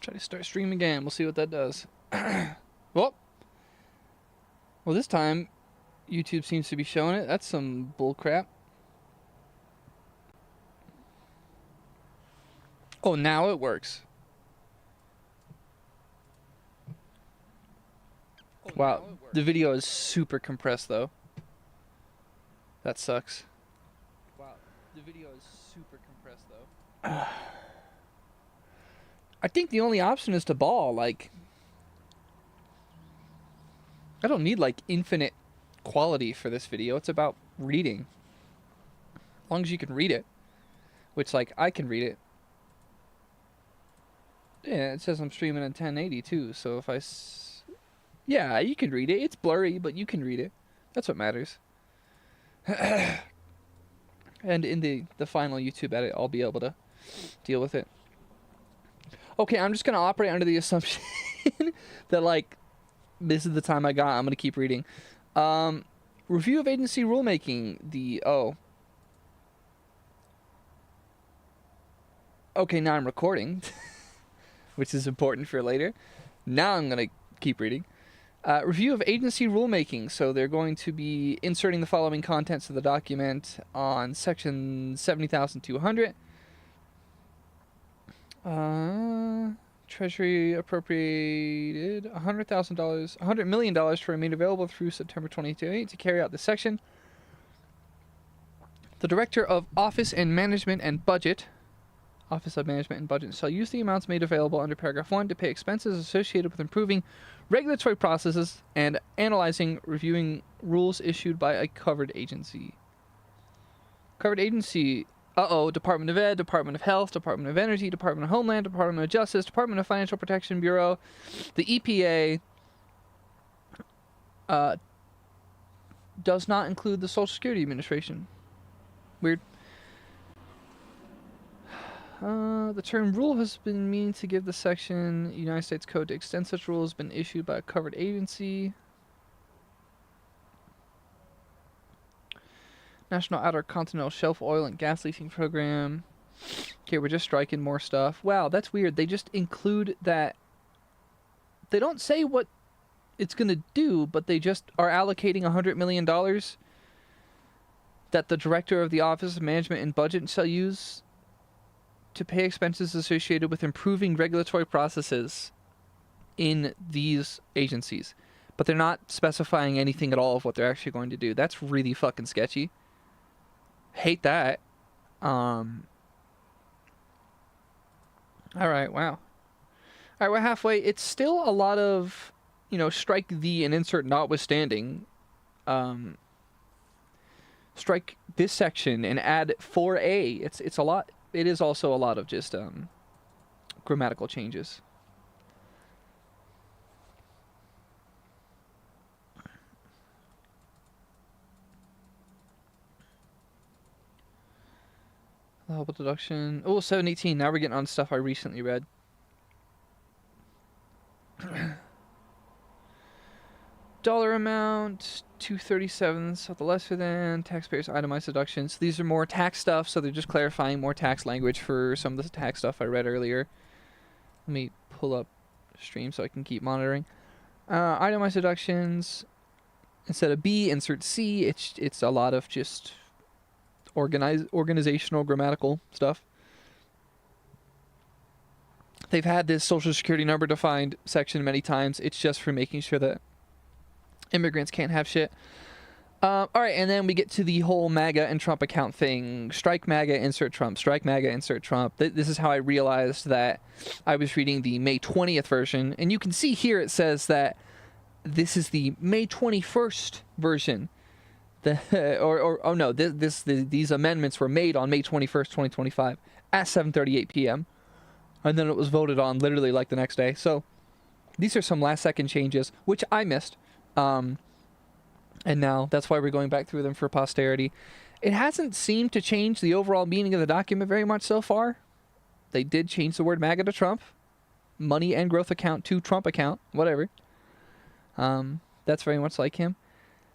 Try to start streaming again. We'll see what that does. Well, this time YouTube seems to be showing it. That's some bull crap. Oh, now it works. Wow, the video is super compressed though. That sucks. Wow, the video is super compressed though. I think the only option is to ball. Like, I don't need like infinite quality for this video. It's about reading. As long as you can read it, which like I can read it. Yeah, it says I'm streaming in 1080 too. So if yeah, you can read it. It's blurry, but you can read it. That's what matters. And in the final YouTube edit, I'll be able to deal with it. Okay, I'm just going to operate under the assumption that, like, this is the time I got. I'm going to keep reading. Review of agency rulemaking. Okay, now I'm recording, which is important for later. Now I'm going to keep reading. Review of agency rulemaking. So they're going to be inserting the following contents of the document on section 70,200. Treasury appropriated $100 million for remain available through September 2028 to carry out this section. The Director of Office of Management and Budget shall use the amounts made available under paragraph 1 to pay expenses associated with improving regulatory processes and analyzing, reviewing rules issued by a covered agency. Department of Ed, Department of Health, Department of Energy, Department of Homeland, Department of Justice, Department of Financial Protection Bureau, the EPA, does not include the Social Security Administration. Weird. The term rule has been meant to give the section United States Code to extend such rules been issued by a covered agency. National Outer Continental Shelf Oil and Gas Leasing Program. Okay, we're just striking more stuff. Wow, that's weird. They just include that. They don't say what it's going to do, but they just are allocating $100 million that the Director of the Office of Management and Budget shall use to pay expenses associated with improving regulatory processes in these agencies. But they're not specifying anything at all of what they're actually going to do. That's really fucking sketchy. Hate that. Alright, wow. Alright, we're halfway. It's still a lot of, strike the and insert notwithstanding. Strike this section and add 4A. It's a lot. It is also a lot of just grammatical changes. Allowable deduction. Oh, 718. Now we're getting on stuff I recently read. Dollar amount, 237, so the lesser than taxpayers' itemized deductions. These are more tax stuff, so they're just clarifying more tax language for some of the tax stuff I read earlier. Let me pull up stream so I can keep monitoring. Itemized deductions. Instead of B, insert C. It's a lot of just organizational grammatical stuff. They've had this Social Security number defined section many times. It's just for making sure that immigrants can't have shit. Alright, and then we get to the whole MAGA and Trump account thing. Strike MAGA, insert Trump. Strike MAGA, insert Trump. This is how I realized that I was reading the May 20th version. And you can see here it says that this is the May 21st version. These amendments were made on May 21st, 2025 at 7:38 p.m. And then it was voted on literally like the next day. So these are some last second changes, which I missed. And now that's why we're going back through them for posterity. It hasn't seemed to change the overall meaning of the document very much so far. They did change the word MAGA to Trump. Money and growth account to Trump account. Whatever. That's very much like him.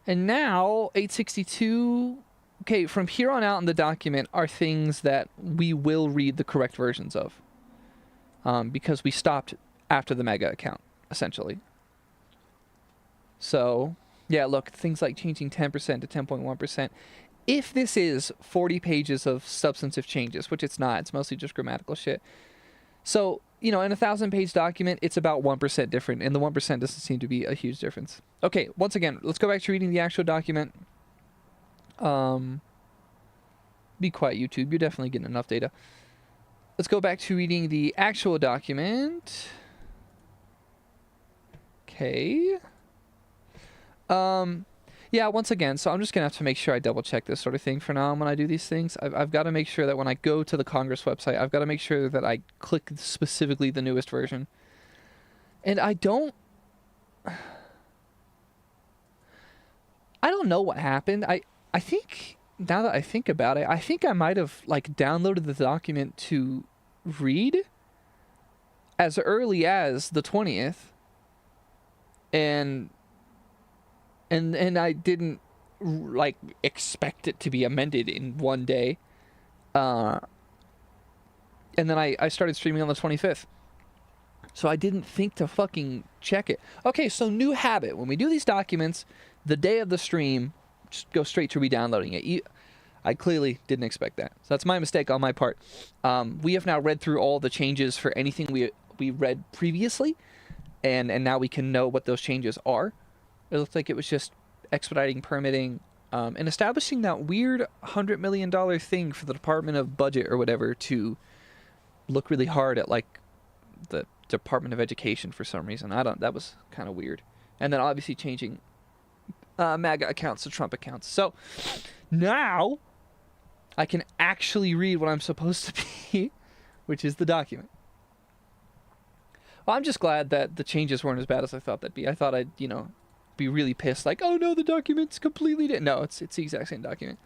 And now, 862... Okay, from here on out in the document are things that we will read the correct versions of. because we stopped after the mega account, essentially. So, yeah, look, things like changing 10% to 10.1%. If this is 40 pages of substantive changes, which it's not, it's mostly just grammatical shit. So, you know, in a 1,000-page document, it's about 1% different, and the 1% doesn't seem to be a huge difference. Okay, once again, let's go back to reading the actual document. Be quiet, YouTube. You're definitely getting enough data. Let's go back to reading the actual document. Okay. Yeah, once again, so I'm just going to have to make sure I double check this sort of thing for now when I do these things. I've got to make sure that when I go to the Congress website, I've got to make sure that I click specifically the newest version. And I don't know what happened. I think, now that I think about it, I think I might have, like, downloaded the document to read as early as the 20th. And I didn't, like, expect it to be amended in one day. And then I started streaming on the 25th. So I didn't think to fucking check it. Okay, so new habit. When we do these documents, the day of the stream, just go straight to re-downloading it. I clearly didn't expect that. So that's my mistake on my part. We have now read through all the changes for anything we read previously. And now we can know what those changes are. It looked like it was just expediting permitting and establishing that weird $100 million thing for the Department of Budget or whatever to look really hard at, like, the Department of Education for some reason. That was kind of weird. And then obviously changing MAGA accounts to Trump accounts. So now I can actually read what I'm supposed to be, which is the document. Well, I'm just glad that the changes weren't as bad as I thought they'd be. I thought I'd, you know, be really pissed, like, oh no, the document's completely different. No, it's the exact same document.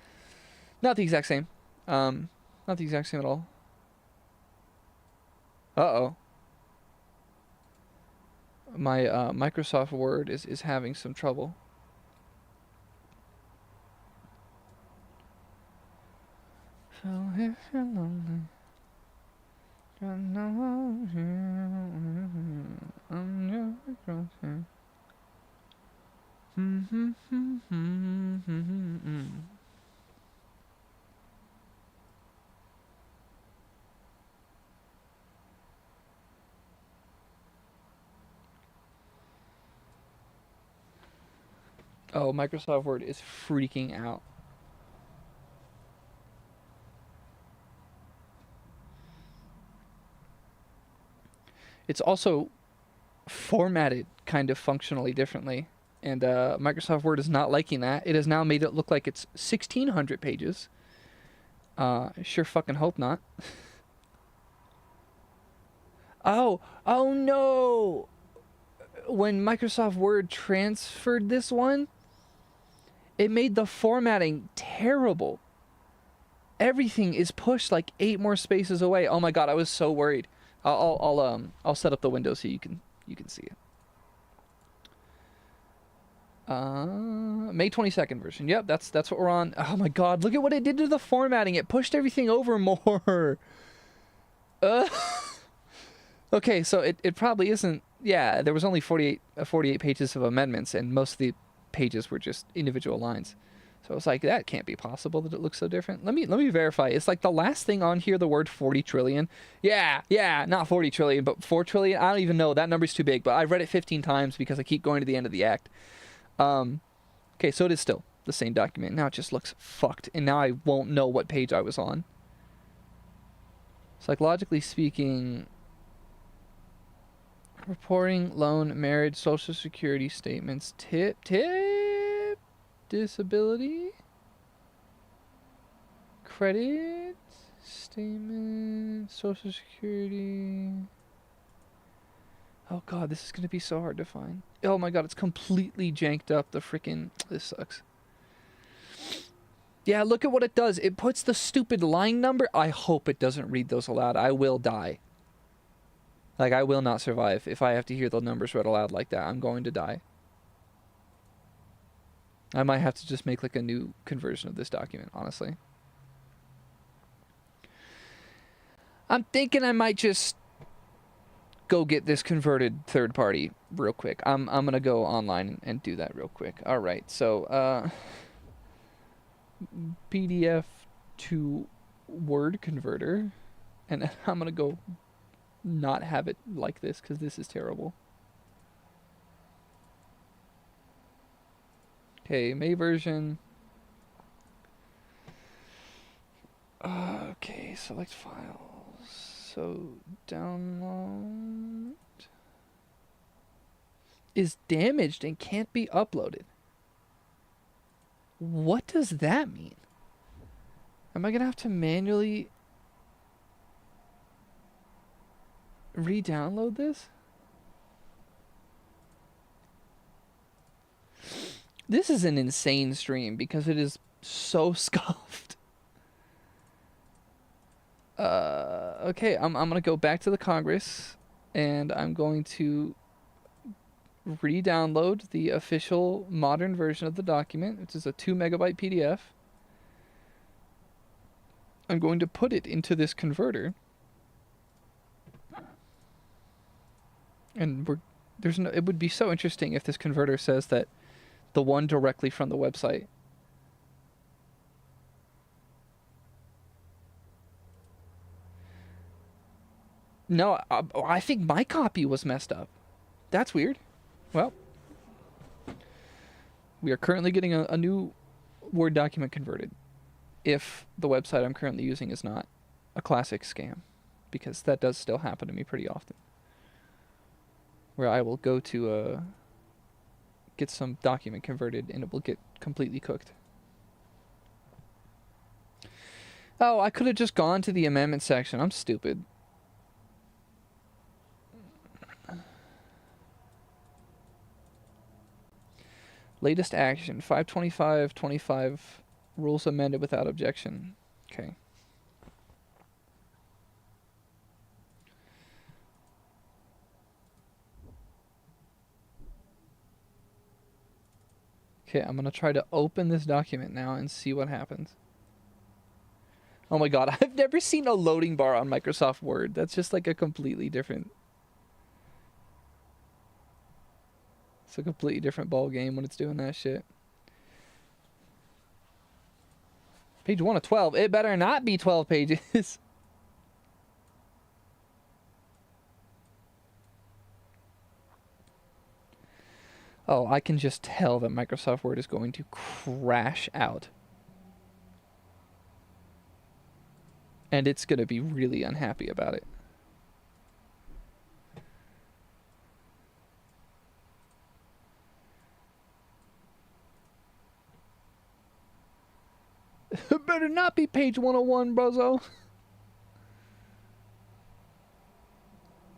Not the exact same. Not the exact same at all. Uh-oh. My Microsoft Word is having some trouble. So if you're lonely, I'm just crossing. Oh, Microsoft Word is freaking out. It's also formatted kind of functionally differently. And Microsoft Word is not liking that. It has now made it look like it's 1,600 pages. Sure fucking hope not. Oh no! When Microsoft Word transferred this one, it made the formatting terrible. Everything is pushed like 8 more spaces away. Oh my god, I was so worried. I'll set up the window so you can see it. May 22nd version. Yep, that's what we're on. Oh my god, look at what it did to the formatting. It pushed everything over more. Okay, so it probably isn't. Yeah, there was only 48 pages of amendments, and most of the pages were just individual lines. So I was like, that can't be possible that it looks so different. Let me verify. It's like the last thing on here, the word 40 trillion. Yeah, not 40 trillion, but 4 trillion. I don't even know. That number's too big, but I've read it 15 times because I keep going to the end of the act. Okay, so it is still the same document. Now it just looks fucked, and now I won't know what page I was on. Psychologically speaking, reporting, loan, marriage, social security statements, tip, disability, credit, statement, social security. Oh god, this is gonna be so hard to find. Oh my god, it's completely janked up. The freaking... This sucks. Yeah, look at what it does. It puts the stupid line number... I hope it doesn't read those aloud. I will die. Like, I will not survive if I have to hear the numbers read aloud like that. I'm going to die. I might have to just make, like, a new conversion of this document, honestly. I'm thinking I might just go get this converted third party real quick. I'm gonna go online and do that real quick. All right, so PDF to Word converter, and I'm gonna go not have it like this because this is terrible. Okay, May version. Okay, select files. So download is damaged and can't be uploaded. What does that mean? Am I gonna have to manually re-download this? This is an insane stream because it is so scuffed. Okay, I'm gonna go back to the Congress and I'm going to re-download the official modern version of the document, which is a 2 megabyte PDF. I'm going to put it into this converter. And it would be so interesting if this converter says that the one directly from the website. No, I think my copy was messed up. That's weird. Well, we are currently getting a new Word document converted. If the website I'm currently using is not a classic scam, because that does still happen to me pretty often. Where I will go to get some document converted and it will get completely cooked. Oh, I could have just gone to the amendment section. I'm stupid. Latest action, 525.25, rules amended without objection. Okay. Okay, I'm going to try to open this document now and see what happens. Oh my god, I've never seen a loading bar on Microsoft Word. That's just like a completely different... It's a completely different ball game when it's doing that shit. Page 1 of 12. It better not be 12 pages. Oh, I can just tell that Microsoft Word is going to crash out. And it's going to be really unhappy about it. It better not be page 101, brozo.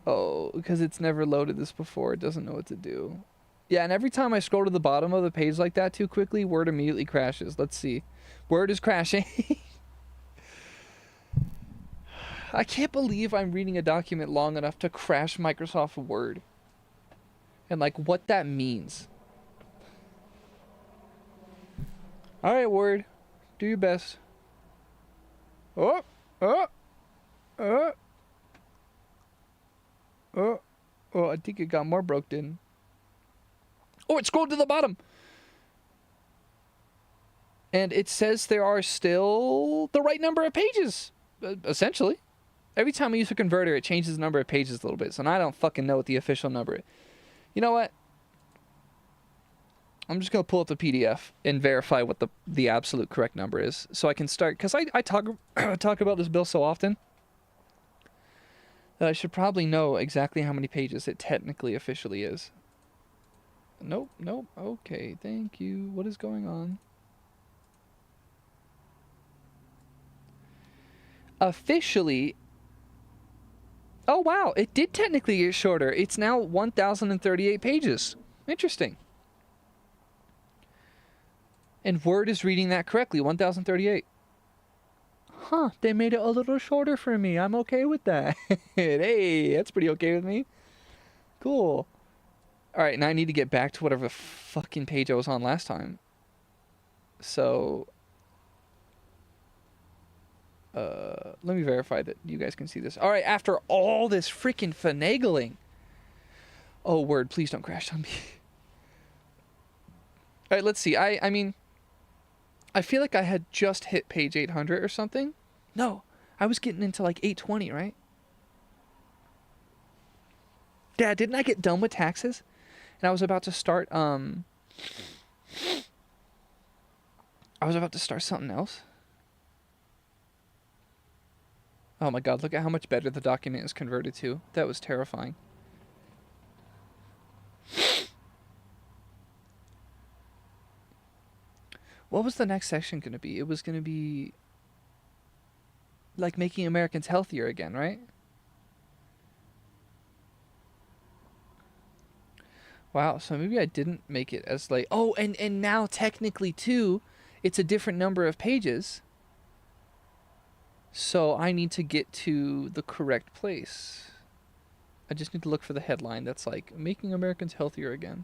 Oh, because it's never loaded this before. It doesn't know what to do. Yeah, and every time I scroll to the bottom of the page like that too quickly, Word immediately crashes. Let's see. Word is crashing. I can't believe I'm reading a document long enough to crash Microsoft Word. And like what that means. Alright, Word. Do your best. Oh, I think it got more broke in. Oh, it scrolled to the bottom. And it says there are still the right number of pages, essentially. Every time I use a converter, it changes the number of pages a little bit. So now I don't fucking know what the official number is. You know what? I'm just going to pull up the PDF and verify what the absolute correct number is. So I can start, because I talk about this bill so often that I should probably know exactly how many pages it technically officially is. Nope, nope. Okay, thank you. What is going on? Officially... Oh, wow. It did technically get shorter. It's now 1,038 pages. Interesting. And Word is reading that correctly, 1,038. Huh, they made it a little shorter for me. I'm okay with that. Hey, that's pretty okay with me. Cool. Alright, now I need to get back to whatever fucking page I was on last time. So... let me verify that you guys can see this. Alright, after all this freaking finagling, Oh, word, please don't crash on me. All right, let's see. I mean, I feel like I had just hit page 800 or something. No, I was getting into like 820, right? Dad, didn't I get done with taxes? And I was about to start, I was about to start something else. Oh my god, look at how much better the document is converted to. That was terrifying. What was the next section going to be? It was going to be like making Americans healthier again, right? Wow, so maybe I didn't make it as late. Oh, and now technically too, it's a different number of pages. So I need to get to the correct place. I just need to look for the headline that's like, making Americans healthier again.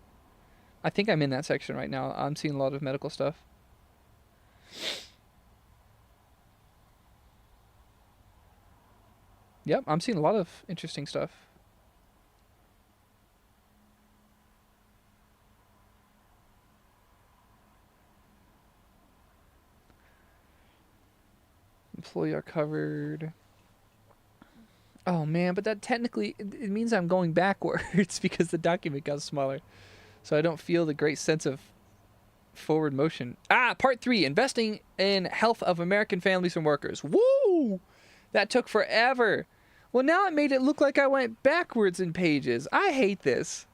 I think I'm in that section right now. I'm seeing a lot of medical stuff. Yep, I'm seeing a lot of interesting stuff. Employee are covered. Oh man, but that technically, it means I'm going backwards because the document got smaller. So I don't feel the great sense of forward motion. Ah, part 3, investing in health of American families and workers. Woo! That took forever. Well, now it made it look like I went backwards in pages. I hate this.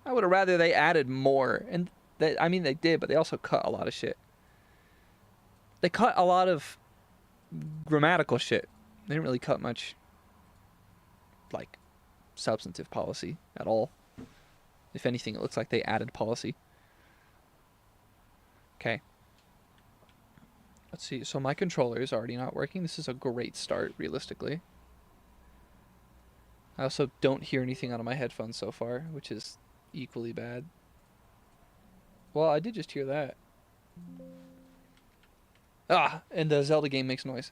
I would have rather they added more. And I mean, they did, but they also cut a lot of shit. They cut a lot of grammatical shit. They didn't really cut much, like, substantive policy at all. If anything, it looks like they added policy. Okay. Let's see. So my controller is already not working. This is a great start, realistically. I also don't hear anything out of my headphones so far, which is equally bad. Well, I did just hear that. Ah, and the Zelda game makes noise.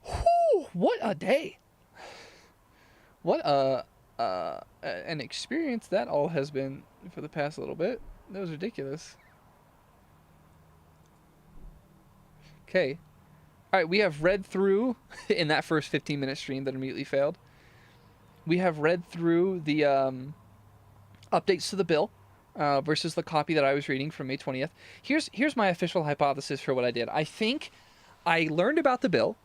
Whew, what a day. What an experience that all has been for the past little bit. That was ridiculous. Okay. All right, we have read through, in that first 15-minute stream that immediately failed, we have read through the updates to the bill versus the copy that I was reading from May 20th. Here's my official hypothesis for what I did. I think I learned about the bill,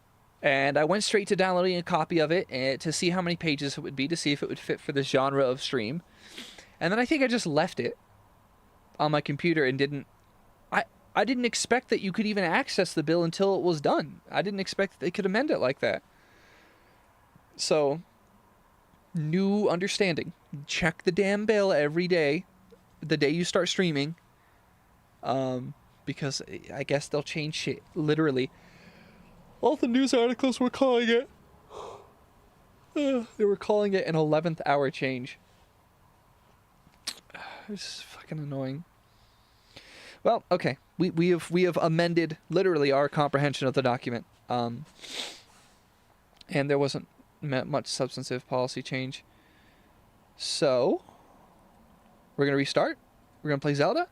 and I went straight to downloading a copy of it to see how many pages it would be, to see if it would fit for this genre of stream. And then I think I just left it on my computer and didn't... I didn't expect that you could even access the bill until it was done. I didn't expect that they could amend it like that. So, new understanding. Check the damn bill every day, the day you start streaming. Because I guess they'll change shit, literally. All the news articles were calling it... they were calling it an 11th hour change. It's fucking annoying. Well, okay. We have amended literally our comprehension of the document. And there wasn't much substantive policy change. So we're gonna restart. We're gonna play Zelda,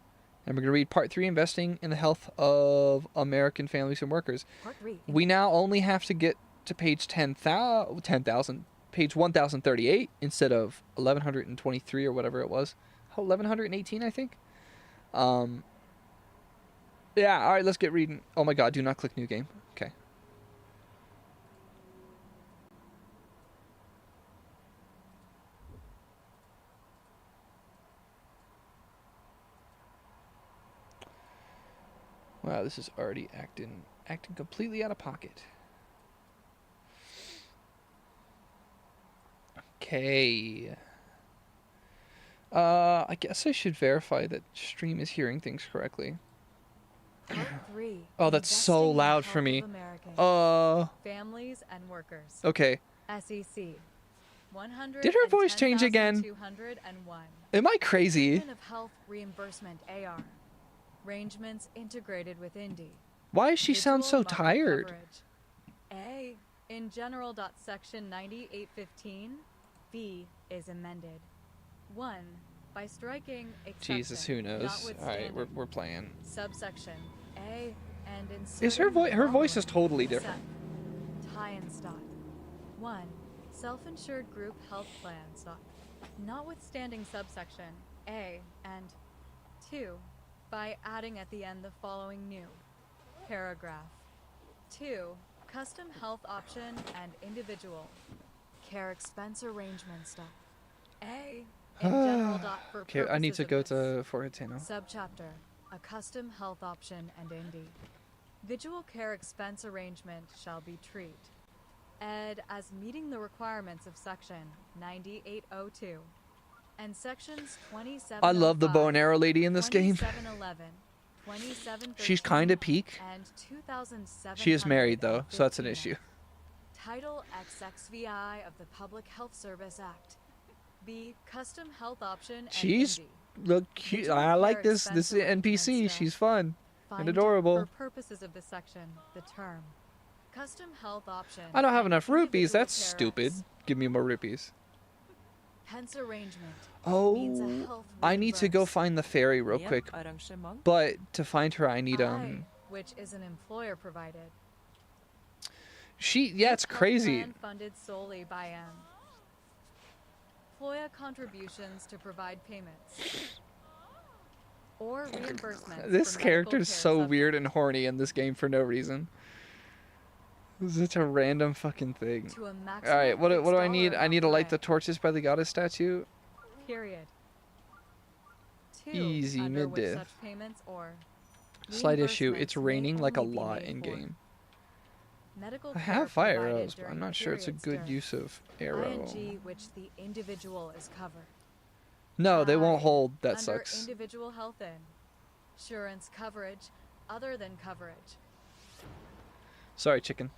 and we're gonna read part 3, investing in the health of American families and workers. Part 3. We now only have to get to page 10,000, page 1038 instead of 1123 or whatever it was. 1118, I think. Yeah, alright, let's get reading. Oh my god, do not click new game. Okay. Wow, this is already acting completely out of pocket. Okay. I guess I should verify that stream is hearing things correctly. Part 3. Oh, that's so loud for me. Families and workers. Okay. SEC. 100. Did her voice change again? 201. Am I crazy? Department of Health Reimbursement AR. Arrangements integrated with Indy. Why does she sound so tired? Coverage. A. In general. Section 9815. B is amended. 1. By striking exception, Jesus, who knows? All right, notwithstanding, we're playing. subsection A, and Is her inserting the her voice is following totally different. except tie and stock. 1. Self-insured group health plan stock, notwithstanding subsection A and 2. By adding at the end the following new paragraph. 2. Custom health option and individual care expense arrangement stock. A. In general. For Okay, I need purposes to of go this. to Fortino. Subchapter: a custom health option and individual care expense arrangement shall be treated as meeting the requirements of section 9802 and sections 2705. I love the bow and arrow lady in this game. 2711, 2713, She's kind of peak. and 2700. She is married though, so that's an issue. Title XXVI of the Public Health Service Act. B. Custom health option and She's indie. look cute. I like this NPC. She's fun and Find adorable. For purposes of this section, the term custom health option. I don't have and enough rupees. individual That's care stupid. X. Give me more rupees. Hence arrangement. means a Oh, health I need to go reimburse. find the fairy real quick. But to find her, I need I, which is an employer provided. Yeah, it's Health crazy. plan funded solely by employer contributions to provide payments or reimbursements. This for character medical is care so subject weird and horny in this game for no reason. This is such a random fucking thing. to a maximum Alright, what do fixed I need? dollar I need to amount light per the torches by the goddess statue. period. 2, Easy, under which mid-diff. such payments or Slight issue, it's reimbursements may raining like a only be lot made in for game. medical I care have fire provided arrows, but I'm during not sure it's a periods good during use of arrow. ING which the individual is covered. No, they won't I, hold. That under sucks. individual health insurance coverage other than coverage Sorry, chicken.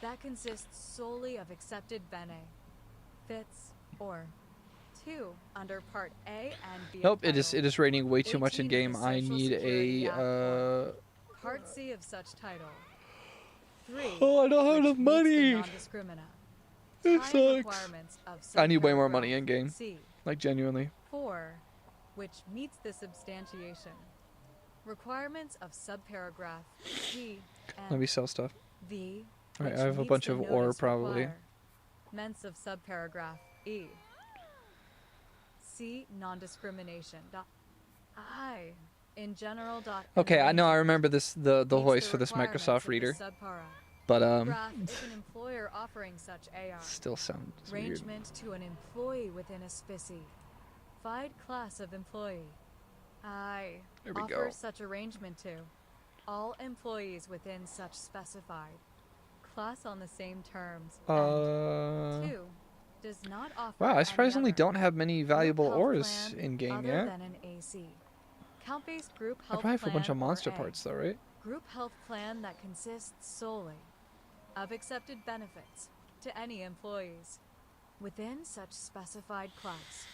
that consists solely of accepted benefits or 2 under Part A and B. of Nope, it title, is raining way too much in 18 of game. the I Social need Security a Act or Part C of such title. 3. Oh, I don't have which enough meets the money. non-discriminate It time sucks. requirements of I need way more money subparagraph in game. C. Like genuinely. 4. Which meets the substantiation requirements of subparagraph G and Let me sell stuff. V. Alright, which I have a meets bunch the of ore notice probably. requirements of subparagraph E. C. Non-discrimination. I. In general. Okay, I know I remember this the meets voice the for this requirements Microsoft of the reader, subpara. but Graph is an employer offering such AR. still sounds weird. Arrangement to an employee within a specified class of employee. I There we offer go. such arrangement to all employees within such specified class on the same terms. And 2. Does not offer Wow, I any surprisingly other don't have many group valuable health ores plan in game other yet. than an AC. Count-based group I health probably have a bunch plan of or monster A. parts though, right? Group health plan that consists solely of accepted benefits to any employees within such specified class.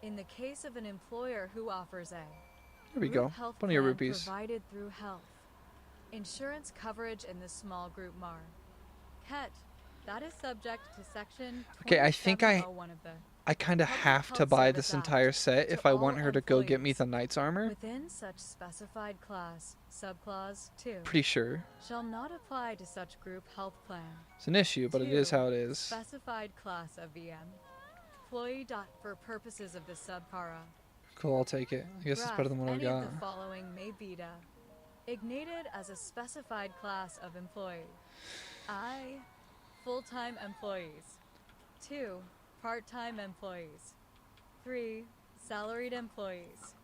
In the case of an employer who offers a There we group go. health Plenty of plan rupees. provided through health insurance coverage in the small group MAR CAT that is subject to section Okay, I think 2701 of the I kind of Public have to Health buy Service this Act entire set to if I all want her to go get me employees the knight's armor. within such specified class. Subclause 2 Pretty sure. shall not apply to such group health plan. It's an issue, but it is 2. how it is. Specified class of VM. Employee. For purposes of the subpara. Cool, I'll take it. I guess it's better than what I've any got. of the following may be ignited as a specified class of employee. I. Full-time employees. 2. Part-time employees. 3. Salaried employees.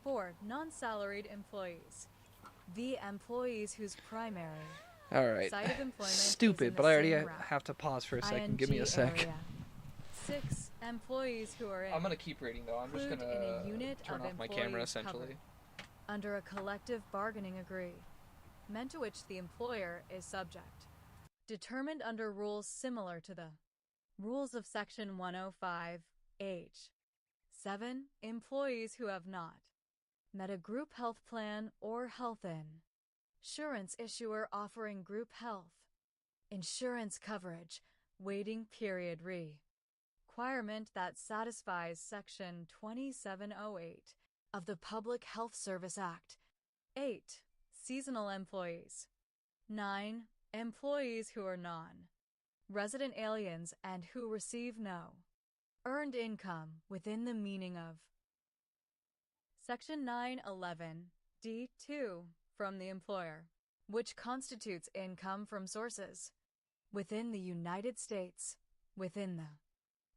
4. Non-salaried employees. The employees whose primary Alright. site of employment is in Stupid, the but I already same route. have to pause for a second. Give me a ING sec. area. 6. Employees who are in. I'm gonna keep reading though. I'm just include in gonna a unit turn of off my camera employees essentially. covered under a collective bargaining agree, meant to which the employer is subject, determined under rules similar to the rules of Section 105H. 7. Employees who have not met a group health plan or health insurance issuer offering group health insurance coverage, waiting period requirement that satisfies Section 2708 of the Public Health Service Act. 8. Seasonal employees. 9. Employees who are non-resident aliens and who receive no earned income within the meaning of Section 911 D2 from the employer, which constitutes income from sources within the United States within the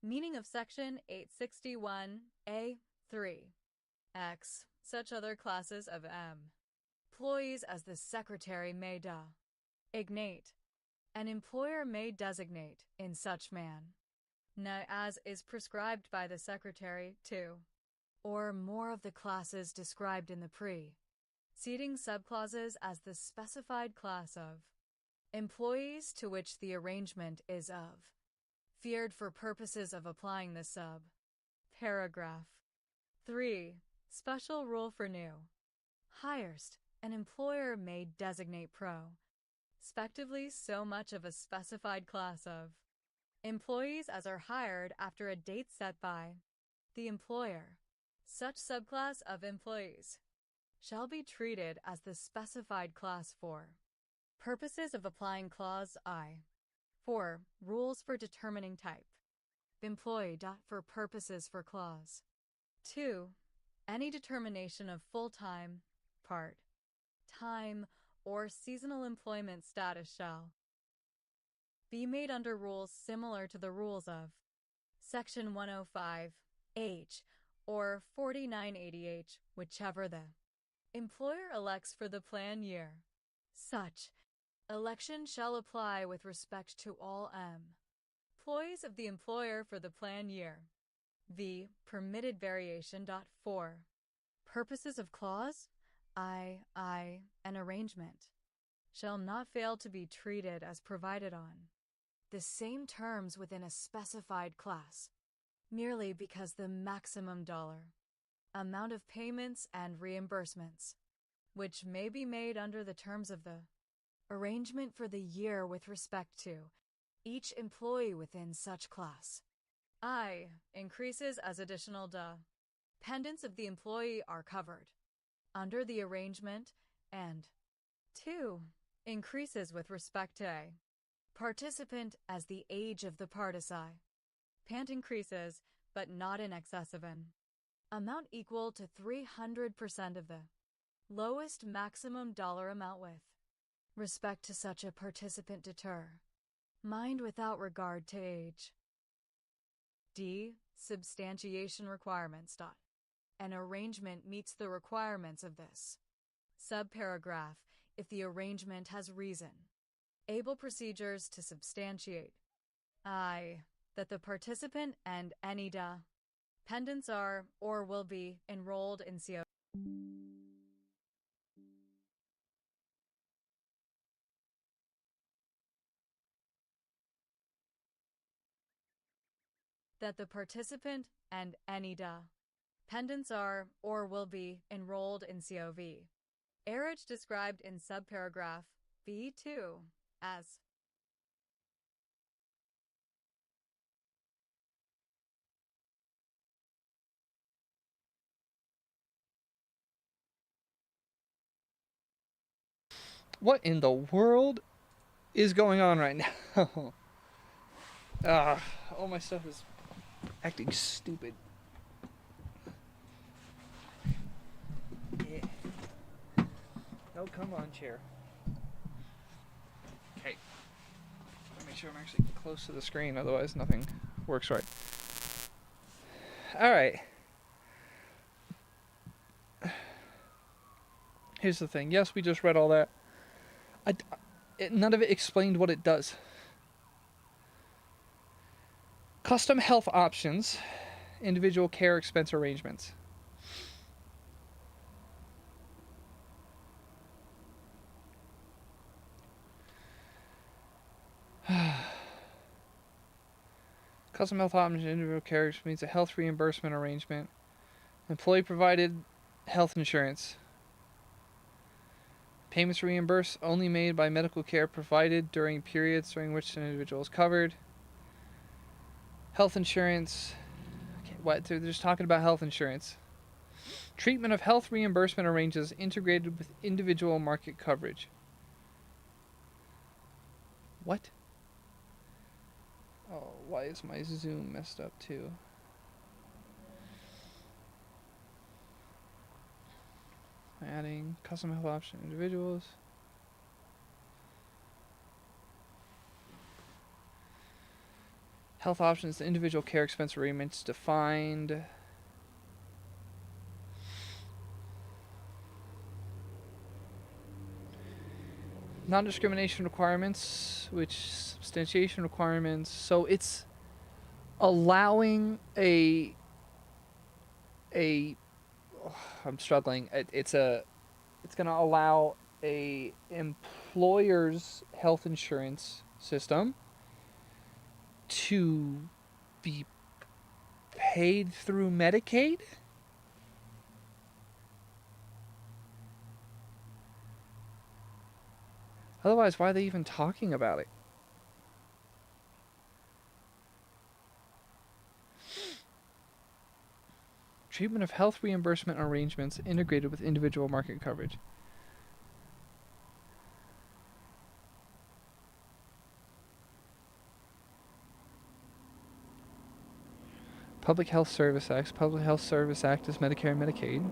meaning of Section 861A3. X. Such other classes of employees as the Secretary may designate. An employer may designate in such manner as is prescribed by the Secretary to or more of the classes described in the preceding subclauses as the specified class of employees to which the arrangement is of feared for purposes of applying the paragraph. 3. Special rule for new hires. An employer may designate prospectively so much of a specified class of employees as are hired after a date set by the employer. Such subclass of employees shall be treated as the specified class for purposes of applying Clause I. 4. Rules for determining type employee. For purposes for Clause 2. Any determination of full-time, part-time, or seasonal employment status shall be made under rules similar to the rules of Section 105H or 4980H, whichever the employer elects for the plan year. Such election shall apply with respect to all employees of the employer for the plan year. V. Permitted variation. 4. Purposes of Clause I, an arrangement shall not fail to be treated as provided on the same terms within a specified class, merely because the maximum dollar amount of payments and reimbursements, which may be made under the terms of the arrangement for the year with respect to each employee within such class, I, increases as additional dependents of the employee are covered under the arrangement, and 2. Increases with respect to a participant as the age of the participant increases, but not in excess of an amount equal to 300% of the lowest maximum dollar amount with respect to such a participant determined without regard to age. D. Substantiation requirements. An arrangement meets the requirements of this subparagraph if the arrangement has able procedures to substantiate I. That the participant and any dependents are or will be enrolled in CO. That the participant and any dependents are or will be enrolled in COV. Airage described in subparagraph B2 as What in the world is going on right now? All my stuff is acting stupid. Yeah. Oh, come on, chair. Okay. Make sure I'm actually close to the screen, otherwise nothing works right. Alright. Here's the thing. Yes, we just read all that. None of it explained what it does. Custom health options, individual care expense arrangements. Custom health options, individual care means a health reimbursement arrangement. Employee provided health insurance. Payments reimbursed only made by medical care provided during periods during which an individual is covered. Health insurance. Okay, what? They're just talking about health insurance. Treatment of health reimbursement arrangements integrated with individual market coverage. What? Oh, why is my Zoom messed up too? Adding custom health option individuals. Health options, the individual care expense arrangements defined. Non-discrimination requirements, which substantiation requirements. So it's allowing a I'm struggling. It's going to allow a employer's health insurance system to be paid through Medicaid. Otherwise, why are they even talking about it? Treatment of health reimbursement arrangements integrated with individual market coverage. Public Health Service Act. Public Health Service Act is Medicare and Medicaid.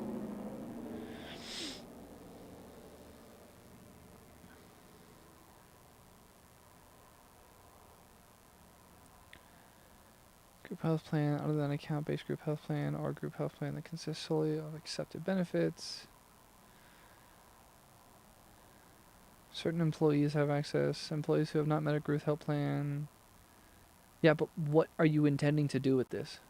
Group health plan other than account-based group health plan or group health plan that consists solely of accepted benefits. Certain employees have access. Employees who have not met a group health plan. Yeah, but what are you intending to do with this?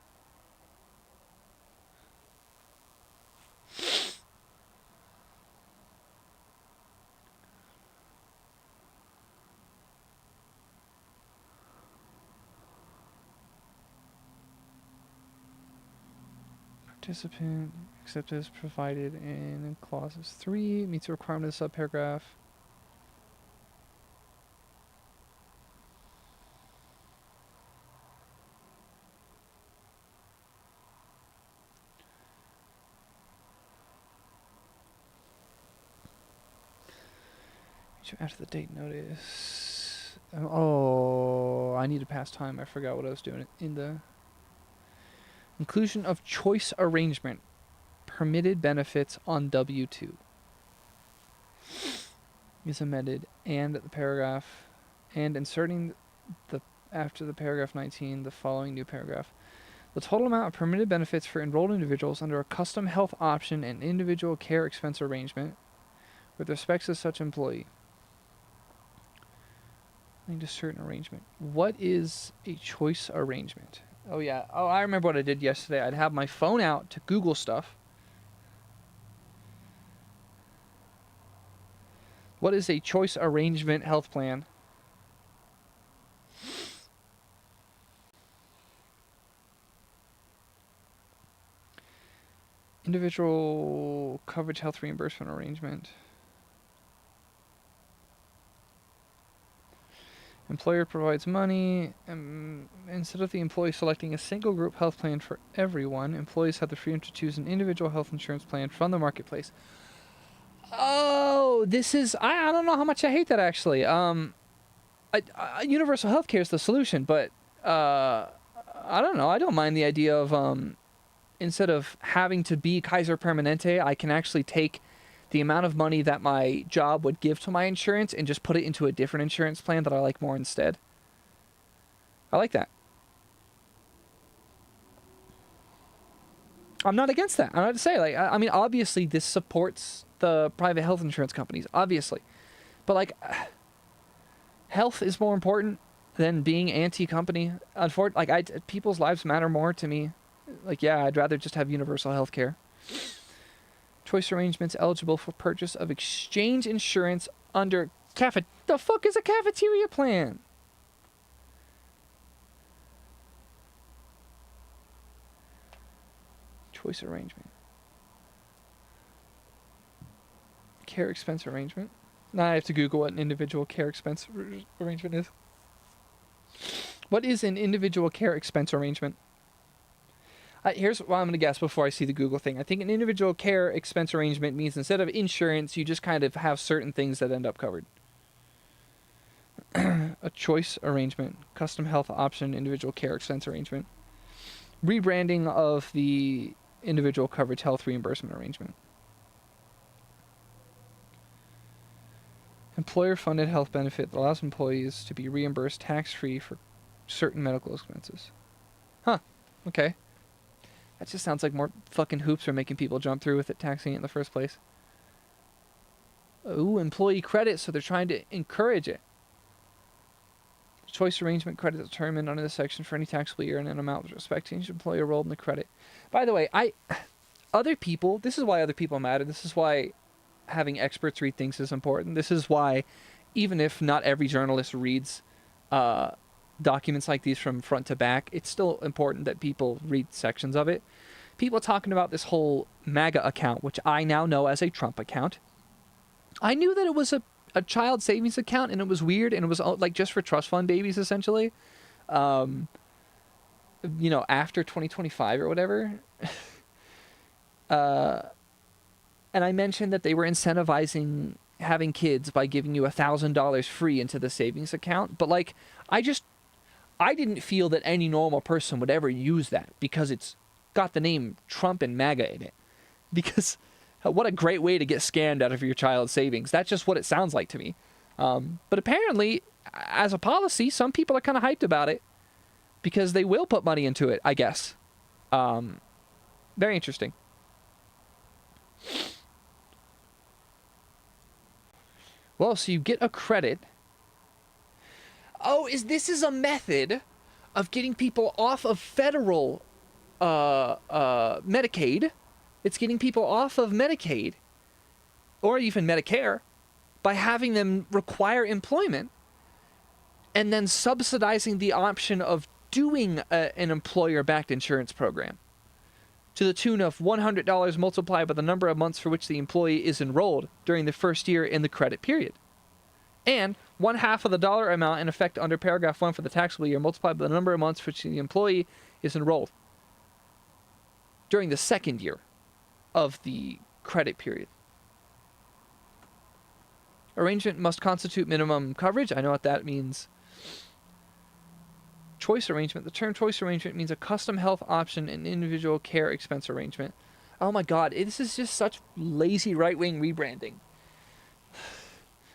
Participant, except as provided in clauses 3, meets the requirement of the subparagraph. After the date notice. Oh, I need to pass time. I forgot what I was doing in the inclusion of choice arrangement. Permitted benefits on W-2 is amended, and the paragraph, and inserting the after the paragraph 19 the following new paragraph. The total amount of permitted benefits for enrolled individuals under a custom health option and individual care expense arrangement with respect to such employee. Need a certain arrangement. What is a choice arrangement? Oh yeah. Oh, I remember what I did yesterday. I'd have my phone out to Google stuff. What is a choice arrangement health plan? Individual coverage health reimbursement arrangement. Employer provides money. Instead of the employee selecting a single group health plan for everyone, employees have the freedom to choose an individual health insurance plan from the marketplace. Oh, this is... I don't know how much I hate that, actually. Universal healthcare is the solution, but I don't know. I don't mind the idea of instead of having to be Kaiser Permanente, I can actually take the amount of money that my job would give to my insurance and just put it into a different insurance plan that I like more instead. I like that. I'm not against that. I'm not to say, like, I mean, obviously this supports the private health insurance companies, obviously. But, like, health is more important than being anti-company. Unfortunately, people's lives matter more to me. Like, yeah, I'd rather just have universal health care. Choice arrangements eligible for purchase of exchange insurance under the fuck is a cafeteria plan? Choice arrangement. Care expense arrangement. Now I have to Google what an individual care expense arrangement is. What is an individual care expense arrangement? Here's what I'm going to guess before I see the Google thing. I think an individual care expense arrangement means instead of insurance, you just kind of have certain things that end up covered. A choice arrangement, custom health option, individual care expense arrangement. Rebranding of the individual coverage health reimbursement arrangement. Employer-funded health benefit that allows employees to be reimbursed tax-free for certain medical expenses. Huh. Okay. That just sounds like more fucking hoops are making people jump through with it, taxing it in the first place. Ooh, employee credit, so they're trying to encourage it. Choice arrangement credit determined under this section for any taxable year and an amount with respect to each employee enrolled in the credit. By the way, other people, this is why other people matter. This is why having experts read things is important. This is why, even if not every journalist reads documents like these from front to back, it's still important that people read sections of it. People talking about this whole MAGA account, which I now know as a Trump account. I knew that it was a child savings account, and it was weird, and it was like just for trust fund babies, essentially. You know, after 2025 or whatever. And I mentioned that they were incentivizing having kids by giving you $1,000 free into the savings account. But like, I didn't feel that any normal person would ever use that because it's got the name Trump and MAGA in it. Because what a great way to get scammed out of your child's savings. That's just what it sounds like to me. But apparently, as a policy, some people are kind of hyped about it because they will put money into it, I guess. Very interesting. Well, so you get a credit. Oh, this is a method of getting people off of federal Medicaid. It's getting people off of Medicaid or even Medicare by having them require employment and then subsidizing the option of doing an employer-backed insurance program to the tune of $100 multiplied by the number of months for which the employee is enrolled during the first year in the credit period. And 1/2 of the dollar amount in effect under paragraph 1 for the taxable year multiplied by the number of months for which the employee is enrolled during the second year of the credit period. Arrangement must constitute minimum coverage. I know what that means. Choice arrangement. The term choice arrangement means a custom health option and individual care expense arrangement. Oh my god, this is just such lazy right-wing rebranding.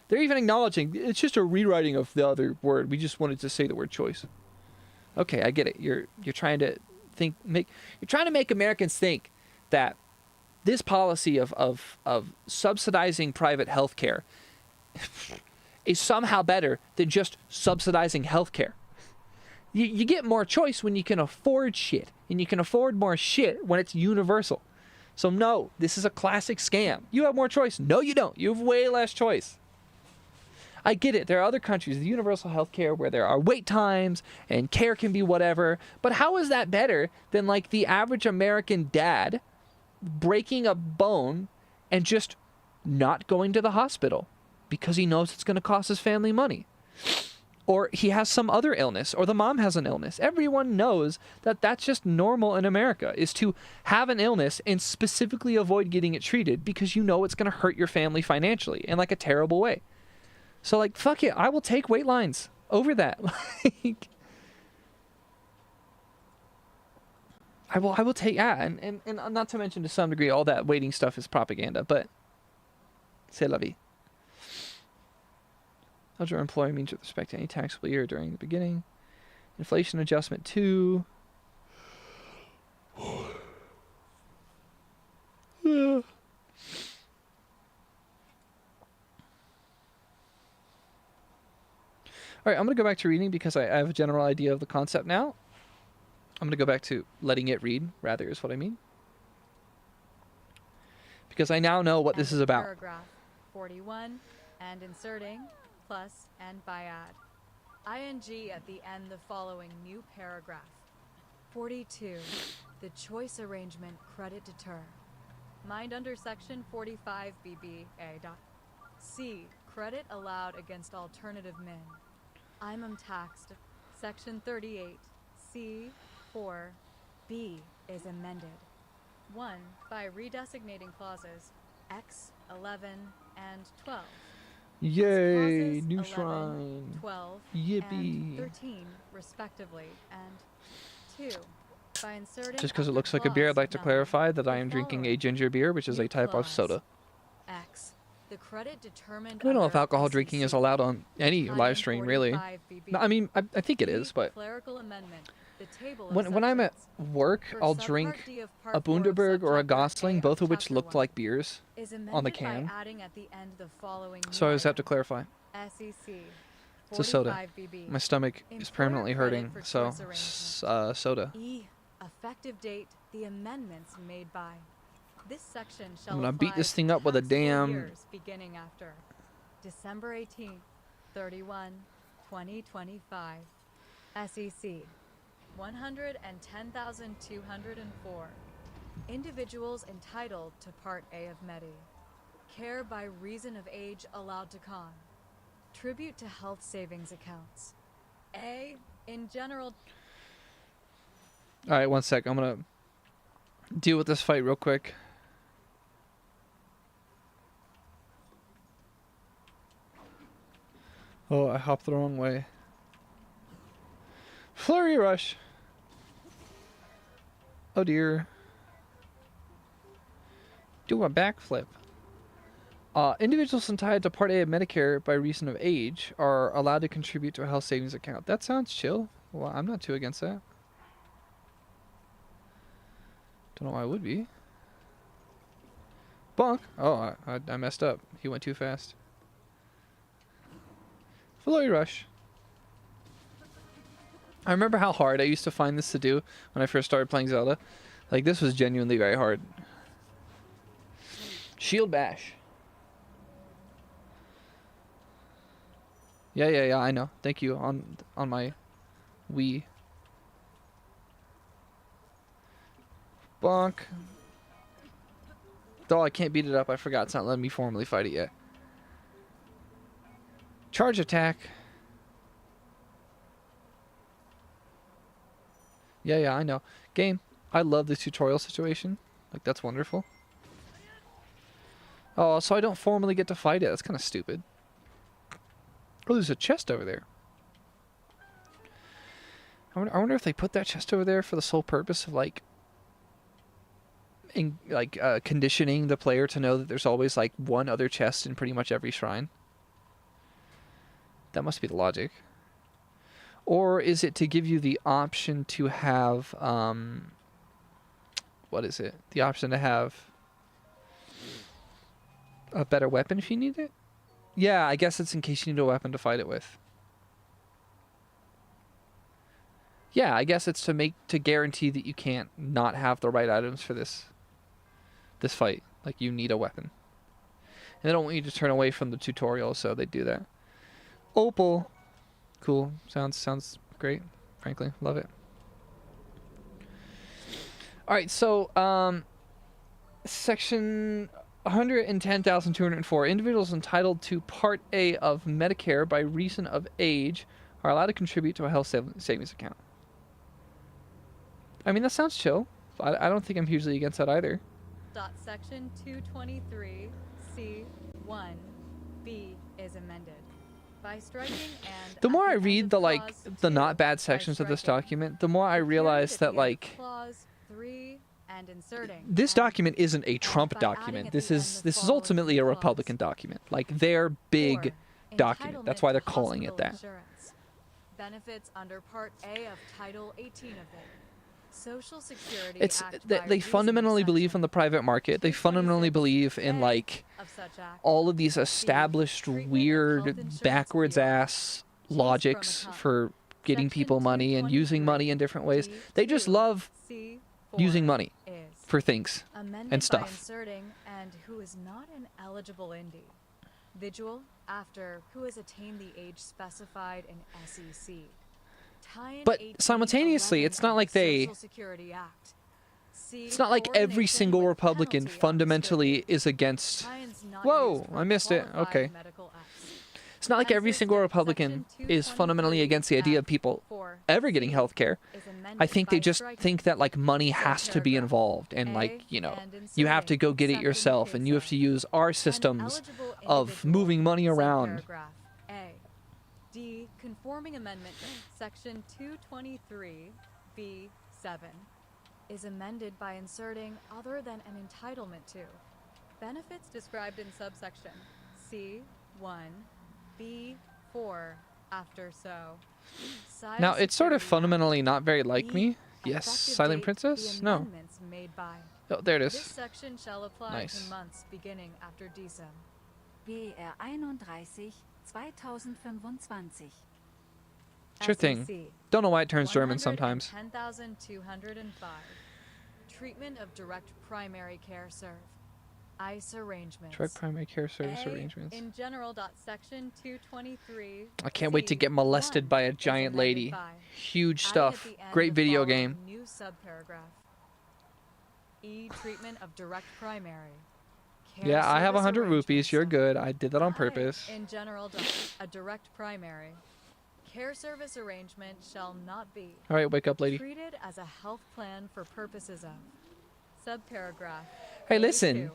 They're even acknowledging it's just a rewriting of the other word. We just wanted to say the word choice. Okay, I get it. You're trying to you're trying to make Americans think that this policy of subsidizing private health care is somehow better than just subsidizing health care. You get more choice when you can afford shit, and you can afford more shit when it's universal. So no, this is a classic scam. You have more choice. No, you don't. You have way less choice. I get it. There are other countries, the universal health care, where there are wait times and care can be whatever. But how is that better than like the average American dad breaking a bone and just not going to the hospital because he knows it's going to cost his family money? Or he has some other illness, or the mom has an illness. Everyone knows that that's just normal in America, is to have an illness and specifically avoid getting it treated because you know it's going to hurt your family financially in like a terrible way. So like, fuck it, I will take wait lines over that. Like, I will take, yeah, and not to mention to some degree all that waiting stuff is propaganda, but c'est la vie. Eligible employer means with respect to any taxable year during the beginning. Inflation adjustment 2. Yeah. All right, I'm going to go back to reading because I have a general idea of the concept now. I'm going to go back to letting it read, rather, is what I mean. Because I now know what this is about. Paragraph 41, and inserting, plus, and by add. ing at the end the following new paragraph. 42. The choice arrangement credit deter. Mind under section 45 BBA. C. Credit allowed against alternative min. I'm taxed Section 38, C, 4, B is amended. 1. By redesignating clauses X, 11, and 12. Yay, Clauses new 11, shrine. 12, Yippee. and 13, respectively, and 2. By inserting Just because it after looks like a beer, I'd clause like to 9, clarify that I the am drinking a following. ginger beer, which is New a type of clause. soda. X. The credit determined I don't know if under alcohol drinking is SEC. allowed on any Tie live in stream, really. 45 BB. No, I mean, I think it D, is, but clerical amendment. The table of when I'm at sections. work, For I'll subpart drink D of part a 4 of Bundaberg or a subchapter Gosling, A both of which chapter looked 1 like beers is on the amended can. by adding at the end the following So I new always have to item. clarify. SEC. It's a soda. 45 BB. My stomach is Employer permanently credit hurting, for so choice arrangement. soda. E. Effective date. The amendments made by. This section shall I'm gonna beat apply this to thing up with a taxable damn. years beginning after December 18th, 31, 2025. SEC 110,204. Individuals entitled to Part A of MEDI. Care by reason of age allowed to con. Tribute to health savings accounts. A. In general. All right, one sec. I'm gonna deal with this fight real quick. Oh, I hopped the wrong way. Flurry rush. Oh dear. Do a backflip. Individuals entitled to Part A of Medicare by reason of age are allowed to contribute to a health savings account. That sounds chill. Well, I'm not too against that. Don't know why I would be. Bonk. Oh, I messed up. He went too fast. Flurry rush. I remember how hard I used to find this to do when I first started playing Zelda. Like, this was genuinely very hard. Shield bash. Yeah, I know. Thank you on my Wii. Bonk. Though I can't beat it up, I forgot it's not letting me formally fight it yet. Charge attack. Yeah, I know. Game, I love this tutorial situation. Like, that's wonderful. Oh, so I don't formally get to fight it. That's kind of stupid. Oh, there's a chest over there. I wonder if they put that chest over there for the sole purpose of, like, conditioning the player to know that there's always, like, one other chest in pretty much every shrine. That must be the logic. Or is it to give you the option to have, what is it? The option to have a better weapon if you need it? Yeah, I guess it's in case you need a weapon to fight it with. Yeah, I guess it's to guarantee that you can't not have the right items for this fight. Like, you need a weapon. And they don't want you to turn away from the tutorial, so they do that. Opal. Cool. Sounds great. Frankly, love it. All right, so section 110,204. Individuals entitled to Part A of Medicare by reason of age are allowed to contribute to a health savings account. I mean, that sounds chill. I don't think I'm hugely against that either. Section 223C1B is amended. By striking and The more at I end read of the clause the 2 not bad by sections of this striking, document, the more I the period realize at that, the end of like, clause 3 and inserting this and document isn't a Trump by adding document. at This the end is the ultimately a following Republican clause. document. Like, their big 4. document. That's why they're Entitlement calling it hospital that. Insurance. Benefits under Part A of Title 18 of the Social Security It's Act they by reason of fundamentally believe in section the private market. They fundamentally believe in, 226A like, of such act. all of these established treatment of health weird insurance backwards beyond. ass Choose from logics a cup. for getting Section people money and using money in different ways. They just love D2C4 using money is for things amended and by stuff. inserting and who is not an eligible individual after who has attained the age specified in SEC. Tie-in But 1811 simultaneously, it's not of like the they... Social Security Act. C, It's not like every coordination single with Republican penalty fundamentally understood. is against... Tie-ins not Whoa, used for I missed it. qualified Okay. medical acts. It's not like every single Republican is fundamentally against the idea of people ever getting health care. I think they just think that like money has to be involved and like, you know, you have to go get it yourself and you have to use our systems of moving money around. A. D. Conforming Amendment Section 223(b)(7 is amended by inserting other than an entitlement to benefits described in subsection C1(b)(4 after so. Now, it's sort of fundamentally not very like B. me. Yes, Effective Silent date, Princess? the No. amendments made by. Oh, there it This is. section shall apply Nice. to months beginning after December. BR 31 2025. Sure thing. SEC, Don't know why it turns German sometimes. 110,205. Treatment of direct primary care serve. ICE arrangements. Direct primary care service A, arrangements. In general. Section 223. I can't wait to get molested by a giant lady. Huge stuff. Great video game. New subparagraph. E. Treatment of direct primary. Care Yeah, I have service 100 rupees. You're arrangements. good. I did that on I, purpose. In general. A direct primary. Care service arrangement shall not be All right, wake up, lady. treated as a health plan for purposes of subparagraph. Hey, listen.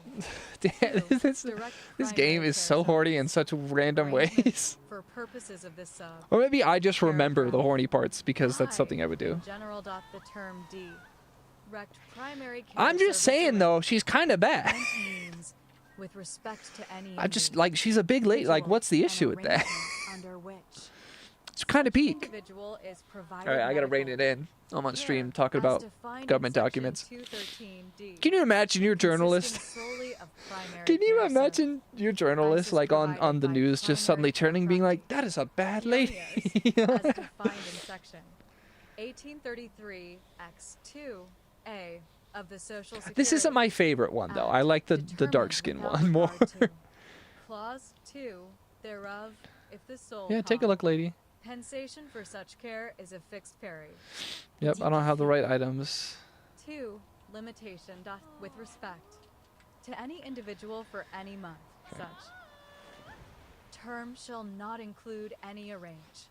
A2, this direct game primary is so care horny in such random arrangements ways. For purposes of this sub. Or maybe I just remember the Paragraph. horny parts because that's something I would do. In general. The term D. Direct primary care I'm just service saying though, she's kind of bad. arrangement means with respect to any I just like she's a big lady. Like, individual what's the and issue with that? arrangement under which It's kind of such peak. individual is provided All right, I gotta rein medical it in. I'm on stream care talking as about defined in government Section documents. 213D, Can you imagine your journalist? consisting solely of primary Can you care imagine your journalist like on the news just suddenly turning, being like, "That is a bad lady." service, You know? as defined in Section 1833 X2A of the Social Security. This isn't my favorite one though. I Act like the determined dark skin without one more. regard to Clause 2 thereof, if the sole Yeah, take a cause. look, lady. Compensation for such care is a fixed period. Yep, I don't have the right items. 2. Limitation with respect to any individual for any month. Such term shall not include any arrange.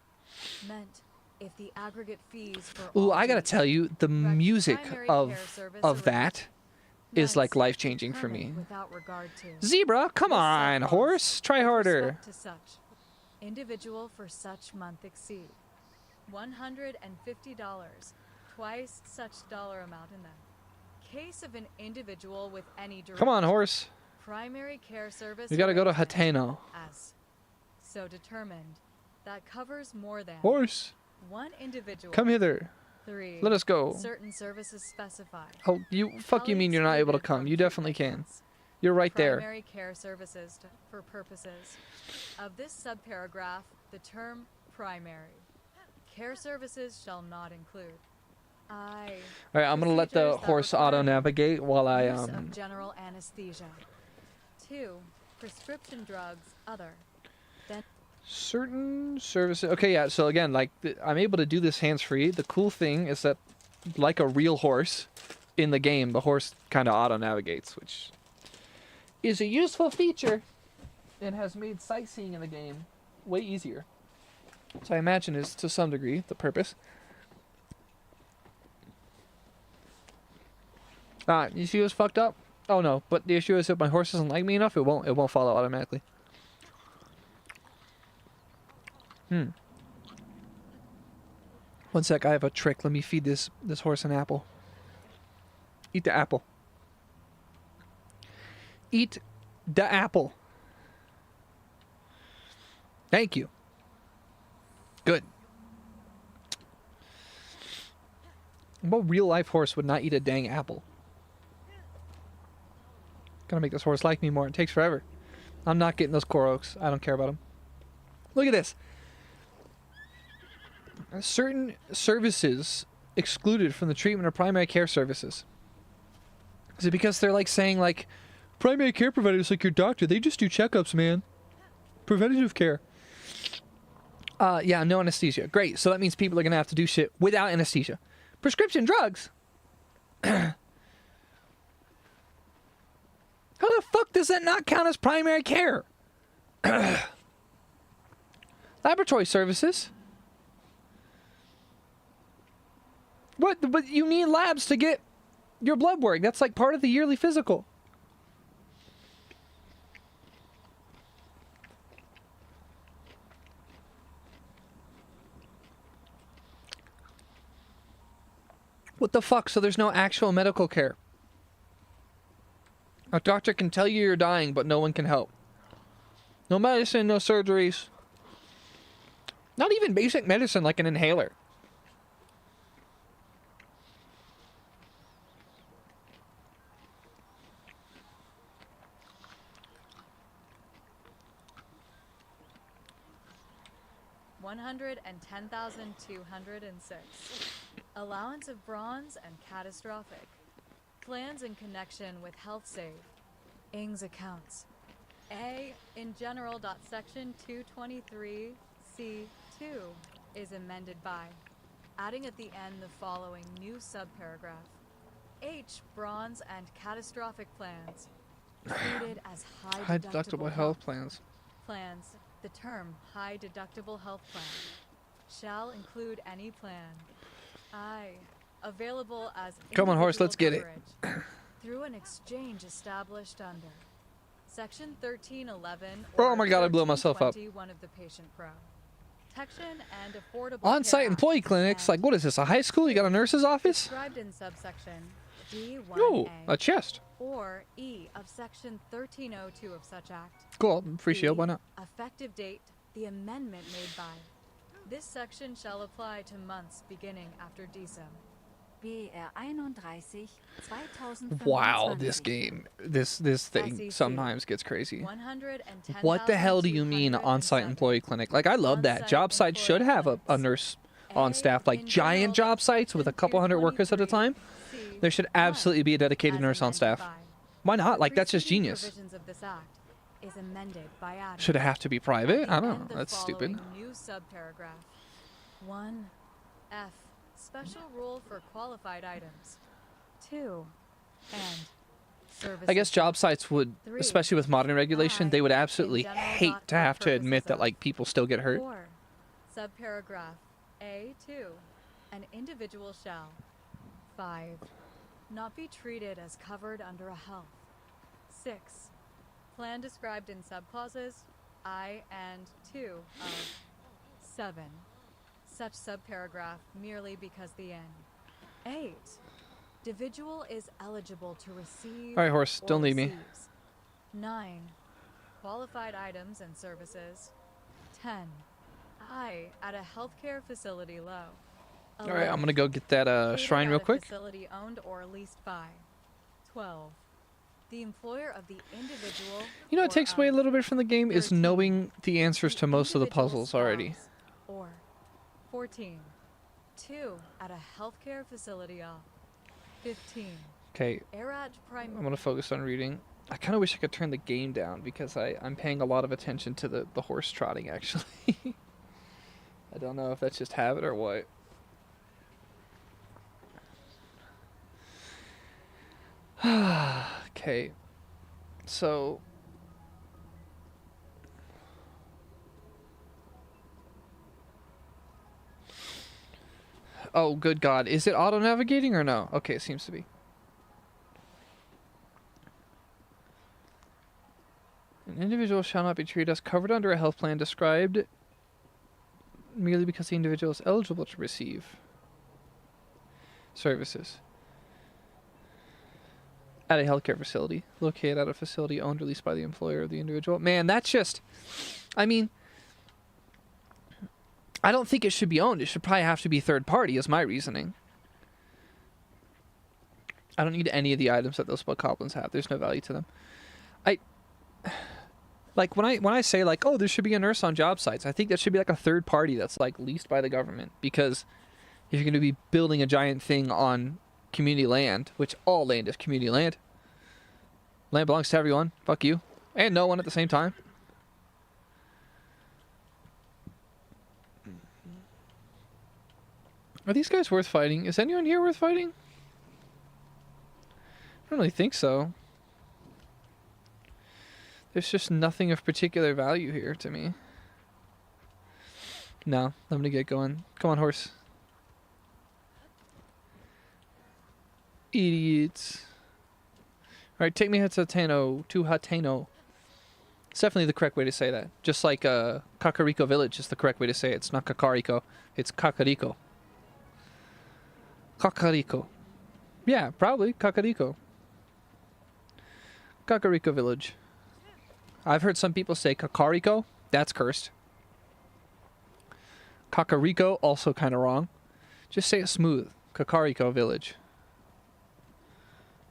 Meant if the aggregate fees for Ooh, all I gotta dues tell you, the direct music primary of care service that is meant like life changing for determined me. Without regard to Zebra, come This on, subclause, horse, try with harder. respect to such individual for such month exceed $150, twice such dollar amount in the case of an individual with any direct Come on, horse. primary care service. We gotta go to arrangement Hateno. as so determined that covers more than Horse, one individual. come hither. 3. Let us go. Certain services specified. Oh, you fuck you mean you're not able to come? You definitely can. You're right there. Primary care services for purposes of this subparagraph, the term primary care services shall not include. All right, I'm gonna let the procedures that horse require auto navigate while I use of general anesthesia. 2. Prescription drugs other than certain services. Okay, yeah. So again, like I'm able to do this hands free. The cool thing is that, like a real horse, in the game, the horse kind of auto navigates, which is a useful feature and has made sightseeing in the game way easier. So I imagine is to some degree the purpose. You see what's fucked up? Oh no, but the issue is if my horse doesn't like me enough, it won't follow automatically. One sec, I have a trick. Let me feed this horse an apple. Eat the apple. Eat the apple. Thank you. Good. What real life horse would not eat a dang apple? Gotta make this horse like me more. It takes forever. I'm not getting those Koroks. I don't care about them. Look at this. Certain services excluded from the treatment of primary care services. Is it because they're like saying like, primary care providers like your doctor, they just do checkups, man. Preventative care. Yeah, no anesthesia. Great. So that means people are gonna have to do shit without anesthesia. Prescription drugs. How the fuck does that not count as primary care? Laboratory services. What? But you need labs to get your blood work. That's like part of the yearly physical. What the fuck? So there's no actual medical care. A doctor can tell you you're dying, but no one can help. No medicine, no surgeries. Not even basic medicine like an inhaler. $110,206. Allowance of bronze and catastrophic. Plans in connection with health save. Ing's accounts. A in general.section 223C2 is amended by adding at the end the following new subparagraph. H bronze and catastrophic plans treated as high deductible health plans. Plans. The term high deductible health plan shall include any plan. I available as Come on, horse, let's get it. coverage through an exchange established under Section 1311 Oh my God, I blew myself up. 1321 of the Patient Pro. Protection and affordable On-site care employee Act clinics. and Like, what is this? A high school? You got a nurse's office? described in subsection D1A Ooh, a chest. or E of Section 1302 of such act. Cool. Free shield. Why not? Effective date, the amendment made by. This section shall apply to months beginning after DSEM. BR 31 2025. Wow, this game, this thing SEC. sometimes gets crazy. 110,207. What the hell do you mean on-site employee clinic? Like, I love that. On-site Job sites should employee have a clinics. nurse on A staff, like in giant general job sites with a couple hundred workers at a time. C There should 1 absolutely be a dedicated as nurse on amended staff. by. Why not? The Like, that's just preceding genius. provisions of this act is amended by adding Should it have to be private? I and don't know. the That's stupid. following new subparagraph. 1F. Special rule for qualified items. 2. And services. I guess job sites would, 3. especially with modern regulation, they would absolutely in general hate dot to for have to admit purposes that, of like, people still get hurt. 4. Subparagraph A2. An individual shall 5. Not be treated as covered under a health. 6. Plan described in subclauses I and 2 of 7. Such subparagraph merely because the N. 8. Individual is eligible to receive. All right, horse, or don't leave me. receives. 9. Qualified items and services. 10. I at a healthcare facility low. All right, I'm gonna go get that Located shrine at real a quick. Facility owned or leased by. 12. The employer of the individual. You know, it or takes away a of little bit from the game is 13. knowing the answers to most of the individual puzzles already. spouse, Or 14. 2 at a healthcare facility of. 15. Okay, Erat I'm prime. gonna focus on reading. I kind of wish I could turn the game down because I'm paying a lot of attention to the horse trotting, actually. I don't know if that's just habit or what. Okay, so oh, good God, is it auto navigating or no? Okay, it seems to be. An individual shall not be treated as covered under a health plan described merely because the individual is eligible to receive services at a healthcare facility located at a facility owned or leased by the employer of the individual. Man, that's just, I mean, I don't think it should be owned. It should probably have to be third party is my reasoning. I don't need any of the items that those bokoblins have. There's no value to them. Like when I say like, oh, there should be a nurse on job sites, I think that should be like a third party that's like leased by the government, because if you're going to be building a giant thing on community land, which all land is community land, land belongs to everyone. Fuck you. And no one at the same time. Are these guys worth fighting? Is anyone here worth fighting? I don't really think so. There's just nothing of particular value here to me. No, I'm gonna get going. Come on, horse. Idiots. Alright, take me to Hateno. It's definitely the correct way to say that. Just like Kakariko Village is the correct way to say it. It's not Kakariko. It's Kakariko. Kakariko. Yeah, probably Kakariko. Kakariko Village. I've heard some people say Kakariko. That's cursed. Kakariko, also kind of wrong. Just say it smooth. Kakariko Village.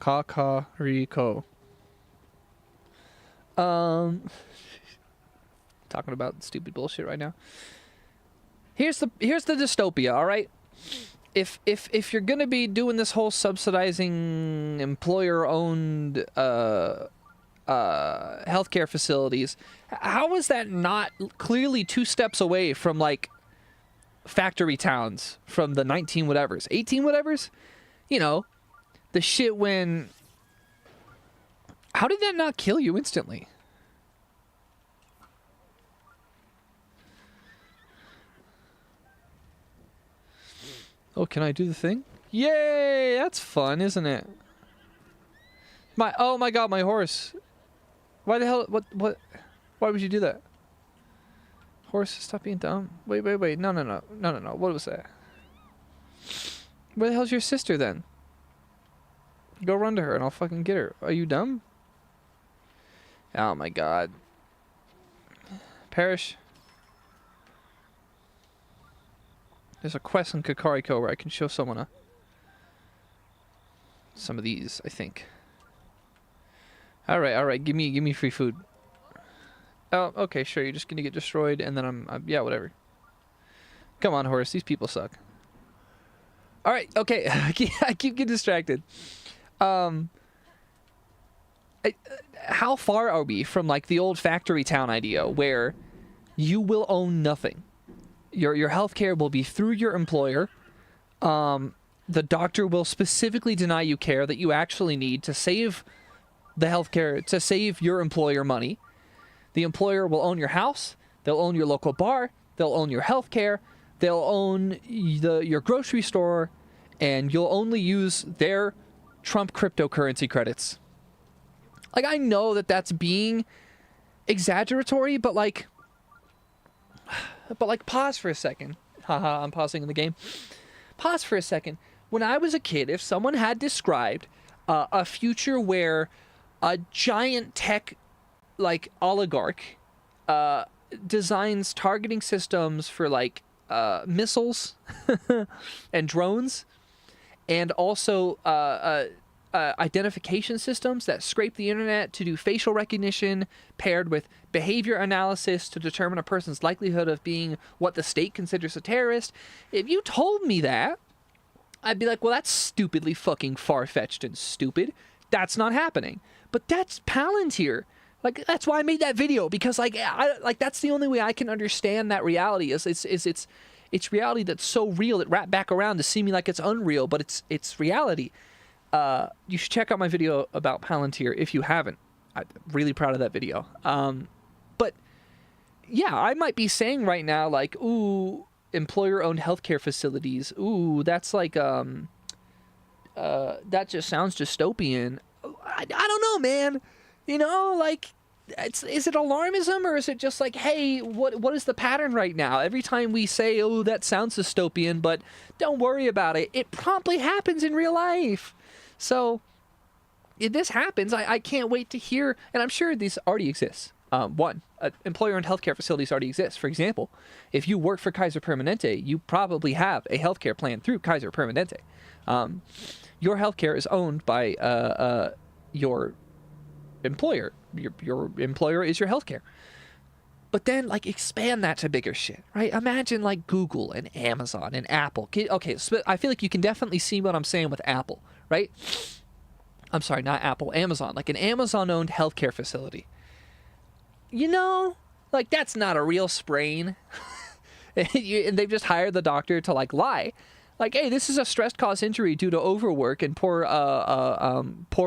Kakariko. Talking about stupid bullshit right now. Here's the dystopia, all right? If you're gonna be doing this whole subsidizing employer-owned healthcare facilities, how is that not clearly 2 steps away from like factory towns from the 19 whatevers, 18 whatevers? You know, the shit when. How did that not kill you instantly? Oh, can I do the thing? Yay! That's fun, isn't it? Oh my god, my horse. Why the hell? What? Why would you do that? Horse, stop being dumb. Wait. No. What was that? Where the hell's your sister then? Go run to her and I'll fucking get her. Are you dumb? Oh my god. Perish. There's a quest in Kakariko where I can show someone some of these, I think. Alright, give me free food. Oh, okay, sure, you're just gonna get destroyed and then I'm yeah, whatever. Come on, horse, these people suck. Alright, okay, I keep getting distracted. How far are we from like the old factory town idea where you will own nothing? Your healthcare will be through your employer. The doctor will specifically deny you care that you actually need to save the healthcare, to save your employer money. The employer will own your house. They'll own your local bar. They'll own your healthcare. They'll own your grocery store, and you'll only use their Trump cryptocurrency credits. Like, I know that that's being exaggeratory, but like pause for a second. Haha, I'm pausing in the game. Pause for a second. When I was a kid, if someone had described a future where a giant tech like oligarch designs targeting systems for like missiles and drones, and also identification systems that scrape the internet to do facial recognition paired with behavior analysis to determine a person's likelihood of being what the state considers a terrorist. If you told me that, I'd be like, well, that's stupidly fucking far-fetched and stupid. That's not happening. But that's Palantir. Like, that's why I made that video, because like that's the only way I can understand that reality is it's reality that's so real it wrapped back around to see me like it's unreal, but it's reality. You should check out my video about Palantir if you haven't. I'm really proud of that video. But yeah, I might be saying right now, like, ooh, employer-owned healthcare facilities. Ooh, that's like, that just sounds dystopian. I don't know, man. You know, like, is it alarmism, or is it just like, hey, what is the pattern right now? Every time we say, oh, that sounds dystopian, but don't worry about it, it promptly happens in real life. So if this happens, I can't wait to hear, and I'm sure these already exist. Employer-owned healthcare facilities already exist. For example, if you work for Kaiser Permanente, you probably have a healthcare plan through Kaiser Permanente. Your healthcare is owned by your employer. Your employer is your healthcare. But then, like, expand that to bigger shit, right? Imagine, like, Google and Amazon and Apple. Okay, so I feel like you can definitely see what I'm saying with Apple, right? I'm sorry, not Apple, Amazon. Like, an Amazon-owned healthcare facility. You know, like, that's not a real sprain. And they've just hired the doctor to, like, lie. Like, hey, this is a stress-caused injury due to overwork and poor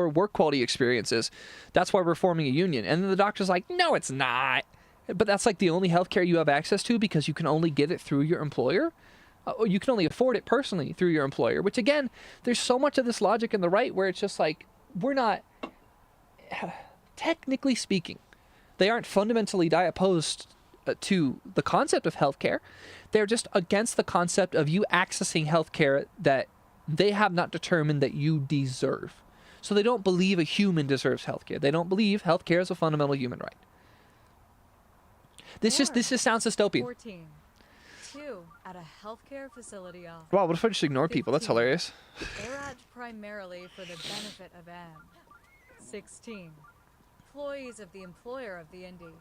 work quality experiences. That's why we're forming a union. And then the doctor's like, no, it's not. but that's like the only healthcare you have access to because you can only get it through your employer. Or you can only afford it personally through your employer, which again, there's so much of this logic in the right where it's just like, we're not, technically speaking, they aren't fundamentally opposed to the concept of healthcare. They're just against the concept of you accessing healthcare that they have not determined that you deserve. So they don't believe a human deserves healthcare. They don't believe healthcare is a fundamental human right. This just sounds dystopian. 14. 2 at a healthcare facility off. Wow, what if I just ignore people? That's 15. hilarious. Erad primarily for the benefit of M. 16. Employees of the employer of the Indy.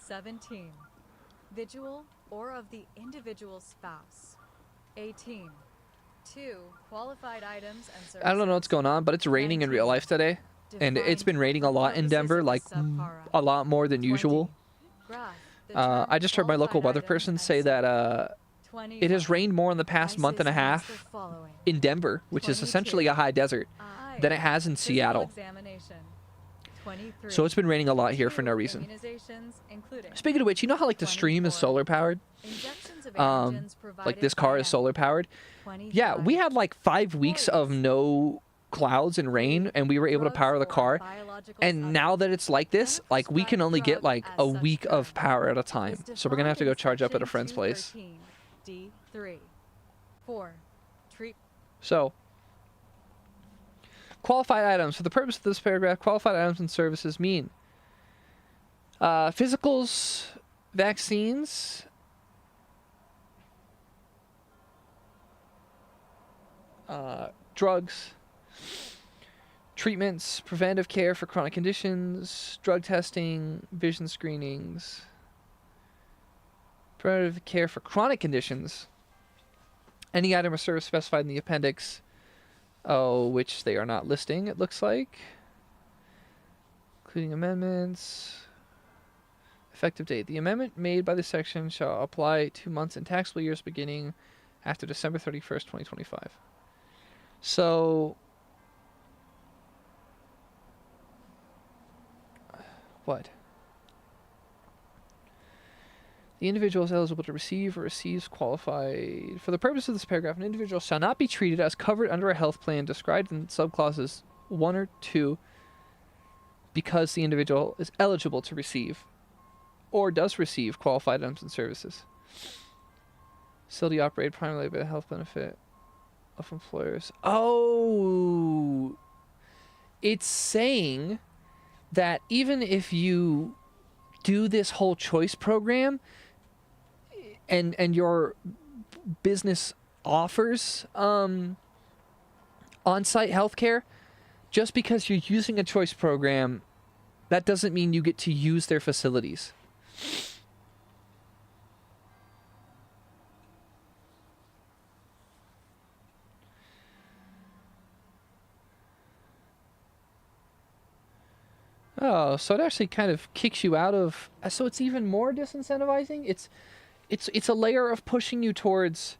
17. Individual or of the individual spouse. 18. 2 qualified items and services. I don't know what's going on, but it's raining in real life today. And it's been raining a lot in Denver, like a lot more than usual. I just heard my local weather person say that it has rained more in the past month and a half in Denver, which is essentially a high desert, than it has in Seattle. So it's been raining a lot here for no reason. Speaking of which, you know how like the stream is solar powered? Like this car is solar powered? Yeah, we had like 5 weeks of no clouds and rain, and we were able to power the car. And now that it's like this, like we can only get like a week of power at a time. So we're gonna have to go charge up at a friend's place. So, qualified items. For the purpose of this paragraph, qualified items and services mean physicals, vaccines, drugs, treatments, preventive care for chronic conditions, drug testing, vision screenings, preventive care for chronic conditions, any item or service specified in the appendix, which they are not listing, it looks like, including amendments. Effective date. The amendment made by this section shall apply 2 months in taxable years beginning after December 31st, 2025. So, what? The individual is eligible to receive or receives qualified. For the purpose of this paragraph, an individual shall not be treated as covered under a health plan described in subclauses 1 or 2 because the individual is eligible to receive or does receive qualified items and services. Facility operated primarily by the health benefit of employers. Oh, it's saying that even if you do this whole choice program and your business offers on-site healthcare, just because you're using a choice program, that doesn't mean you get to use their facilities. Oh, so it actually kind of kicks you out of... So it's even more disincentivizing? It's a layer of pushing you towards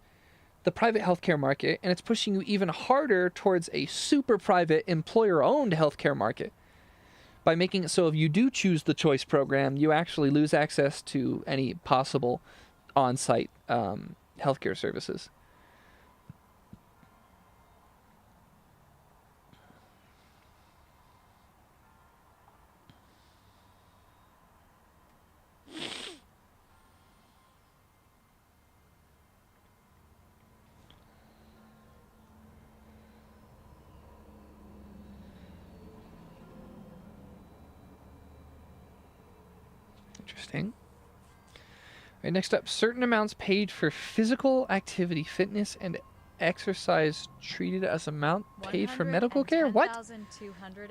the private healthcare market, and it's pushing you even harder towards a super private employer-owned healthcare market by making it so if you do choose the choice program, you actually lose access to any possible on-site healthcare services. Interesting. All right, next up, certain amounts paid for physical activity, fitness, and exercise treated as amount paid for medical care? What?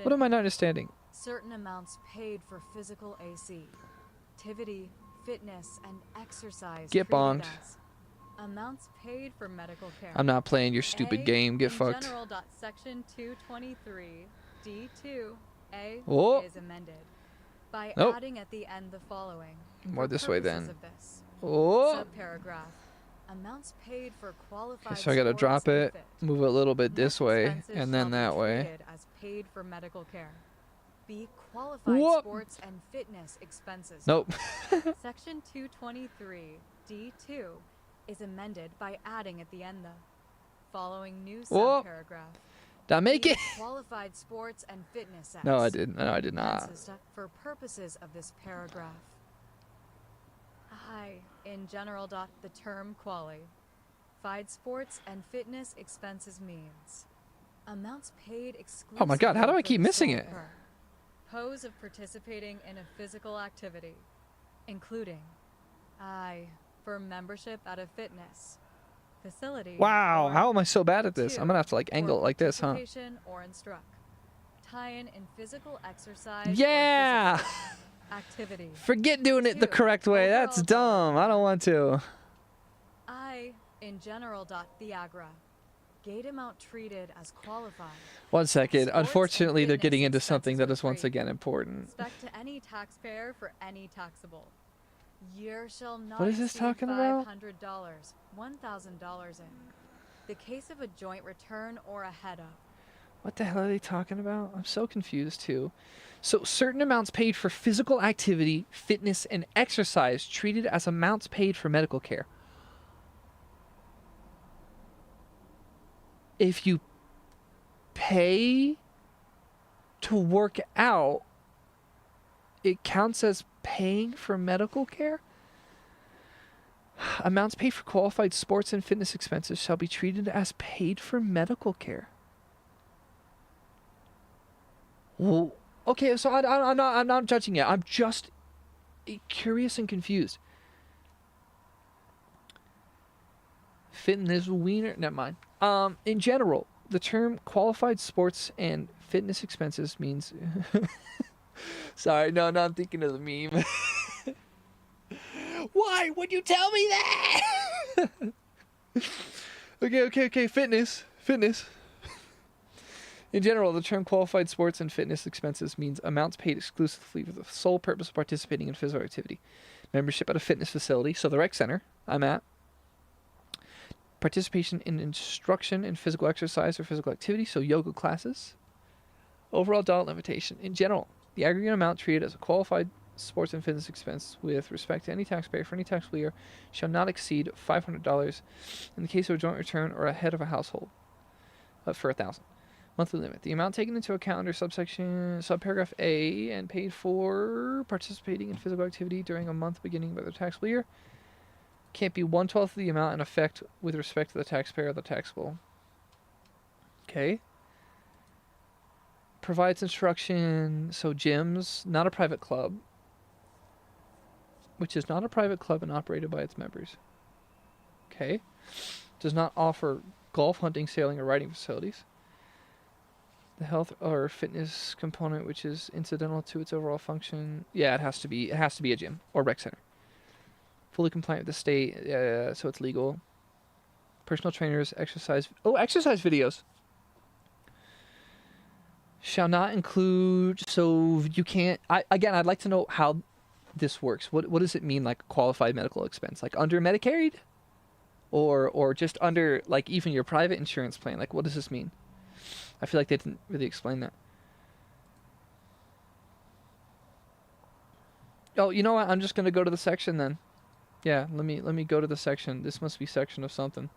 What am I not understanding? Certain amounts paid for physical AC, activity, fitness, and exercise. Get bonged. Amounts paid for medical care. I'm not playing your stupid game. Get fucked. Section 223 D2 A Oh. is amended by Nope. adding at the end the following. More this way then. Of this. Oh. Subparagraph. Amounts paid for qualified. Okay, so I gotta sports drop it, and fit. move it a little bit Net this way, expenses and shall then be that way. treated as paid for medical care. B. Qualified Whoop. sports and fitness expenses. Nope. Section 223 D2 is amended by adding at the end the following new Whoop. subparagraph. Did I make B. it? Qualified sports and fitness acts. No, I didn't. No, I did not. Expenses for purposes of this paragraph. I, in general, the term qualified sports and fitness expenses means amounts paid exclusively. Oh my God, how do I for keep the missing sole it? purpose of participating in a physical activity, including I, for membership at a fitness facility. Wow, or how am I so bad at this? I'm gonna have to like for angle it like this, huh? participation or instruct. Tie-in in physical exercise. Yeah. Or physical activity. Forget doing it the 2. correct way. That's Overall dumb. I don't want to. I, in general, the agra. Gate amount treated as qualified. 1 second. Sports and Unfortunately, they're getting fitness into something that expenses is once free. again important. Respect to any taxpayer for any taxable. Year shall not What is this exceed talking about? $500, $1,000 in the case of a joint return or a head up. What the hell are they talking about? I'm so confused too. So certain amounts paid for physical activity, fitness, and exercise treated as amounts paid for medical care. If you pay to work out, it counts as paying for medical care? Amounts paid for qualified sports and fitness expenses shall be treated as paid for medical care. Well, okay, so I'm not judging it. I'm just curious and confused. Fitness wiener. Never mind. In general, the term qualified sports and fitness expenses means. Sorry, no, I'm thinking of the meme. Why would you tell me that? Okay. Fitness. In general, the term qualified sports and fitness expenses means amounts paid exclusively for the sole purpose of participating in physical activity. Membership at a fitness facility, so the rec center I'm at. Participation in instruction in physical exercise or physical activity, so yoga classes. Overall dollar limitation. In general, the aggregate amount treated as a qualified sports and fitness expense with respect to any taxpayer for any taxable year shall not exceed $500 in the case of a joint return or a head of a household for $1,000. Monthly limit. The amount taken into account under subparagraph A and paid for participating in physical activity during a month beginning by the taxable year can't be 1/12 of the amount in effect with respect to the taxpayer or the taxable. Okay. Provides instruction, so gyms, not a private club, which is not a private club and operated by its members. Okay. Does not offer golf, hunting, sailing, or riding facilities. The health or fitness component, which is incidental to its overall function. Yeah, it has to be a gym or rec center. Fully compliant with the state, so it's legal. Personal trainers, exercise videos. Shall not include, so you can't, I'd like to know how this works. What does it mean, like qualified medical expense? Like under Medicaid? Or just under, like, even your private insurance plan? Like, what does this mean? I feel like they didn't really explain that. Oh, you know what? I'm just going to go to the section then. Yeah, let me go to the section. This must be section of something.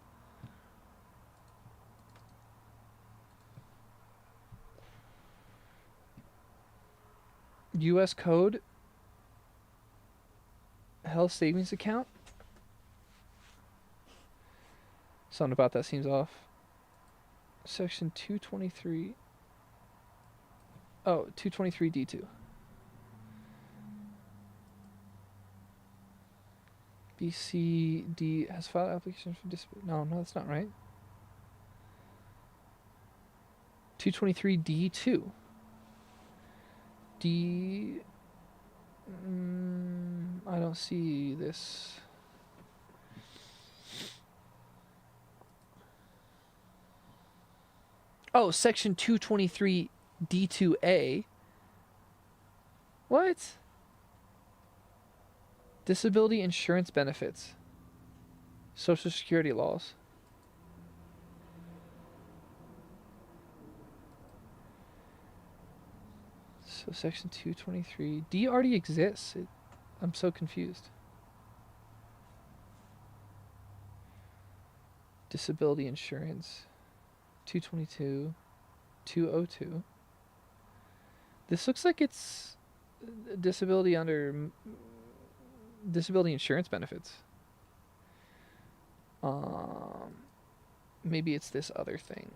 U.S. code. Health savings account. Something about that seems off. Section 223. Oh, 223 D2. BCD has filed application for disability. No, that's not right. 223 D2. I don't see this. Oh, section 223 D2A. What? Disability insurance benefits. Social Security laws. So section 223. D already exists. I'm so confused. Disability insurance. 222. 202. This looks like it's disability under disability insurance benefits. Maybe it's this other thing.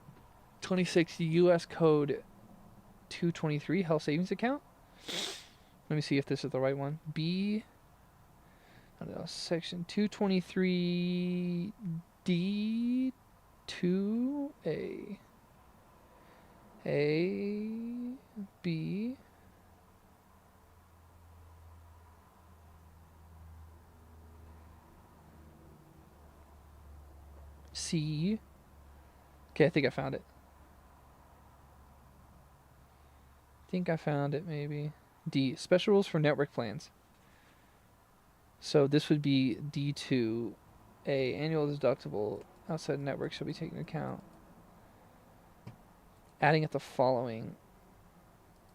26 U.S. Code 223 health savings account. Let me see if this is the right one. B. I don't know. Section 223 D 2A. A B C. Okay, I think I found it. Maybe. D. Special rules for network plans. So this would be D2. A. Annual deductible outside network shall be taken into account. Adding up the following.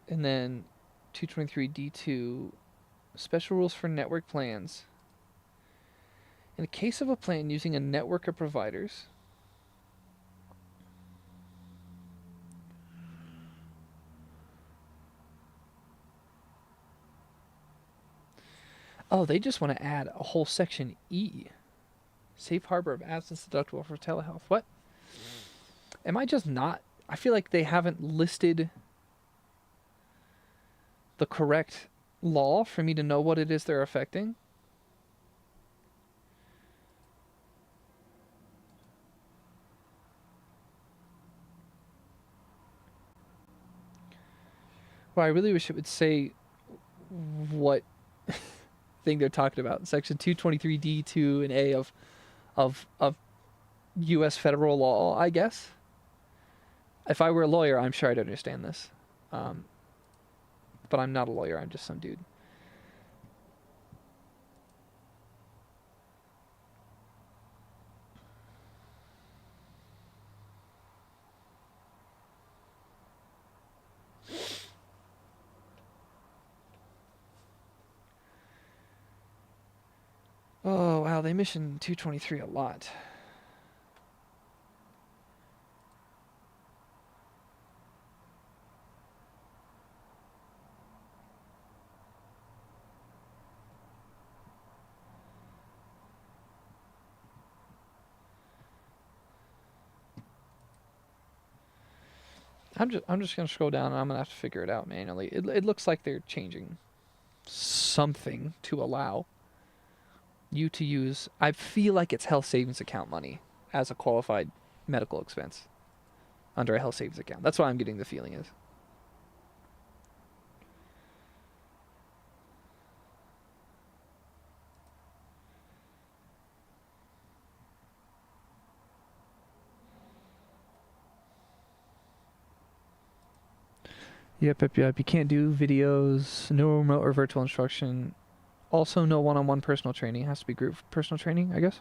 And then 223 D2. Special rules for network plans. In the case of a plan using a network of providers, oh, they just want to add a whole section E. Safe harbor of absence deductible for telehealth. What? Am I just not? I feel like they haven't listed the correct law for me to know what it is they're affecting. Well, I really wish it would say what thing they're talking about. Section 223 D2 and A of U.S. federal law, I guess. If I were a lawyer, I'm sure I'd understand this. But I'm not a lawyer. I'm just some dude. Oh, wow, they mention 223 a lot. I'm just gonna scroll down and I'm gonna have to figure it out manually. It looks like they're changing something to allow you to use. I feel like it's health savings account money as a qualified medical expense under a health savings account. That's what I'm getting the feeling is. Yep. You can't do videos, no remote or virtual instruction. Also, no one-on-one personal training. It has to be group personal training, I guess.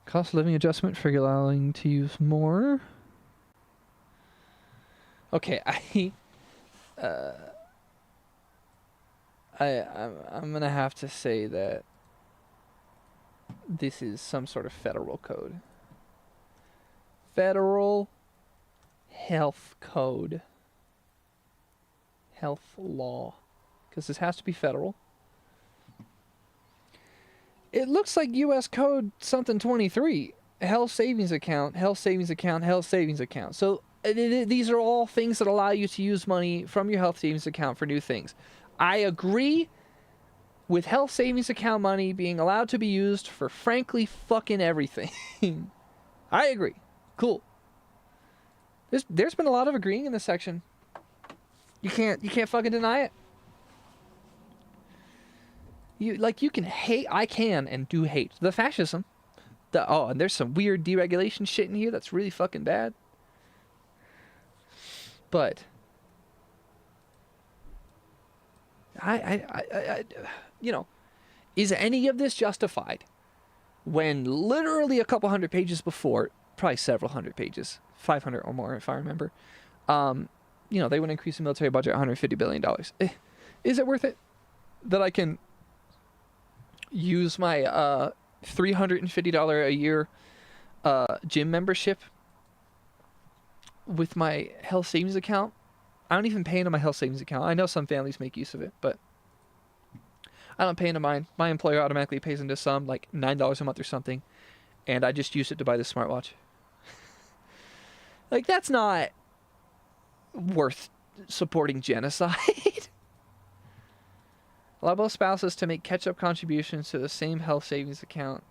Cost of living adjustment for allowing to use more. Okay, I'm gonna have to say that this is some sort of federal code. Federal health code. Health law. Because this has to be federal. It looks like U.S. Code something 23. Health savings account, health savings account, health savings account. So these are all things that allow you to use money from your health savings account for new things. I agree with health savings account money being allowed to be used for frankly fucking everything. I agree. Cool. There's been a lot of agreeing in this section. You can't fucking deny it. You can hate. I can and do hate the fascism Oh, and there's some weird deregulation shit in here that's really fucking bad. But you know, is any of this justified when literally a couple hundred pages before, probably several hundred pages, 500 or more if I remember, you know, they would increase the military budget $150 billion. Is it worth it that I can use my $350 a year gym membership with my health savings account? I don't even pay into my health savings account. I know some families make use of it, but I don't pay into mine. My employer automatically pays into some, like $9 a month or something, and I just use it to buy the smartwatch. Like, that's not worth supporting genocide. Allow both spouses to make catch-up contributions to the same health savings account.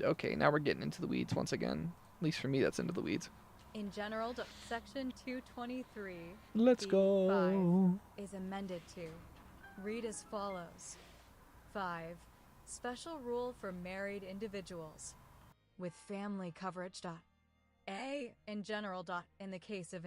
Okay, now we're getting into the weeds once again. At least for me, that's into the weeds. In general, section 223 Let's go. is amended to read as follows. 5. Special rule for married individuals with family coverage. A. In general. In the case of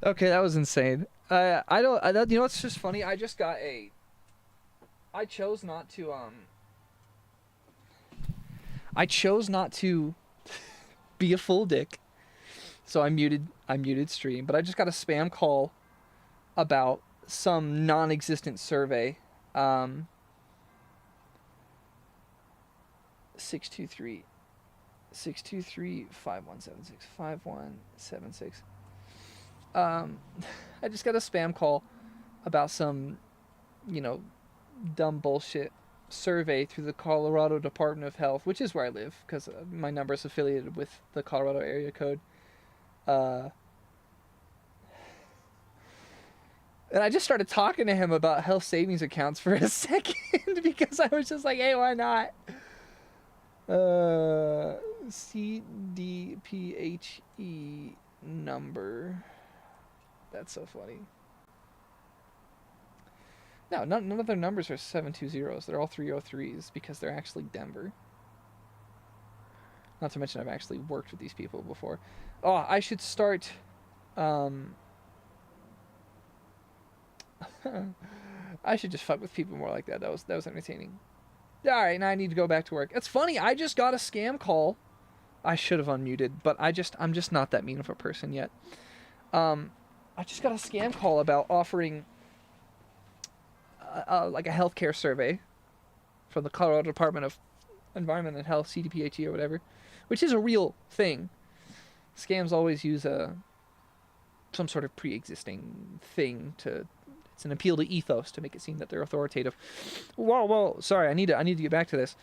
Okay, that was insane. I don't. You know what's just funny? I just got a. I chose not to. I chose not to be a full dick, so I muted stream. But I just got a spam call about some non-existent survey. 623 5176 5176. I just got a spam call about some, you know, dumb bullshit survey through the Colorado Department of Health, which is where I live because my number is affiliated with the Colorado area code. And I just started talking to him about health savings accounts for a second because I was just like, hey, why not? CDPHE number. That's so funny. No, none of their numbers are 720s. They're all 303s because they're actually Denver. Not to mention I've actually worked with these people before. Oh, I should start... I should just fuck with people more like that. That was entertaining. Alright, now I need to go back to work. It's funny, I just got a scam call. I should have unmuted, but I'm just not that mean of a person yet. I just got a scam call about offering like a healthcare survey from the Colorado Department of Environment and Health, CDPHE or whatever, which is a real thing. Scams always use some sort of pre-existing thing to... It's an appeal to ethos to make it seem that they're authoritative. Whoa, sorry, I need to get back to this.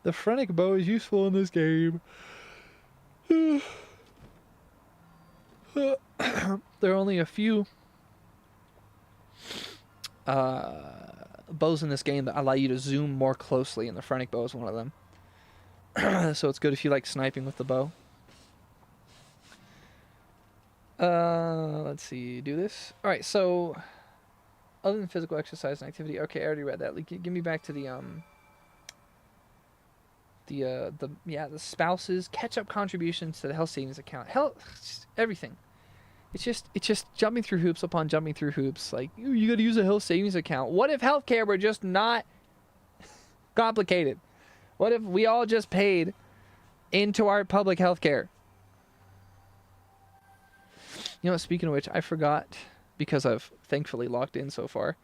The phrenic bow is useful in this game. There are only a few bows in this game that allow you to zoom more closely, and the phrenic bow is one of them. So it's good if you like sniping with the bow. Let's see, do this. All right, so other than physical exercise and activity, okay, I already read that. Like, give me back to the spouses catch-up contributions to the health savings account. Everything. It's just jumping through hoops upon jumping through hoops. Like, you got to use a health savings account. What if healthcare were just not complicated? What if we all just paid into our public healthcare? You know what, speaking of which, I forgot, because I've thankfully logged in so far.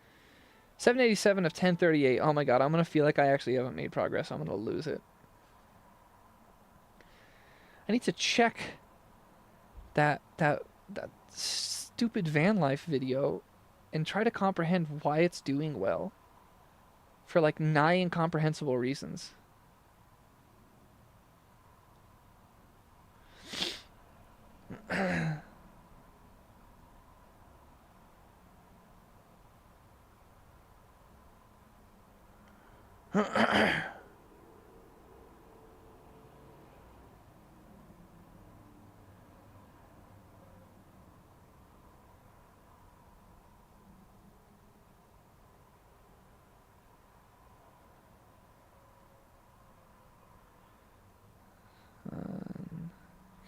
787 of 1038. Oh my god, I'm going to feel like I actually haven't made progress. I'm going to lose it. I need to check that stupid van life video and try to comprehend why it's doing well for like nigh incomprehensible reasons.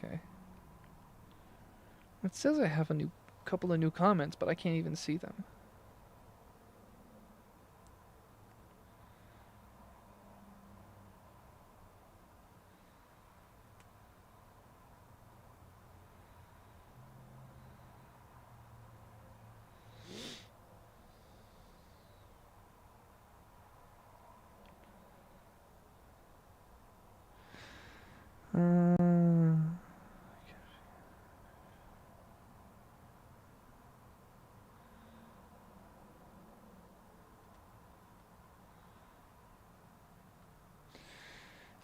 Okay. It says I have a couple of new comments, but I can't even see them.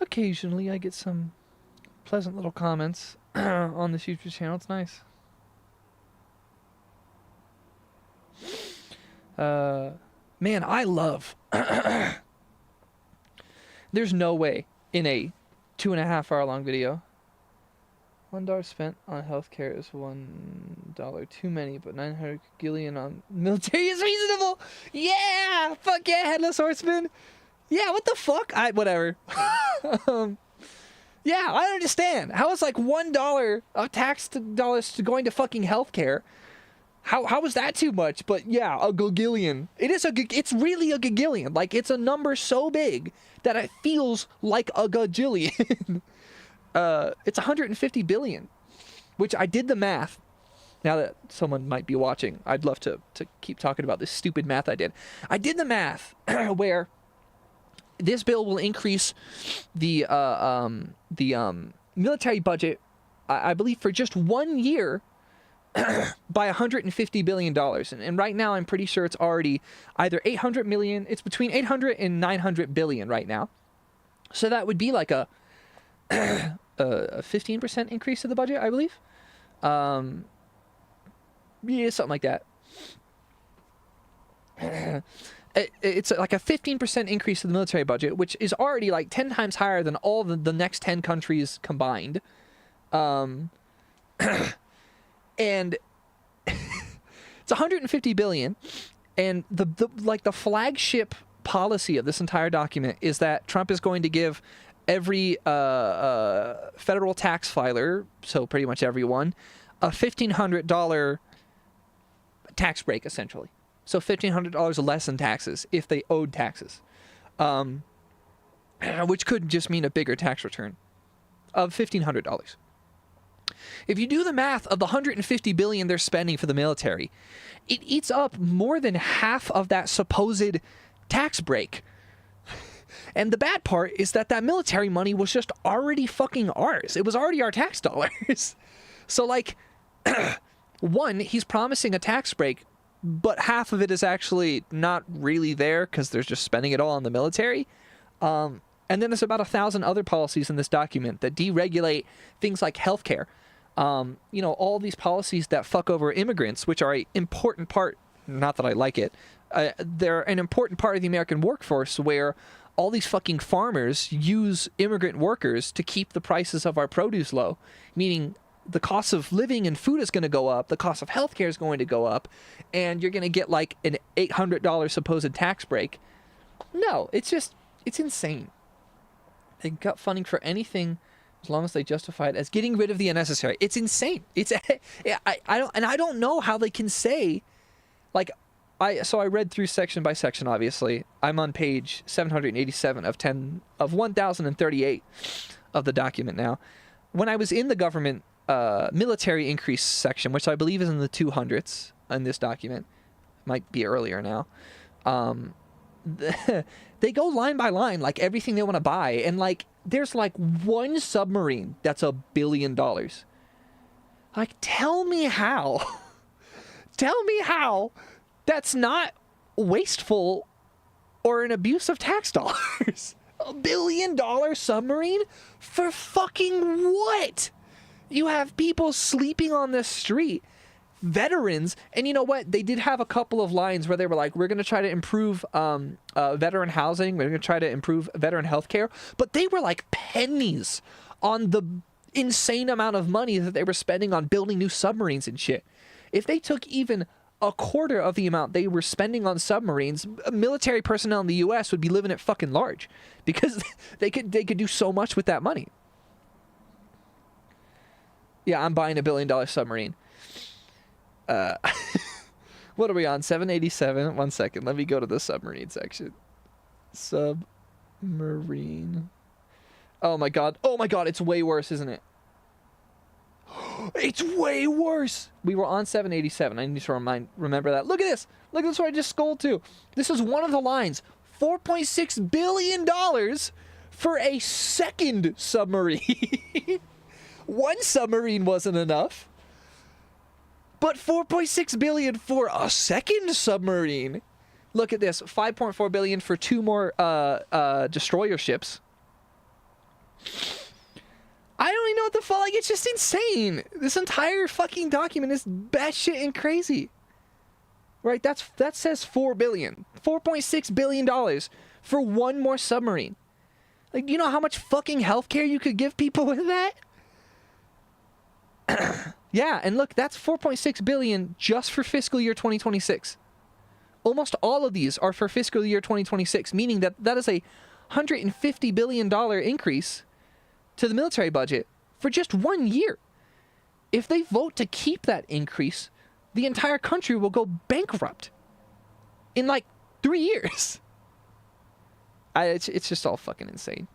Occasionally I get some pleasant little comments on this YouTube channel. It's nice. Man, I love... There's no way in a 2.5 hour long video. $1 spent on healthcare is $1 too many, but 900 gillion on military is reasonable. Yeah, fuck yeah, headless horseman. Yeah, what the fuck? Whatever. Yeah, I don't understand. How is like $1 of tax dollars to going to fucking healthcare? How is that too much? But yeah, a gagillion. It's really a gagillion. Like, it's a number so big that it feels like a gajillion. It's 150 billion, which I did the math. Now that someone might be watching, I'd love to keep talking about this stupid math I did. I did the math where this bill will increase the military budget, I believe, for just 1 year by $150 billion. And right now, I'm pretty sure it's already either 800 million. It's between 800 and 900 billion right now. So that would be like a 15% increase to the budget, I believe. Yeah, something like that. It's like a 15% increase to the military budget, which is already like 10 times higher than all the next 10 countries combined. And it's 150 billion. And the flagship policy of this entire document is that Trump is going to give every federal tax filer, so pretty much everyone, a $1,500 tax break, essentially. So $1,500 less in taxes if they owed taxes, which could just mean a bigger tax return of $1,500. If you do the math of the 150 billion they're spending for the military, it eats up more than half of that supposed tax break. And the bad part is that military money was just already fucking ours. It was already our tax dollars. So like, one, he's promising a tax break, but half of it is actually not really there because they're just spending it all on the military. And then there's about 1,000 other policies in this document that deregulate things like healthcare. You know, all these policies that fuck over immigrants, which are an important part, not that I like it, they're an important part of the American workforce, where all these fucking farmers use immigrant workers to keep the prices of our produce low, meaning the cost of living and food is going to go up, the cost of healthcare is going to go up, and you're going to get like an $800 supposed tax break. No, it's insane. They cut funding for anything as long as they justify it as getting rid of the unnecessary. It's insane. It's I don't know how they can say, like, so I read through section by section. Obviously, I'm on page 787 of 1038 of the document now. When I was in the government military increase section, which I believe is in the 200s in this document, might be earlier now. They go line by line, like everything they want to buy, and like there's like one submarine that's $1 billion. Like, tell me how. Tell me how that's not wasteful or an abuse of tax dollars. $1 billion submarine for fucking what? You have people sleeping on the street, veterans, and you know what? They did have a couple of lines where they were like, we're going to try to improve veteran housing, we're going to try to improve veteran healthcare, but they were like pennies on the insane amount of money that they were spending on building new submarines and shit. If they took even a quarter of the amount they were spending on submarines, military personnel in the US would be living at fucking large, because they could do so much with that money. Yeah, I'm buying $1 billion submarine. What are we on? 787. 1 second. Let me go to the submarine section. Submarine. Oh my god. Oh my god. It's way worse, isn't it? It's way worse. We were on 787. I need to remember that. Look at this. Look at this. What I just scrolled to. This is one of the lines. $4.6 billion for a second submarine. One submarine wasn't enough. But $4.6 billion for a second submarine. Look at this. $5.4 billion for 2 more destroyer ships. I don't even know what the fuck. Like, it's just insane. This entire fucking document is batshit and crazy. Right? That says $4 billion. $4.6 billion for 1 more submarine. Like, do you know how much fucking healthcare you could give people with that? Yeah, and look, that's $4.6 billion just for fiscal year 2026. Almost all of these are for fiscal year 2026, meaning that is a $150 billion increase to the military budget for just 1 year. If they vote to keep that increase, the entire country will go bankrupt in like 3 years. It's just all fucking insane.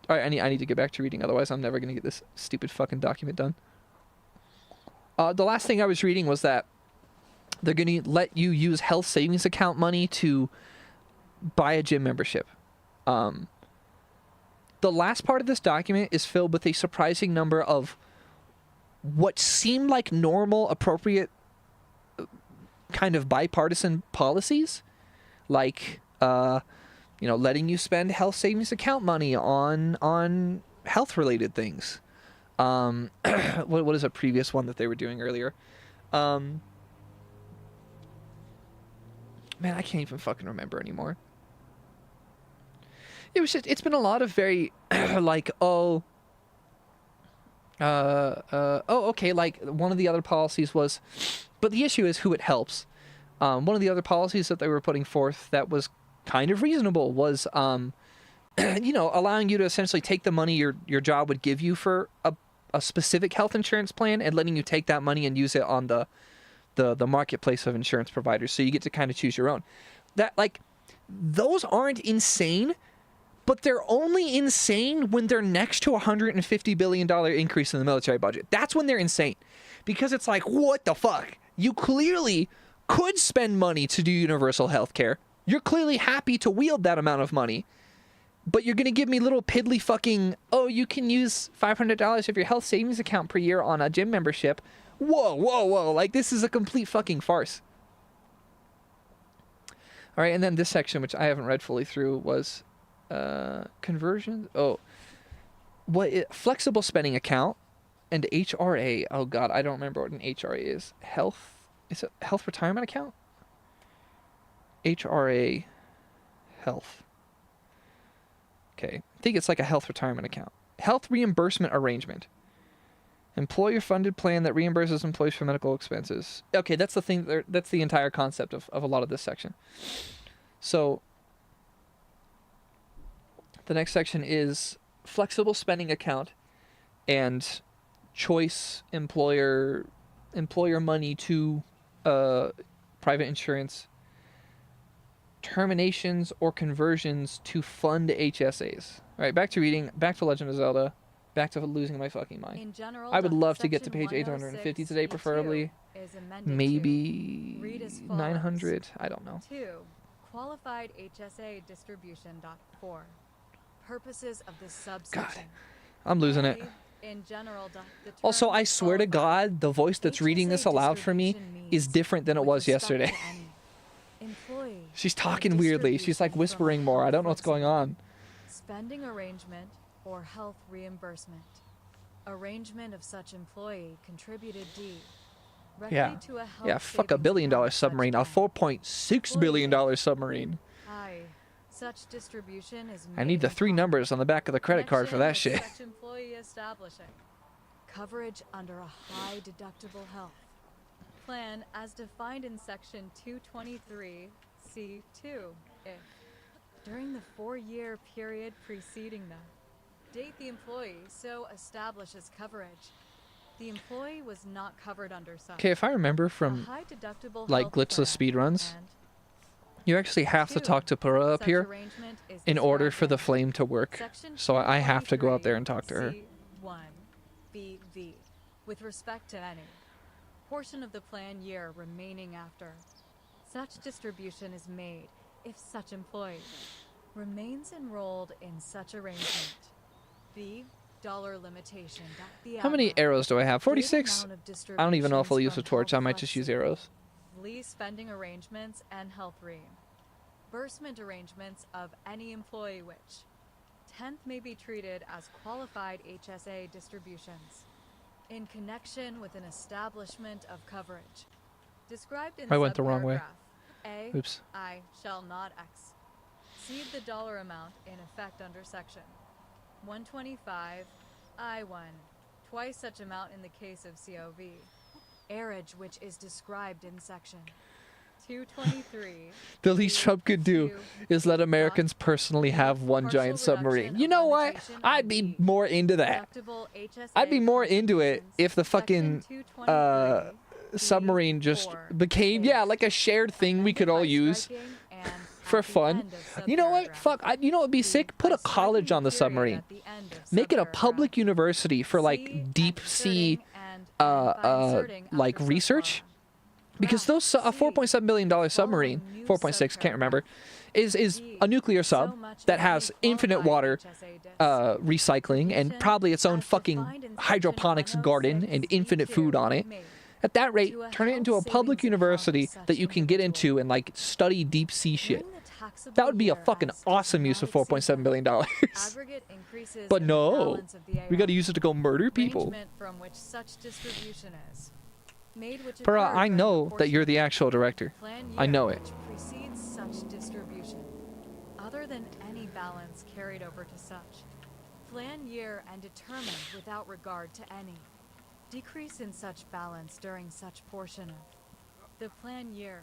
All right, I need to get back to reading, otherwise I'm never going to get this stupid fucking document done. The last thing I was reading was that they're going to let you use health savings account money to buy a gym membership. The last part of this document is filled with a surprising number of what seemed like normal, appropriate, kind of bipartisan policies, like, letting you spend health savings account money on health-related things. What is a previous one that they were doing earlier? Man, I can't even fucking remember anymore. It's been a lot of very, like, okay, like, one of the other policies was, but the issue is who it helps. One of the other policies that they were putting forth that was kind of reasonable was, allowing you to essentially take the money your job would give you for a specific health insurance plan and letting you take that money and use it on the marketplace of insurance providers. So you get to kind of choose your own. That, like, those aren't insane, but they're only insane when they're next to a $150 billion increase in the military budget. That's when they're insane. Because it's like, what the fuck? You clearly could spend money to do universal health care. You're clearly happy to wield that amount of money. But you're going to give me little piddly fucking, you can use $500 of your health savings account per year on a gym membership. Whoa. Like, this is a complete fucking farce. All right, and then this section, which I haven't read fully through, was Conversions. Oh, flexible spending account and HRA. Oh God, I don't remember what an HRA is. Health. Is it health retirement account? HRA. Health. Okay, I think it's like a health retirement account. Health reimbursement arrangement. Employer-funded plan that reimburses employees for medical expenses. Okay, that's the thing. That's the entire concept of a lot of this section. So the next section is flexible spending account and choice employer money to private insurance, terminations or conversions to fund HSAs. All right, back to reading, back to Legend of Zelda, back to losing my fucking mind. In general, I would love to get to Section page 850 today, 106E2 preferably. is amended to Maybe read as follows. 900. I don't know. 2. Qualified HSA distribution. 4. Purposes of this subsection. I'm losing it. In general, the Also, term I swear to qualified God, the voice that's reading this HSA aloud for me distribution is means different than it with was respect to yesterday. any employee She's or talking weirdly. She's like distribution whispering from more. I health don't know what's going on. spending arrangement or health reimbursement. Arrangement of such employee contributed D. Yeah. To a health Yeah, fuck a $1 savings billion account of such submarine. A plan. $4.6 billion submarine. I. Such distribution is I need the made 3 upon numbers on the back of the credit card for that connection shit. with such employee establishing coverage under a high deductible health plan as defined in section 223 C2 if during the 4-year period preceding the date the employee so establishes coverage, the employee was not covered under such Okay, if I remember a from high deductible like health glitchless plan, speedruns, and you actually have to 2. talk to Pura up Such here arrangement is in order for described the in flame to work. Section So I have to go out there and talk to her. 223 C1 BV with respect to any portion of the plan year remaining after such distribution is made if such employee remains enrolled in such arrangement. B. Dollar limitation. How many arrows do I have? 46? I don't even know if I'll use a torch. I might just use arrows. Lease spending arrangements and health reimbursement arrangements of any employee which 10th may be treated as qualified HSA distributions in connection with an establishment of coverage described in I went the wrong way. A. Oops. I shall not exceed the dollar amount in effect under section 125 I1 twice such amount in the case of COV airage which is described in section 223. The least Trump could do is let Americans personally have one giant submarine. You know what? I'd be more into that. I'd be more into it if the fucking submarine just became, yeah, like a shared thing we could all use for fun. You know what? Fuck, you know what would be sick? Put a college on the submarine. Make it a public university for like deep sea like research. Because those a $4.7 billion submarine, 4.6, can't remember, is a nuclear sub that has infinite water recycling and probably its own fucking hydroponics garden and infinite food on it. At that rate, turn it into a public university that you can get into and like study deep sea shit. That would be a fucking awesome use of $4.7 billion. But no, we gotta use it to go murder people. Pura, I know that you're the actual director. I know it. Precedes such distribution, other than any balance carried over to such plan year and determined without regard to any decrease in such balance during such portion of the plan year.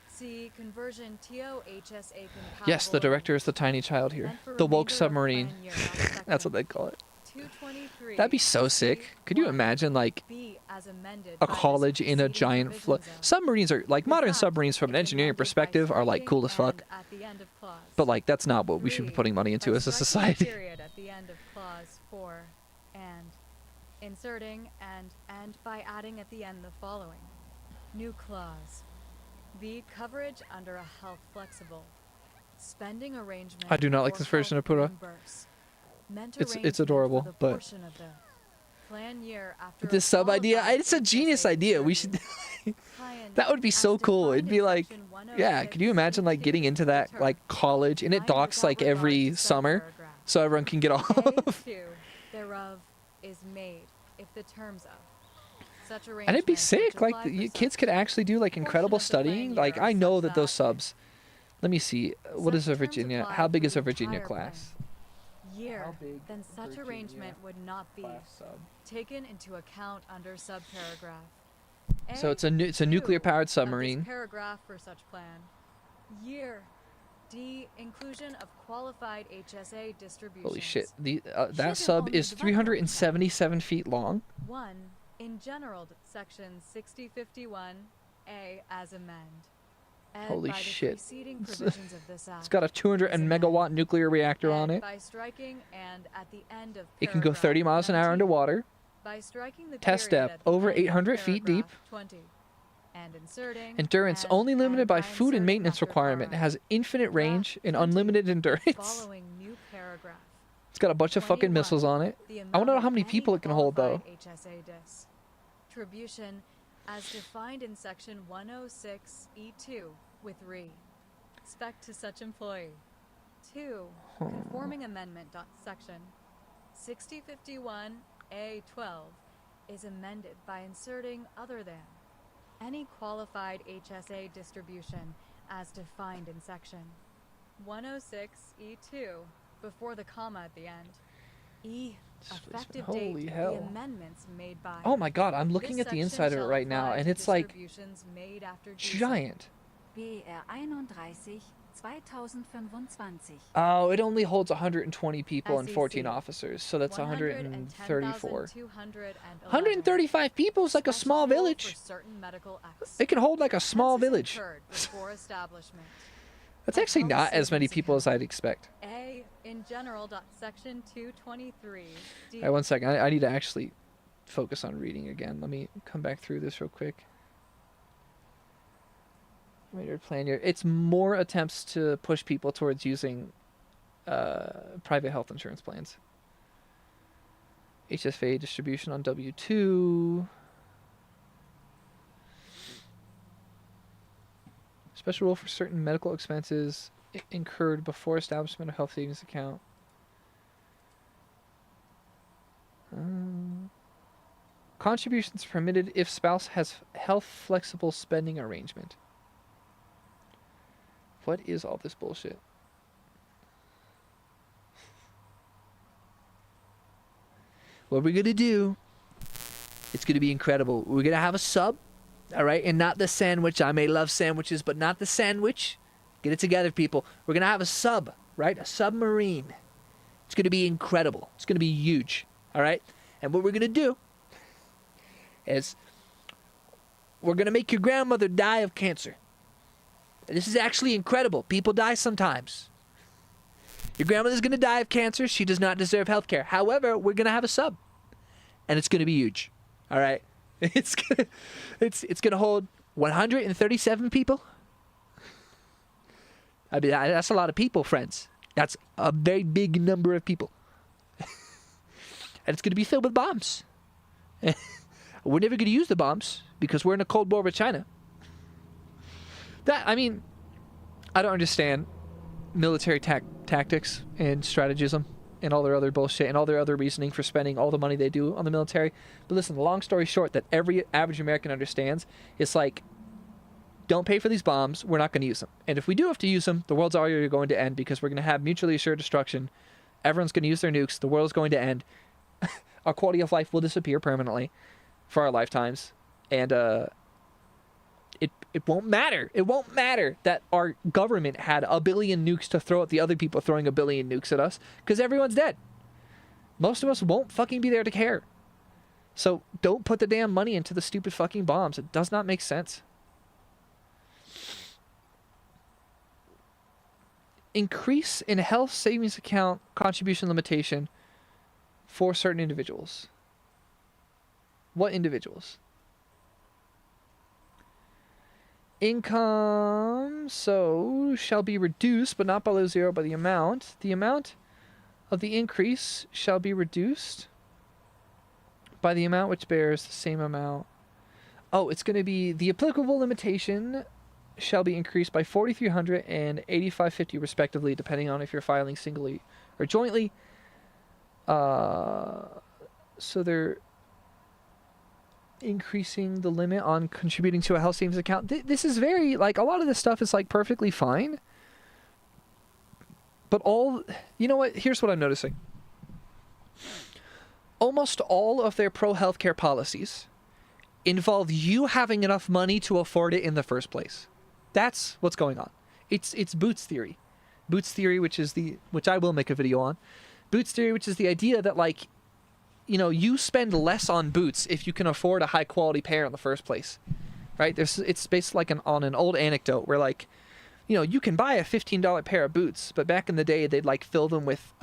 See conversion TOHSA compatible. Yes, the director is the tiny child here. The woke submarine. That's what they call it. That'd be so sick. Could you imagine like a college in a giant submarines are like modern submarines from an engineering perspective are like cool as fuck. But like that's not what we should be putting money into as a society. At the end of clause 4 and inserting and by adding at the end the following new clause. The coverage under a health flexible spending arrangement. I do not like this version of Pura. It's adorable, but this sub idea, it's a genius idea. We should. That would be so cool. It'd be like Yeah, could you imagine like getting into that like college and it docks like every summer so everyone can get off? A2 thereof is made if the terms of such And it'd be arrangement sick. which Like apply the for kids could such actually do like incredible portion of the plan studying. year Like I such know that those that subs. Let me see. What such is a terms Virginia? apply How big for is the a Virginia entire plan. class? year, How big then such Virginia arrangement would not be Class sub. taken into account under subparagraph. So it's a nuclear powered Of this submarine. paragraph for such plan. Year. D. Inclusion of qualified HSA distributions. Holy shit! That Schedule sub only is development. 377 feet long. 1. In general, section 6051 A as amend. Ed Holy by the shit. preceding provisions of this act. It's got a 200 is amended. megawatt nuclear reactor on Ed it. by striking and at the end of It can go 30 paragraph miles an hour 19, underwater. by striking the Test period depth at the over end of 800 feet deep. paragraph 20, and inserting Endurance and only limited by by food and inserting maintenance after requirement. It R. has infinite Draft range and 20, unlimited endurance. Following new paragraph. It's got a bunch of fucking 21, missiles on it. the I want to know amount how of many any people it can hold though. qualified HSA distribution as defined in section 106E2 with re. Spec to such employee. 2. Conforming amendment. Section 6051A12 is amended by inserting other than any qualified HSA distribution as defined in section 106E2 before the comma at the end. E. Displacement. Effective Holy date hell. of the amendments made by. Oh my god, I'm looking This at the section inside of it shall right now apply and to it's like distributions made after giant. BR 31 2025. Oh, it only holds 120 people and 14 SEC. officers, so that's 134. 110,211. 135 people is like a Special small rule village. for certain medical acts. It can hold like a small Expenses village. incurred before establishment. That's actually not as many people as I'd expect. A in general. Section 223. D. Alright, 1 second. I need to actually focus on reading again. Let me come back through this real quick. Plan year. It's more attempts to push people towards using private health insurance plans. HSA distribution on W2. Special rule for certain medical expenses incurred before establishment of health savings account. Contributions permitted if spouse has health flexible spending arrangement. What is all this bullshit? What we're gonna do, it's gonna be incredible. We're gonna have a sub, all right? And not the sandwich. I may love sandwiches, but not the sandwich. Get it together, people. We're gonna have a sub, right? A submarine. It's gonna be incredible. It's gonna be huge, all right? And what we're gonna do is we're gonna make your grandmother die of cancer. This is actually incredible. People die sometimes. Your grandmother's going to die of cancer. She does not deserve health care. However, we're going to have a sub. And it's going to be huge. All right? It's going to hold 137 people. I mean, that's a lot of people, friends. That's a very big number of people. And it's going to be filled with bombs. We're never going to use the bombs because we're in a Cold War with China. I mean, I don't understand military tactics and strategism and all their other bullshit and all their other reasoning for spending all the money they do on the military. But listen, the long story short that every average American understands, it's like, don't pay for these bombs. We're not going to use them. And if we do have to use them, the world's already going to end because we're going to have mutually assured destruction. Everyone's going to use their nukes. The world's going to end. Our quality of life will disappear permanently for our lifetimes. And, It won't matter. It won't matter that our government had 1 billion nukes to throw at the other people throwing 1 billion nukes at us because everyone's dead. Most of us won't fucking be there to care. So don't put the damn money into the stupid fucking bombs. It does not make sense. Increase in health savings account contribution limitation for certain individuals. What individuals? Income, so, shall be reduced, but not below zero by the amount. The amount of the increase shall be reduced by the amount which bears the same amount. Oh, it's going to be the applicable limitation shall be increased by 4,300 and 8,550 respectively, depending on if you're filing singly or jointly. So they're increasing the limit on contributing to a health savings account. This is very, like, a lot of this stuff is like perfectly fine. But you know what? Here's what I'm noticing. Almost all of their pro-healthcare policies involve you having enough money to afford it in the first place. That's what's going on. It's Boots theory. Boots theory, which I will make a video on. Boots theory, which is the idea that, like, you know, you spend less on boots if you can afford a high quality pair in the first place, right? It's based like on an old anecdote where, like, you know, you can buy a $15 pair of boots, but back in the day they'd like fill them with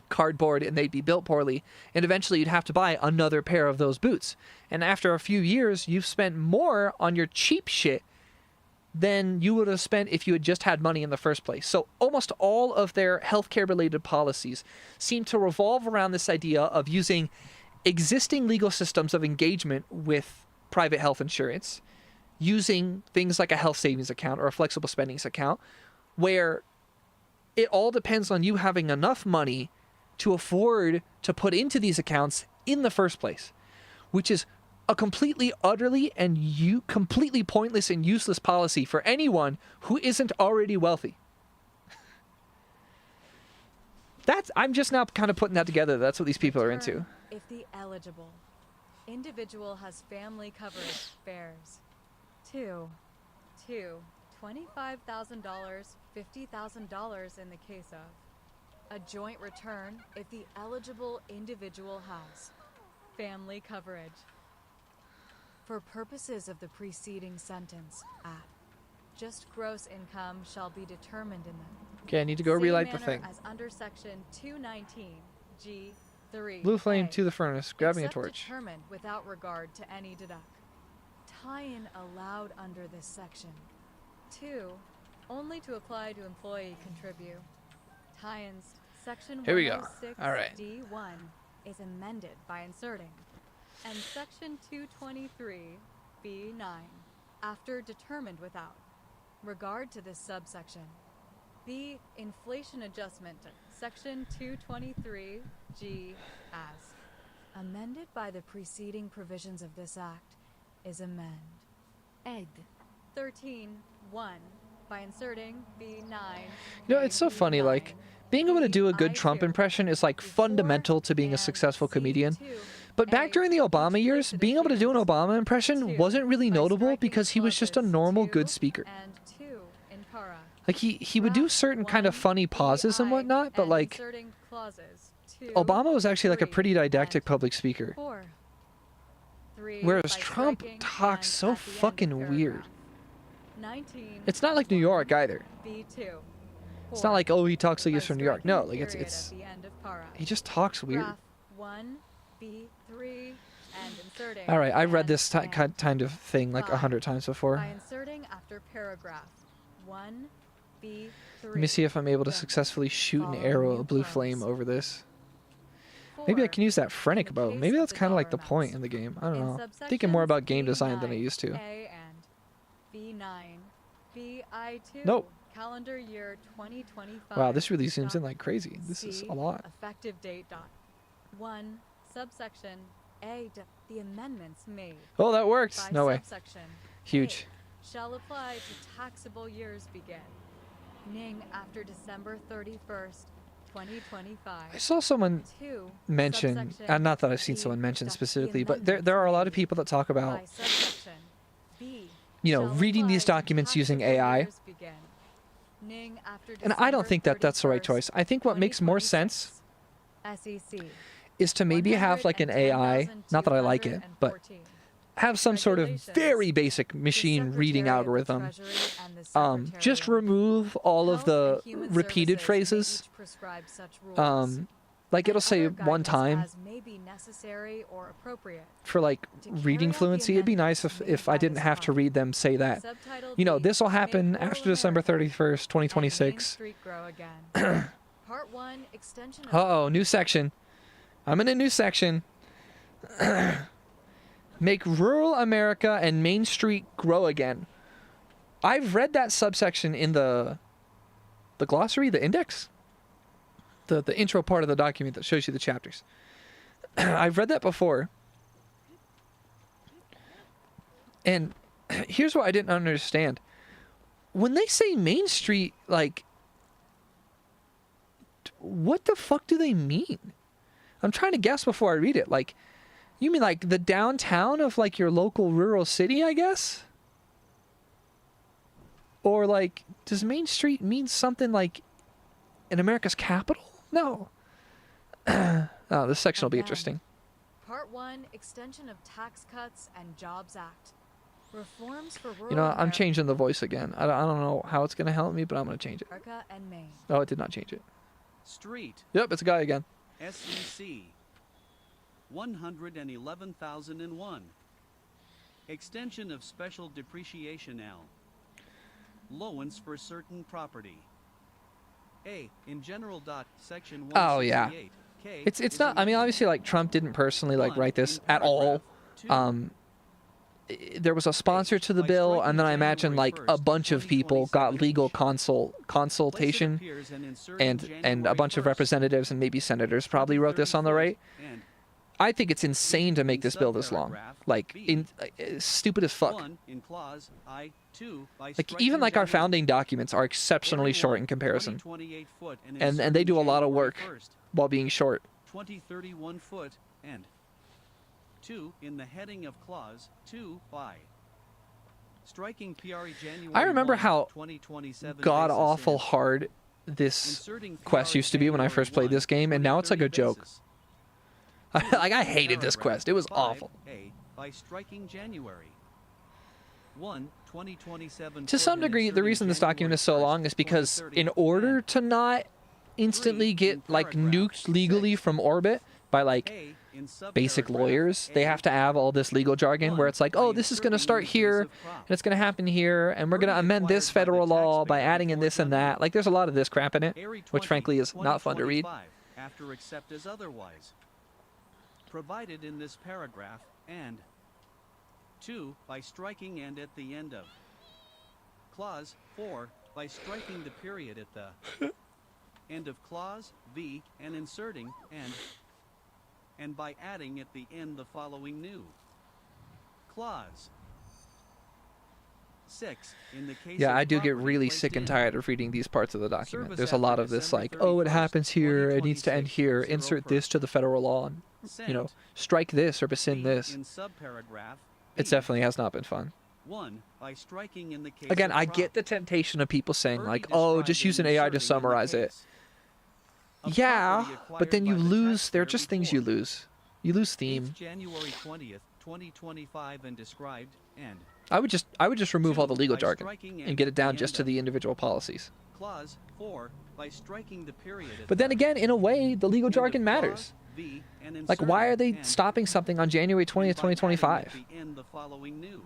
cardboard and they'd be built poorly, and eventually you'd have to buy another pair of those boots. And after a few years, you've spent more on your cheap shit than you would have spent if you had just had money in the first place. So almost all of their healthcare related policies seem to revolve around this idea of using existing legal systems of engagement with private health insurance, using things like a health savings account or a flexible spendings account, where it all depends on you having enough money to afford to put into these accounts in the first place, which is a completely, utterly, and completely pointless and useless policy for anyone who isn't already wealthy. I'm just now kind of putting that together. That's what these people are into. If the eligible individual has family coverage bears $25,000, $50,000 in the case of a joint return if the eligible individual has family coverage. For purposes of the preceding sentence, just gross income shall be determined in them. Okay, I need to go relight the thing. As under section 219 G3. Blue flame to the furnace, grabbing a torch. Determined without regard to any deduct. Tie-in allowed under this section. 2. Only to apply to employee contribute. Tie-ins section Here we go. 106 All right. D1 is amended by inserting. And section 223 B9 after determined without regard to this subsection. B. Inflation adjustment section 223 G as amended by the preceding provisions of this act is Ed. 13.1 by inserting B9. You know, it's so funny, like, being able to do a good Trump impression is like fundamental to being a successful comedian. But back during the Obama years, being able to do an Obama impression wasn't really notable because he was just a normal good speaker. Like, he would do certain kind of funny pauses and whatnot, but like, Obama was actually like a pretty didactic public speaker. Whereas Trump talks so fucking weird. It's not like New York either. It's not like, oh, he talks like he's from New York. No, like he just talks weird. All right, I've read this kind of thing like 100 times before. Let me see if I'm able to successfully shoot an arrow, a blue flame over this. Maybe I can use that phrenic bow. Maybe that's kind of like the point in the game. I don't know. I'm thinking more about game design than I used to. Nope. Calendar year 2025. Wow, this really zooms in like crazy. This is a lot. Effective date. 1. Subsection A. The amendments made. Oh, that worked. No way. Huge. Shall apply to taxable years beginning after December 31st, 2025. I saw someone mention, not that I've seen someone mention specifically, but there are a lot of people that talk about, you know, reading these documents using AI. And I don't think that that's the right choice. I think what makes more sense is to maybe have like an AI, not that I like it, but have some sort of very basic machine reading algorithm. Just remove all of the repeated phrases. Like it'll say one time for like reading fluency. It'd be nice if I didn't have to read them say that. You know, this will happen after December 31st, 2026. Uh-oh, new section. I'm in a new section. Make rural America and Main Street grow again. I've read that subsection in the glossary, the index, the intro part of the document that shows you the chapters. I've read that before. And here's what I didn't understand. When they say Main Street, like, what the fuck do they mean? I'm trying to guess before I read it. Like, you mean like the downtown of like your local rural city, I guess? Or like, does Main Street mean something like in America's capital? No. Oh, this section will be Again. interesting. Part 1, Extension of Tax Cuts and Jobs Act. Reforms for rural You know, I'm America changing the voice again. I don't know how it's going to help me, but I'm going to change it. and Maine. Oh, it did not change it. Street, Yep, it's a guy again. SEC, 111,001. Extension of Special Depreciation L. Allowance for certain property. A, in general. Section 168. Oh, yeah. K It's not, I mean, obviously, like, Trump didn't personally, like, write this at all. There was a sponsor to the bill, and then I imagine, like, a bunch of people got legal consultation, and a bunch of representatives and maybe senators probably wrote this on the right. I think it's insane to make this bill this long. Like, stupid as fuck. Like, even like our founding documents are exceptionally short in comparison. And they do a lot of work while being short. 2031 foot and 2 in the heading of clause 2 by striking PRE January. I remember 1, how 2027 god basis awful and hard this inserting quest PRE used to be when I first played January this game, and now it's like a 2030 joke. basis. Like, I hated this quest. It was awful. A by striking January 1, 2027 To some degree, the reason this document is so long is because in order to not instantly get, like, nuked legally from orbit by, like, basic lawyers, they have to have all this legal jargon where it's like, oh, this is going to start here, and it's going to happen here, and we're going to amend this federal law by adding in this and that. Like, there's a lot of this crap in it, which frankly is not fun to read. After except as otherwise provided in this paragraph, and 2 by striking and at the end of clause 4 by striking the period at the end of clause V and inserting and by adding at the end the following new clause 6 in the case Yeah, of I do get property really placed sick and in tired of reading these parts of the document. service There's a lot after of this December like, oh, it 31st, happens here, it needs to end 2026, here, insert this to the federal law, and, you know, strike this or rescind B this. in subparagraph It B. definitely has not been fun. 1 by striking in the case Again, of I get the prop. temptation of people saying like, Already oh, described just in use an AI to inserting in the summarize it. case of Yeah, property but then acquired you by the lose, they're taxpayer just things you before lose. You lose 8th theme. January 20th, 2025 and described and I would just remove all the 2 legal by jargon striking and get it down the just end to of the individual policies. clause 4 by striking the period at But then the again, in a way, the legal end of jargon clause matters. V and Like, why are inserting they and stopping something on January 20th, and by adding 2025? at the end the following new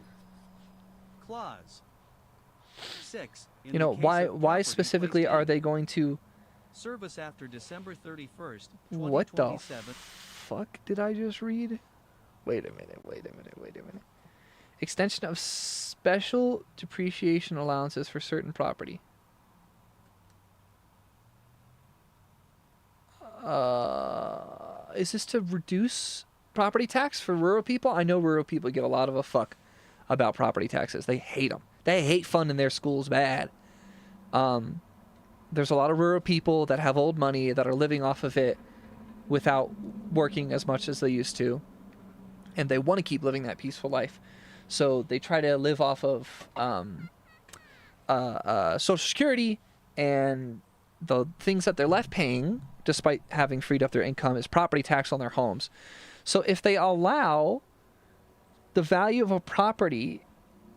clause 6 in You know, the case why of property specifically placed are in they going to... service after December 31st, What the 2027. fuck did I just read? Wait a minute. Extension of special depreciation allowances for certain property. Is this to reduce property tax for rural people? I know rural people get a lot of a fuck about property taxes. They hate them. They hate funding their schools bad. There's a lot of rural people that have old money that are living off of it without working as much as they used to. And they want to keep living that peaceful life. So they try to live off of Social Security, and the things that they're left paying, despite having freed up their income, is property tax on their homes. So if they allow the value of a property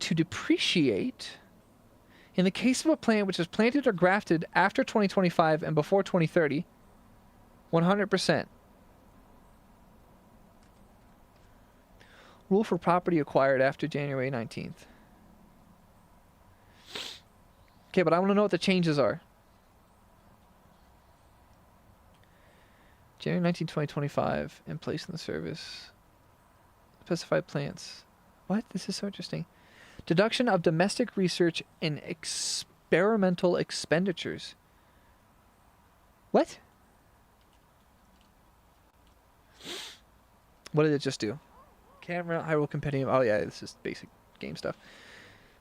to depreciate, in the case of a plant which is planted or grafted after 2025 and before 2030, 100%. Rule for property acquired after January 19th. Okay, but I want to know what the changes are. January 19, 2025, and placed in the service. Specified plants. What? This is so interesting. Deduction of domestic research and experimental expenditures. What? What did it just do? Camera, Hyrule Compendium. Oh yeah, this is basic game stuff.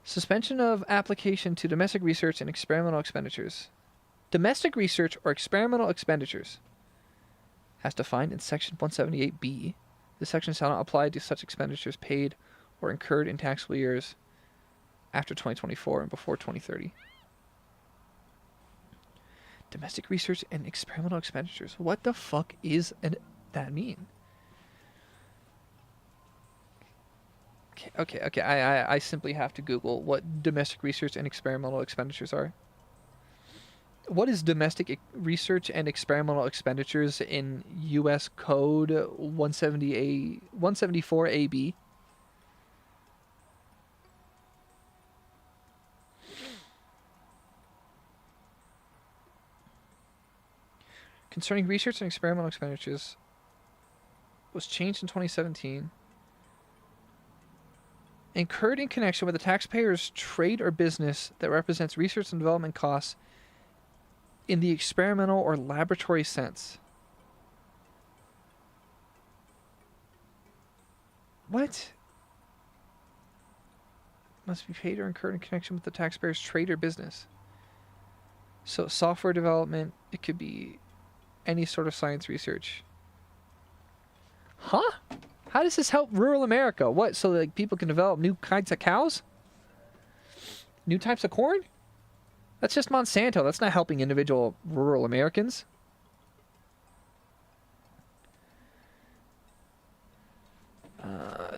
Suspension of application to domestic research and experimental expenditures. Domestic research or experimental expenditures, as defined in Section 178B. This section shall not apply to such expenditures paid or incurred in taxable years after 2024 and before 2030. Domestic research and experimental expenditures. What the fuck is that mean? Okay. I simply have to Google what domestic research and experimental expenditures are. What is domestic research and experimental expenditures in U.S. Code 174 AB? Concerning research and experimental expenditures was changed in 2017. Incurred in connection with the taxpayer's trade or business that represents research and development costs in the experimental or laboratory sense. What? Must be paid or incurred in connection with the taxpayer's trade or business. So software development, it could be any sort of science research. Huh? How does this help rural America? What, so like people can develop new kinds of cows? New types of corn? That's just Monsanto. That's not helping individual rural Americans.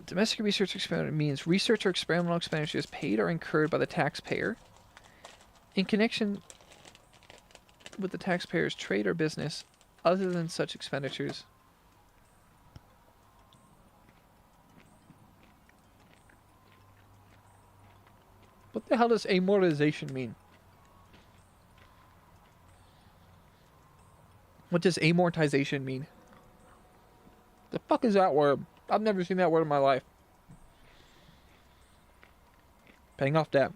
Domestic research experiment means research or experimental expenditures paid or incurred by the taxpayer in connection with the taxpayer's trade or business other than such expenditures. What the hell does amortization mean? What does amortization mean? The fuck is that word? I've never seen that word in my life. Paying off debt.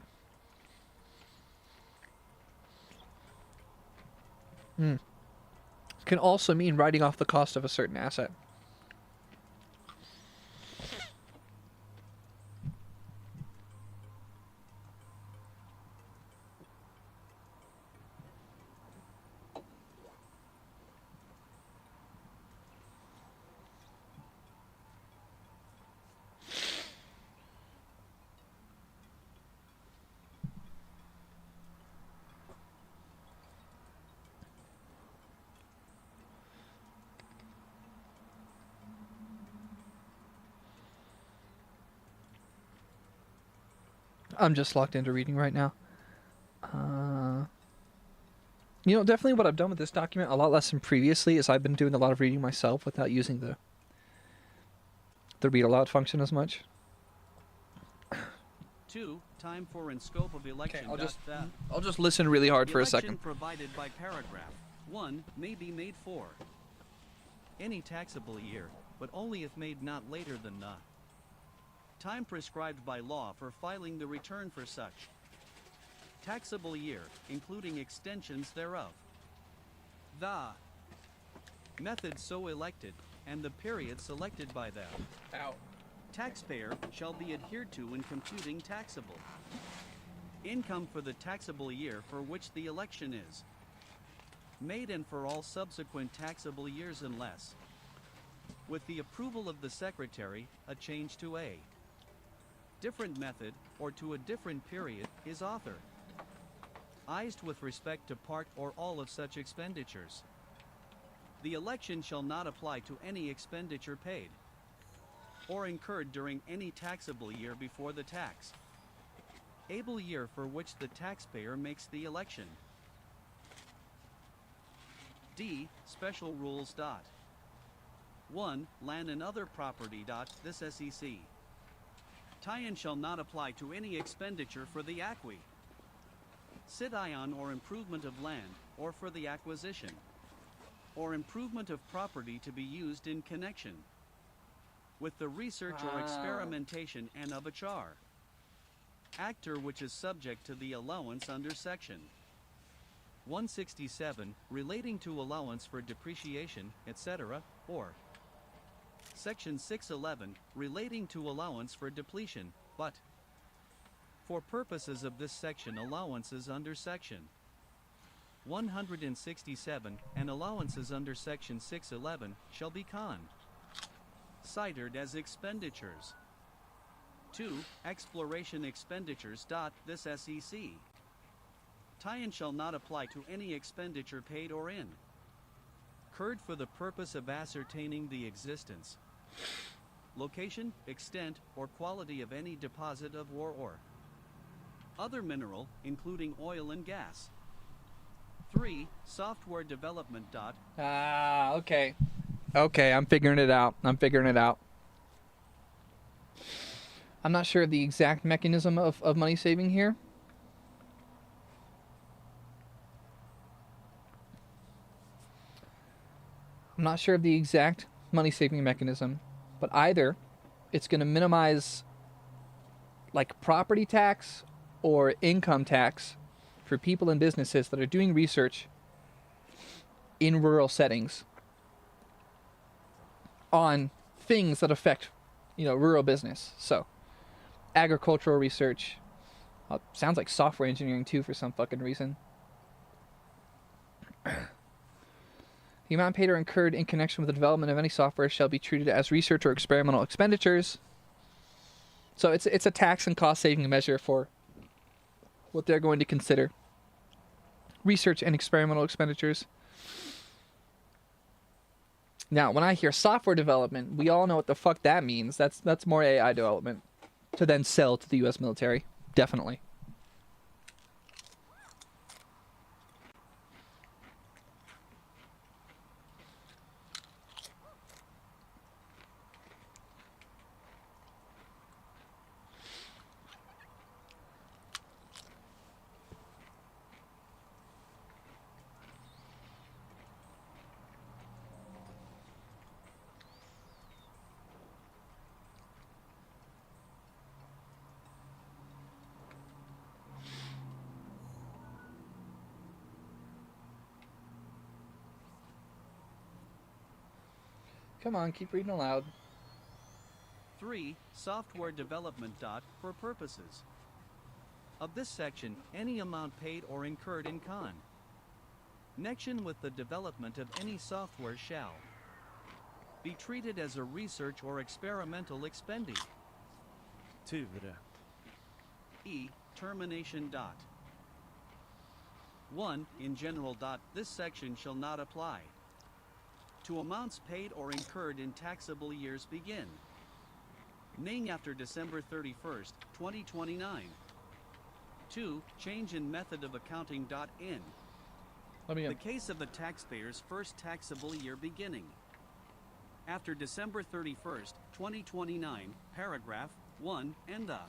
Can also mean writing off the cost of a certain asset. I'm just locked into reading right now. You know, definitely what I've done with this document, a lot less than previously, is I've been doing a lot of reading myself without using the read aloud function as much. 2. Time for and scope of election. Okay, I'll just listen really hard for a Election second. provided by paragraph 1 may be made for any taxable year, but only if made not later than the time prescribed by law for filing the return for such taxable year, including extensions thereof. The method so elected and the period selected by the taxpayer shall be adhered to in computing taxable income for the taxable year for which the election is made and for all subsequent taxable years unless, with the approval of the Secretary, a change to a different method or to a different period is authorized with respect to part or all of such expenditures. The election shall not apply to any expenditure paid or incurred during any taxable year before the tax-able year for which the taxpayer makes the election. D. Special rules. 1. Land and other property. This SEC tie-in shall not apply to any expenditure for the acquisition or improvement of land, or for the acquisition or improvement of property to be used in connection with the research or experimentation and of a actor which is subject to the allowance under section 167 relating to allowance for depreciation, etc., or section 611 relating to allowance for depletion, but for purposes of this section allowances under section 167 and allowances under section 611 shall be considered as expenditures. 2. Exploration expenditures. This SEC tie-in shall not apply to any expenditure paid or incurred for the purpose of ascertaining the existence, location, extent, or quality of any deposit of ore or other mineral, including oil and gas. 3. Software development. Okay. Okay, I'm figuring it out. I'm not sure of the exact mechanism of money saving here. I'm not sure of the exact money saving mechanism, but either it's going to minimize like property tax or income tax for people and businesses that are doing research in rural settings on things that affect, rural business. So, agricultural research. Sounds like software engineering too for some fucking reason. The amount paid or incurred in connection with the development of any software shall be treated as research or experimental expenditures. So it's a tax and cost saving measure for what they're going to consider research and experimental expenditures. Now, when I hear software development, we all know what the fuck that means. That's more AI development to then sell to the US military. Definitely. Come on, keep reading aloud. 3. Software development. For purposes of this section, any amount paid or incurred in connection with the development of any software shall be treated as a research or experimental expenditure. 2. Termination. 1. In general. This section shall not apply to amounts paid or incurred in taxable years beginning after December 31st, 2029. 2. Change in method of accounting. In the case of the taxpayer's first taxable year beginning after December 31st, 2029, paragraph 1, and the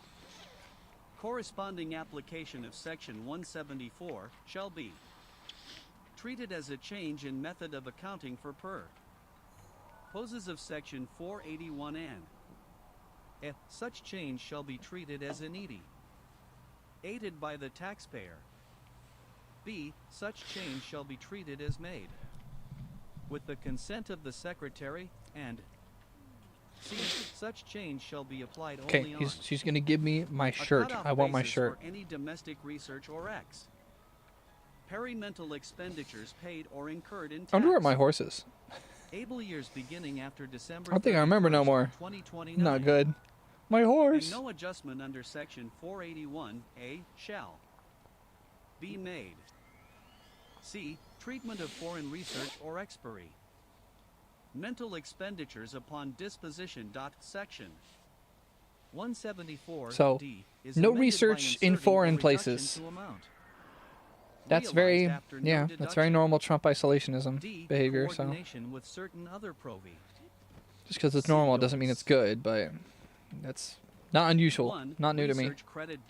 corresponding application of section 174 shall be treated as a change in method of accounting for purposes of section 481 and if such change shall be treated as an aided by the taxpayer. B. Such change shall be treated as made with the consent of the secretary, and C. Such change shall be applied only on she's gonna give me my shirt. I want my shirt. For any domestic research or experimental expenditures paid or incurred in tax. I wonder where my horse is. Able years beginning after December. I don't think I remember no more. 2029. Not good. My horse. And no adjustment under section 481A shall be made. C. Treatment of foreign research or expiry. Mental expenditures upon disposition. Section 174 So, D is no amended by research in inserting foreign a reduction places. to amount That's realized very, after no yeah, that's very deduction. normal Trump isolationism D. behavior. So Coordination with certain other provi. just because it's normal doesn't mean it's good, but that's not unusual, 1. not new to me. Research credit.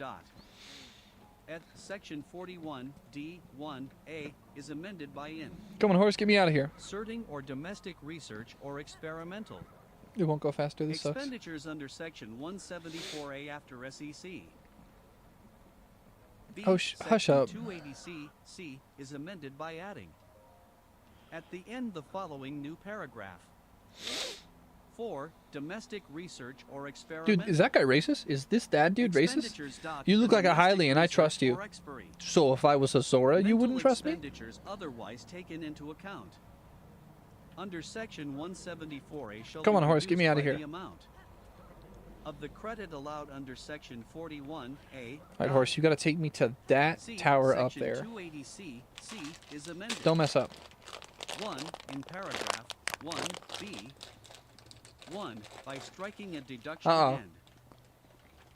At section 41D1A is amended by Come on, horse, get me out of here. inserting or domestic research or experimental It won't go faster. This sucks. expenditures under section 174A after SEC B, Oh, hush section up. 280C C is amended by adding at the end the following new paragraph. 4. Domestic research or experiment. Dude, is that guy racist? Is this dad dude racist? You look like a Hylian and I trust you. So if I was a Zora, you wouldn't trust me? Expenditures otherwise taken into account. Under section 174A shall Come be on, horse, get me reduced out of by here. the amount of the credit allowed under section 41A. Alright, horse, you gotta take me to that C, tower up section there. 280C C is amended. Don't mess up. 1 in paragraph 1B 1 by striking a deduction Uh-oh. end.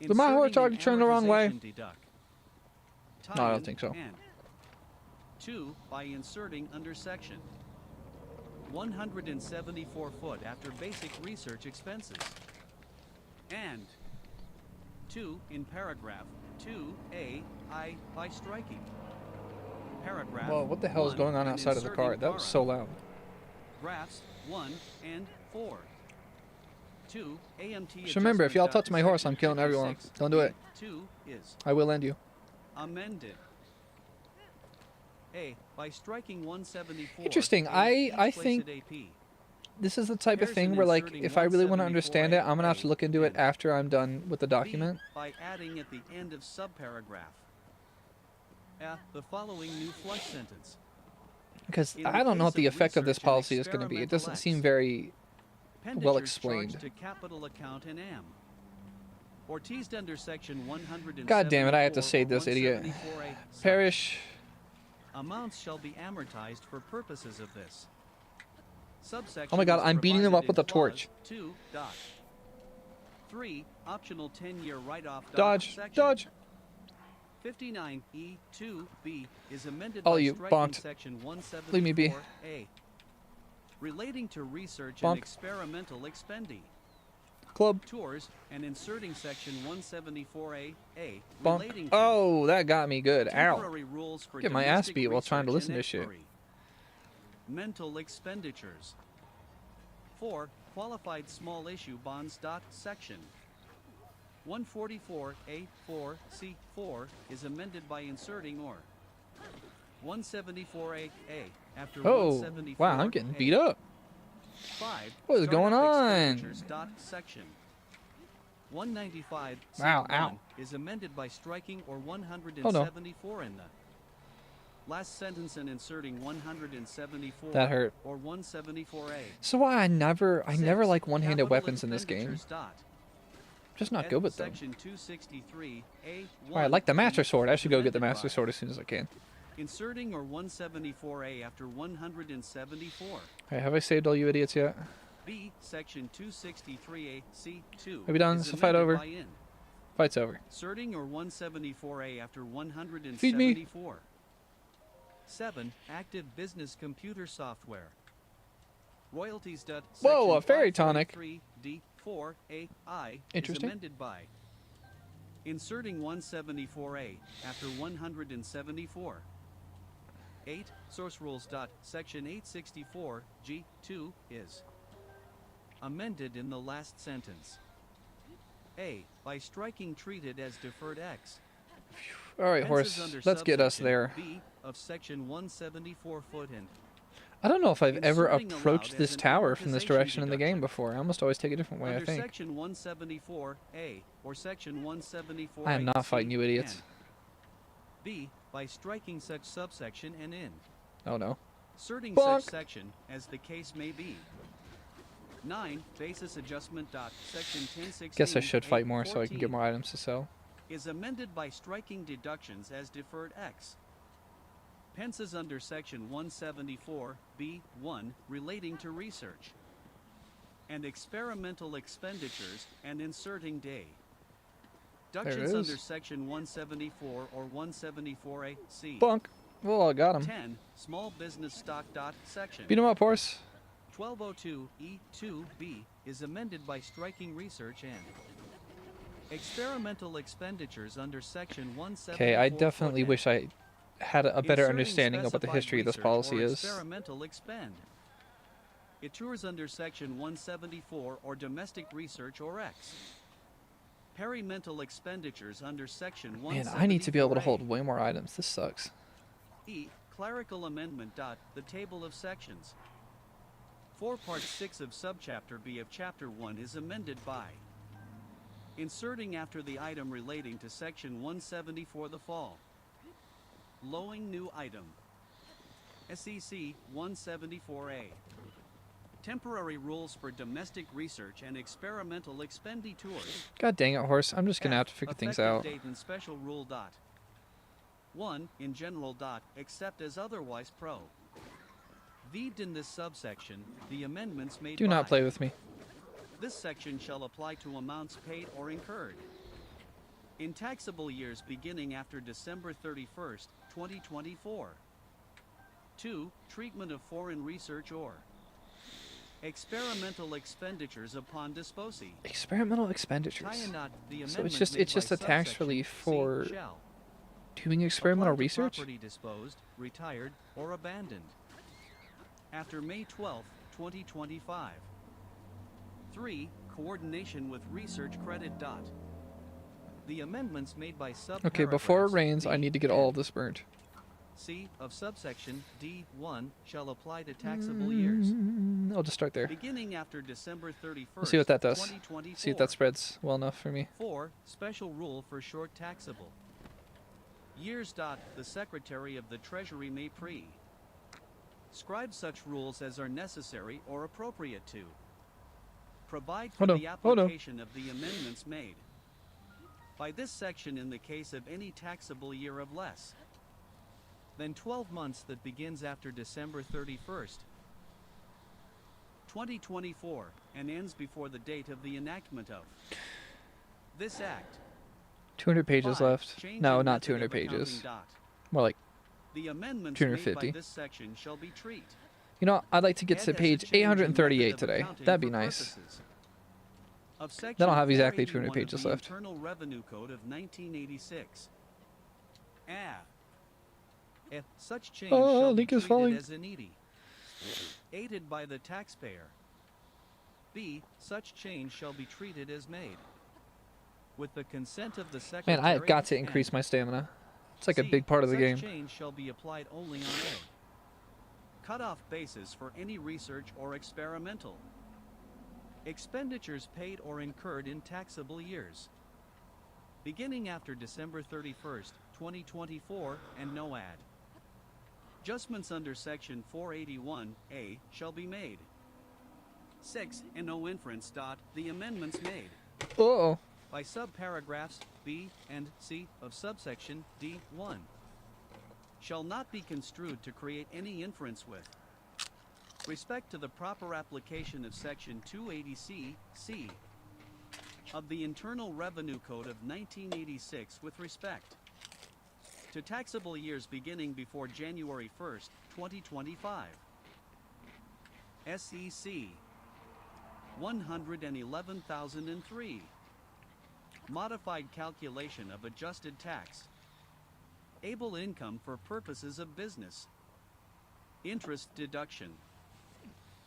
Did my horse Inserting already an turn the wrong way? amortization deduct. No, I don't Tie-in think so. and 2 by inserting under section 174 foot after basic research expenses. And 2 in paragraph 2A I by striking. Paragraph Whoa, what the hell is 1 going on and outside of the car? inserting That was so loud. Graphs 1 and 4. 2 AMT. Just remember, if y'all touch my horse, I'm killing everyone. Don't do it. 2 is I will end you. amended. A by striking 174. Interesting. A, I each place think at AP. this is the type of Comparison thing where, like, inserting if I really want to understand it, I'm gonna have to 174A look into it and after I'm done with the B, document. by adding at the end of subparagraph. The following new flush sentence. Because In the I don't know what case the of effect of this research and policy is going to be. It doesn't experimental seem X, very well Expenditures explained. charged to capital account in AM. Or teased under section 174. God damn it, I have to save this idiot. 174A such. Perish. Amounts shall be amortized for purposes of this. Subsection Oh my god, is I'm beating them up provided with a in clause torch. 2. 3. Optional 10-year write-off. Dodge, Section dodge. 59E2B is amended All by you striking bonked. section 174A. Leave me be. Relating to research Bonk. and experimental expending. Club. Tours and inserting section 174A Bonk. relating to Oh, that got me good. Ow. temporary rules for Get my ass domestic beat while trying to research listen and to shit. expiry. Mental expenditures. 4. Qualified small issue bonds. Section 144A4C4 is amended by inserting or 174A after Oh, 174A. wow, I'm getting beat up. 5. What is going Startup on? expenditures. Section 195 Wow, ow. is amended by striking or Oh, 174 in the last sentence and inserting 174 That hurt. or 174A. So why I never 6. like one-handed Capital weapons in this game. expenditures. Just not At good with them. Section 263A1 Alright, I like the Master Sword. I should go get the amended Master by Sword as soon as I can. Inserting or 174A after 174. Alright, have I saved all you idiots yet? B. Section 263A(c)(2). Are we done? is Is the fight amended over? by in. Fight's over. Inserting or 174A after 174. Feed me. 7. Active business computer software. Royalties. Whoa, a Section fairy tonic. 543D4AI is Interesting. amended by inserting 174A after 174. 8. Source rules. Section 864G2 is amended in the last sentence. A. By striking treated as deferred X. Alright, Fences horse. under Let's get us subsection there. B of section 174 foot and I don't know if I've ever inserting approached allowed this as an tower from this amortization direction in the deduction. game before. I almost always take a different way, I under think. section 174A or section 174. I am not fighting you idiots. B. By striking such subsection and in. Oh no. Inserting Bonk. such section as the case may be. 9. Basis adjustment. Section 1016. Guess I should fight more so I can get 14 more items to sell. is amended by striking deductions as deferred X. Pences under section 174B1 relating to research and experimental expenditures and inserting day. There it Deductions is. under section 174 or 174AC. Bonk. Well, I got him. 10. Small business stock. Section Beat him up, horse. 1202E2B is amended by striking research and experimental expenditures under section 174. Okay, I definitely wish I had a better Inserting understanding of what the specified history of this research policy or is. experimental expend. It tours under section 174 or domestic research or X. Perimental expenditures under section Man, 174A. I need to be able to hold way more items. This sucks. E. Clerical amendment. The table of sections. 4 Part 6 of Subchapter B of Chapter 1 is amended by inserting after the item relating to section 174 the fall. Lowing new item. SEC 174A. Temporary rules for domestic research and experimental expenditures. God dang it, horse. I'm just gonna have to figure things out. Effective date and special rule. 1. In general. Except as otherwise pro. Viewed in this subsection, the amendments made Do by. not play with me. This section shall apply to amounts paid or incurred in taxable years beginning after December 31st, 2024. 2. Treatment of foreign research or experimental expenditures upon disposee. Experimental expenditures. The So it's amendment just made a by tax subsection relief C for shall doing experimental apply to research? property disposed, retired, or abandoned after May 12, 2025. 3. Coordination with research credit. The amendments made by sub. Okay, before it rains, I need to get all of this burnt. C of subsection D1 shall apply to taxable years I'll just start there. beginning after December 31st, We'll see what that does. 2024. See if that spreads well enough for me. 4. Special rule for short taxable years. The Secretary of the Treasury may prescribe such rules as are necessary or appropriate to provide for the application of the amendments made by this section in the case of any taxable year of less than 12 months that begins after December 31st, 2024, and ends before the date of the enactment of this act. 200 pages 5. left. Change No, in not method 200 of accounting. pages. More like, The amendments made 250. by this section shall be treat. you know, I'd like to get and to as a page change in method 838 of today. accounting That'd be for nice. purposes of section Then I'll have exactly 200 481 of pages the left. Internal Revenue Code of 1986. If such change Oh, shall be link is treated falling. as needy, aided by the taxpayer. B. Such change shall be treated as made with the consent of the Secretary. Man, I have got to and increase my stamina. It's like a C. big part of the Such game. change shall be applied only on a cutoff basis for any research or experimental expenditures paid or incurred in taxable years beginning after December 31st, 2024, and no add. Adjustments under section 481A shall be made. 6. And no inference. The amendments made Uh-oh. by subparagraphs B and C of subsection D1 shall not be construed to create any inference with respect to the proper application of section 280C C of the Internal Revenue Code of 1986 with respect to taxable years beginning before January 1st, 2025. SEC 111,003. Modified calculation of adjusted tax able income for purposes of business interest deduction.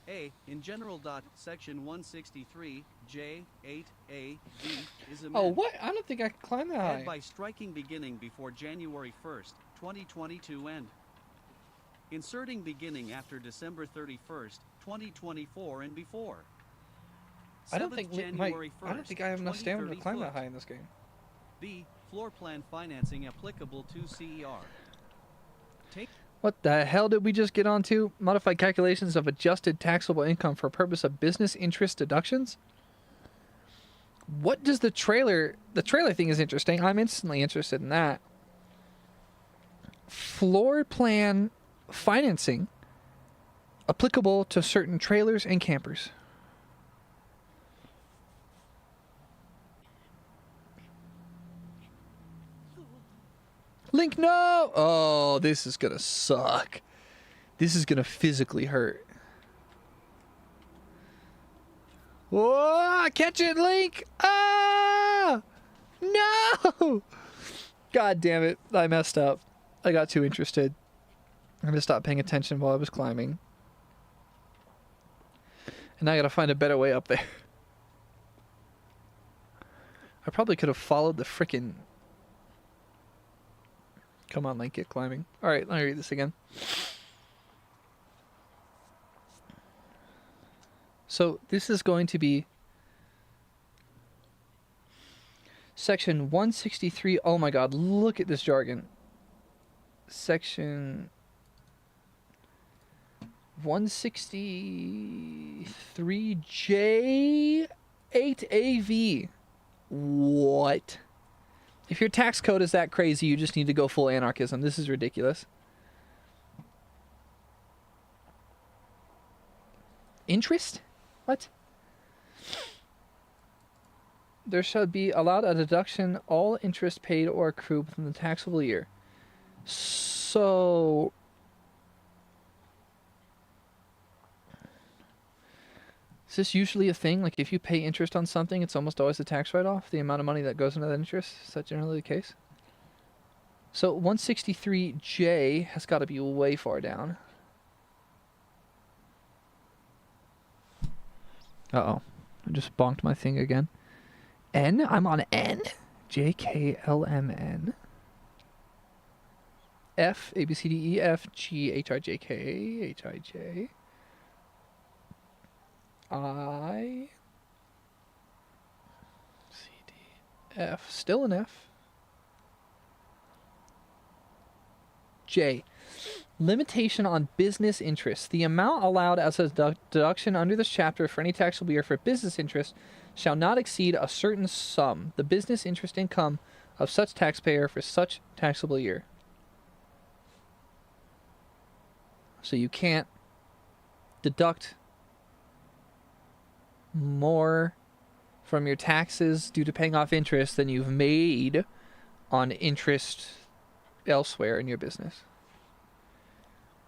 A. In general. Section 163 J 8 A D is amended. Oh, what? I don't think I can climb that Add high. by striking beginning before January 1st, 2022 and inserting beginning after December 31st, 2024 and before. I don't 7th think January 1st, I don't think I have enough stamina to 2030 climb that foot. high in this game. B. Floor plan financing applicable to CER. Take What the hell did we just get onto? Modified calculations of adjusted taxable income for purpose of business interest deductions? What does the trailer thing is interesting. I'm instantly interested in that. Floor plan financing applicable to certain trailers and campers. Link, no! Oh, this is gonna suck. This is gonna physically hurt. Whoa! Catch it, Link! Ah! No! God damn it. I messed up. I got too interested. I'm gonna stop paying attention while I was climbing. And now I gotta find a better way up there. I probably could have followed the frickin'... Come on, Link, get climbing. Alright, let me read this again. So, this is going to be... Section 163... Oh my god, look at this jargon. Section... 163J8AV. What? If your tax code is that crazy, you just need to go full anarchism. This is ridiculous. Interest? What? There shall be allowed a deduction all interest paid or accrued within the taxable year. So... Is this usually a thing? Like, if you pay interest on something, it's almost always a tax write-off? The amount of money that goes into that interest? Is that generally the case? So, 163J has got to be way far down. Uh-oh. I just bonked my thing again. N? I'm on N? JKLMN. F, A, B, C, D, E, F, G, H, I, J, K, H, I, J. I, C, D, F, still an F. J, limitation on business interest. The amount allowed as a deduction under this chapter for any taxable year for business interest shall not exceed a certain sum, the business interest income of such taxpayer for such taxable year. So you can't deduct more from your taxes due to paying off interest than you've made on interest elsewhere in your business.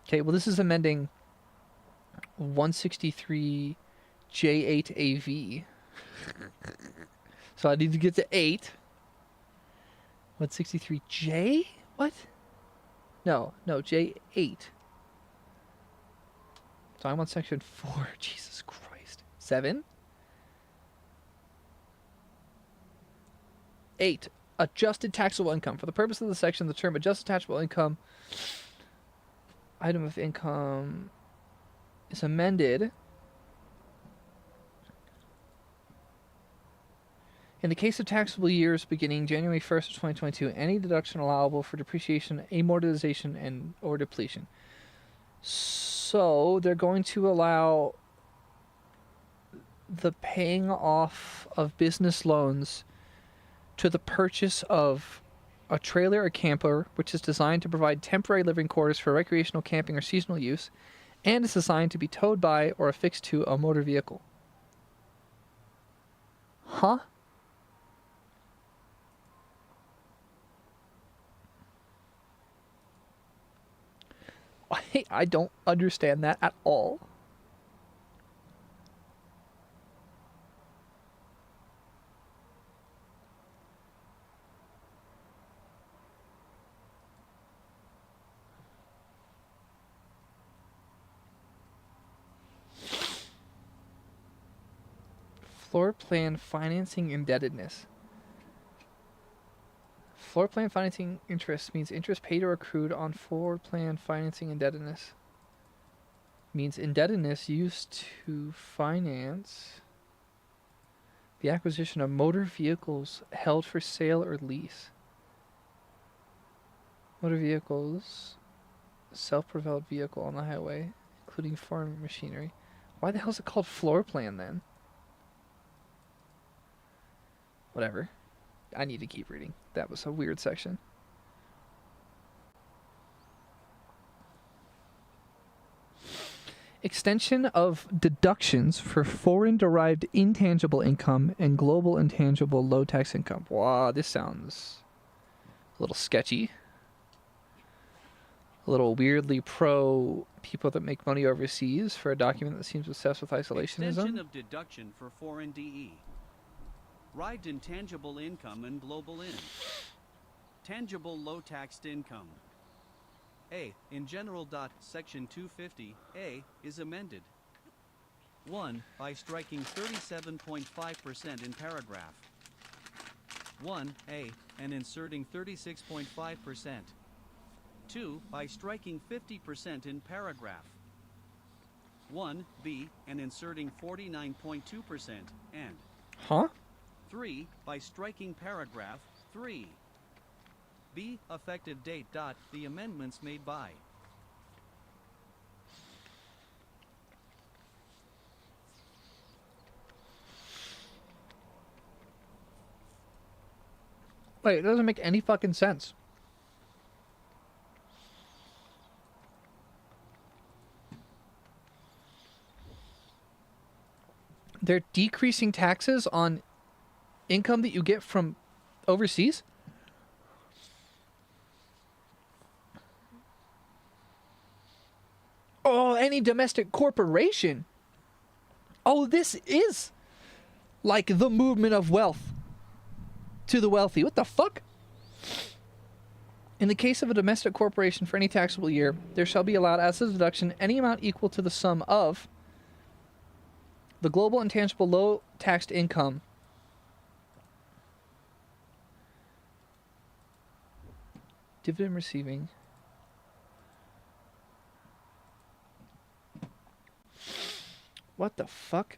Okay, well, this is amending 163J8AV. So I need to get to 8. 163J? What? No, J8. So I'm on section 4. Jesus Christ. 7? 8. Adjusted taxable income. For the purpose of the section, the term adjusted taxable income, item of income, is amended. In the case of taxable years beginning January 1st of 2022, any deduction allowable for depreciation, amortization, and or depletion. So they're going to allow the paying off of business loans to the purchase of a trailer or camper, which is designed to provide temporary living quarters for recreational camping or seasonal use, and is designed to be towed by or affixed to a motor vehicle. Huh? I don't understand that at all. Floor plan financing indebtedness. Floor plan financing interest means interest paid or accrued on floor plan financing indebtedness. Means indebtedness used to finance the acquisition of motor vehicles held for sale or lease. Motor vehicles, self-propelled vehicle on the highway, including farm machinery. Why the hell is it called floor plan then? Whatever. I need to keep reading. That was a weird section. Extension of deductions for foreign-derived intangible income and global intangible low-tax income. Wow, this sounds a little sketchy. A little weirdly pro people that make money overseas for a document that seems obsessed with isolationism. Extension of deduction for foreign DE. Arrived intangible income and global in. Tangible low-taxed income. A. In general. Section 250A is amended. 1. By striking 37.5% in paragraph. 1A and inserting 36.5%. 2. By striking 50% in paragraph 1B and inserting 49.2% and Huh? 3. By striking paragraph 3. B. Effective date. The amendments made by. Wait, it doesn't make any fucking sense. They're decreasing taxes on income that you get from overseas? Oh, any domestic corporation. Oh, this is like the movement of wealth to the wealthy. What the fuck? In the case of a domestic corporation for any taxable year, there shall be allowed as a deduction any amount equal to the sum of the global intangible low taxed income dividend receiving what the fuck?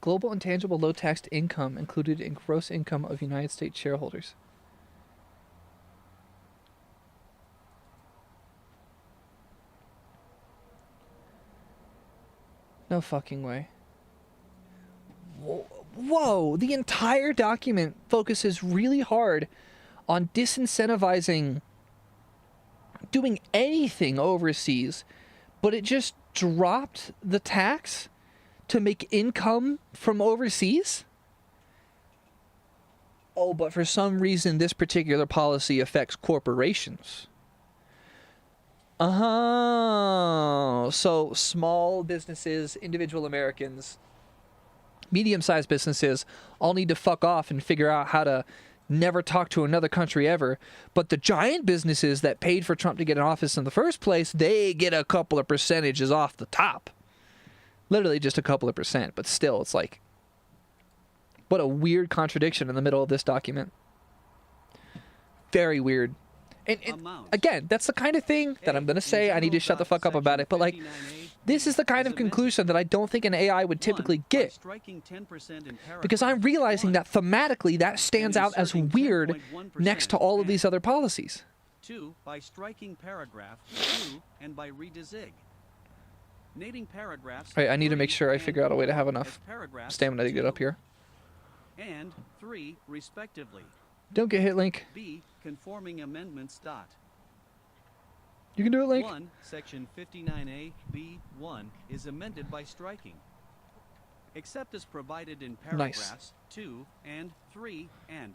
Global intangible low taxed income included in gross income of United States shareholders. No fucking way. Whoa, the entire document focuses really hard on disincentivizing doing anything overseas, but it just dropped the tax to make income from overseas? Oh, but for some reason this particular policy affects corporations. So small businesses, individual Americans, medium-sized businesses all need to fuck off and figure out how to never talk to another country ever. But the giant businesses that paid for Trump to get in office in the first place, they get a couple of percentages off the top. Literally just a couple of percent, but still, it's like, what a weird contradiction in the middle of this document. Very weird. And again, that's the kind of thing that I'm going to say, I need to shut the fuck up about it, but like, this is the kind of conclusion that I don't think an AI would typically get. Because I'm realizing that thematically that stands out as weird next to all of these other policies. 2. By striking paragraph 2 and by redesign. Nating paragraphs. All right, I need to make sure I figure out a way to have enough stamina to get up here. And 3, respectively. Don't get hit, Link. B. Conforming amendments. You can do it, Link. 1. Section 59A B1 is amended by striking. Except as provided in paragraphs 2 and 3 and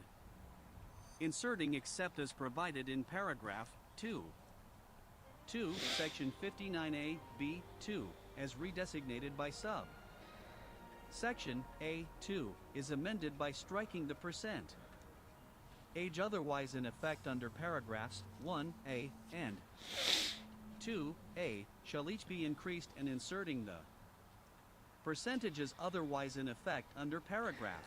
inserting except as provided in paragraph 2. 2. Section 59A B2 as redesignated by sub. Section A2 is amended by striking the percent. Age otherwise in effect under paragraphs 1A and 2A shall each be increased and inserting the percentages otherwise in effect under paragraph.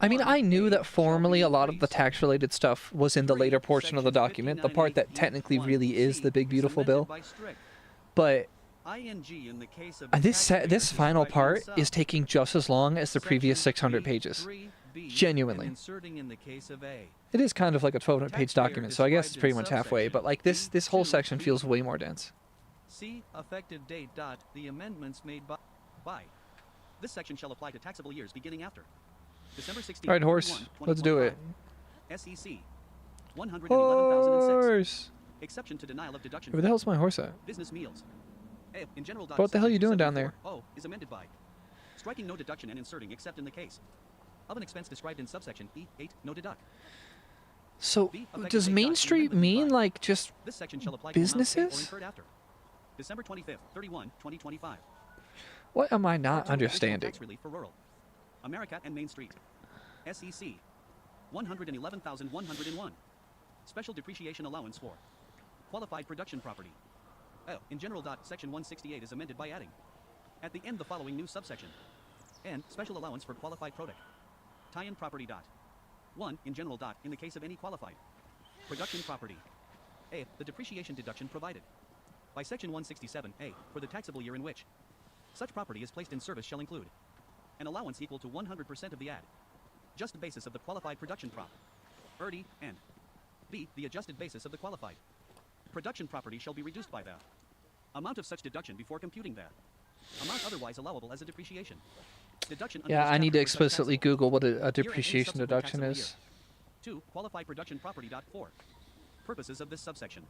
I mean, I knew that formally a lot of the tax-related stuff was in the later portion of the document, the part that technically really is the big beautiful bill. But this final part is taking just as long as the previous 600 pages. Genuinely. It is kind of like a 1200-page document, so I guess it's pretty much halfway, but like this whole section feels way more dense. See effective date. The amendments made by. This section shall apply to taxable years beginning after December 16th. All right, horse, let's do it. SEC 111,006. Horse. Exception to denial of deduction. Where the hell's my horse at? Business meals. A, in general. What the hell are you doing down there? O is amended by striking no deduction and inserting except in the case of an expense described in subsection E8 no deduct. So does Main Street mean like just this section shall apply businesses? to after December 25th, 31, 2025. What am I not understanding? Tax relief for rural America and Main Street. SEC 111,101. Special depreciation allowance for qualified production property. Oh, in general. Section 168 is amended by adding at the end the following new subsection and special allowance for qualified product. Tie-in property. 1. In general. In the case of any qualified production property. A. The depreciation deduction provided by Section 167A for the taxable year in which such property is placed in service shall include an allowance equal to 100% of the just basis of the qualified production prop. ERD, and B. The adjusted basis of the qualified production property shall be reduced by the amount of such deduction before computing the amount otherwise allowable as a depreciation deduction. Under Yeah, this I need to chapter for such explicitly taxable Google what a year and any depreciation subsequent deduction taxable is. year. 2. Qualified production property. 4. Purposes of this subsection.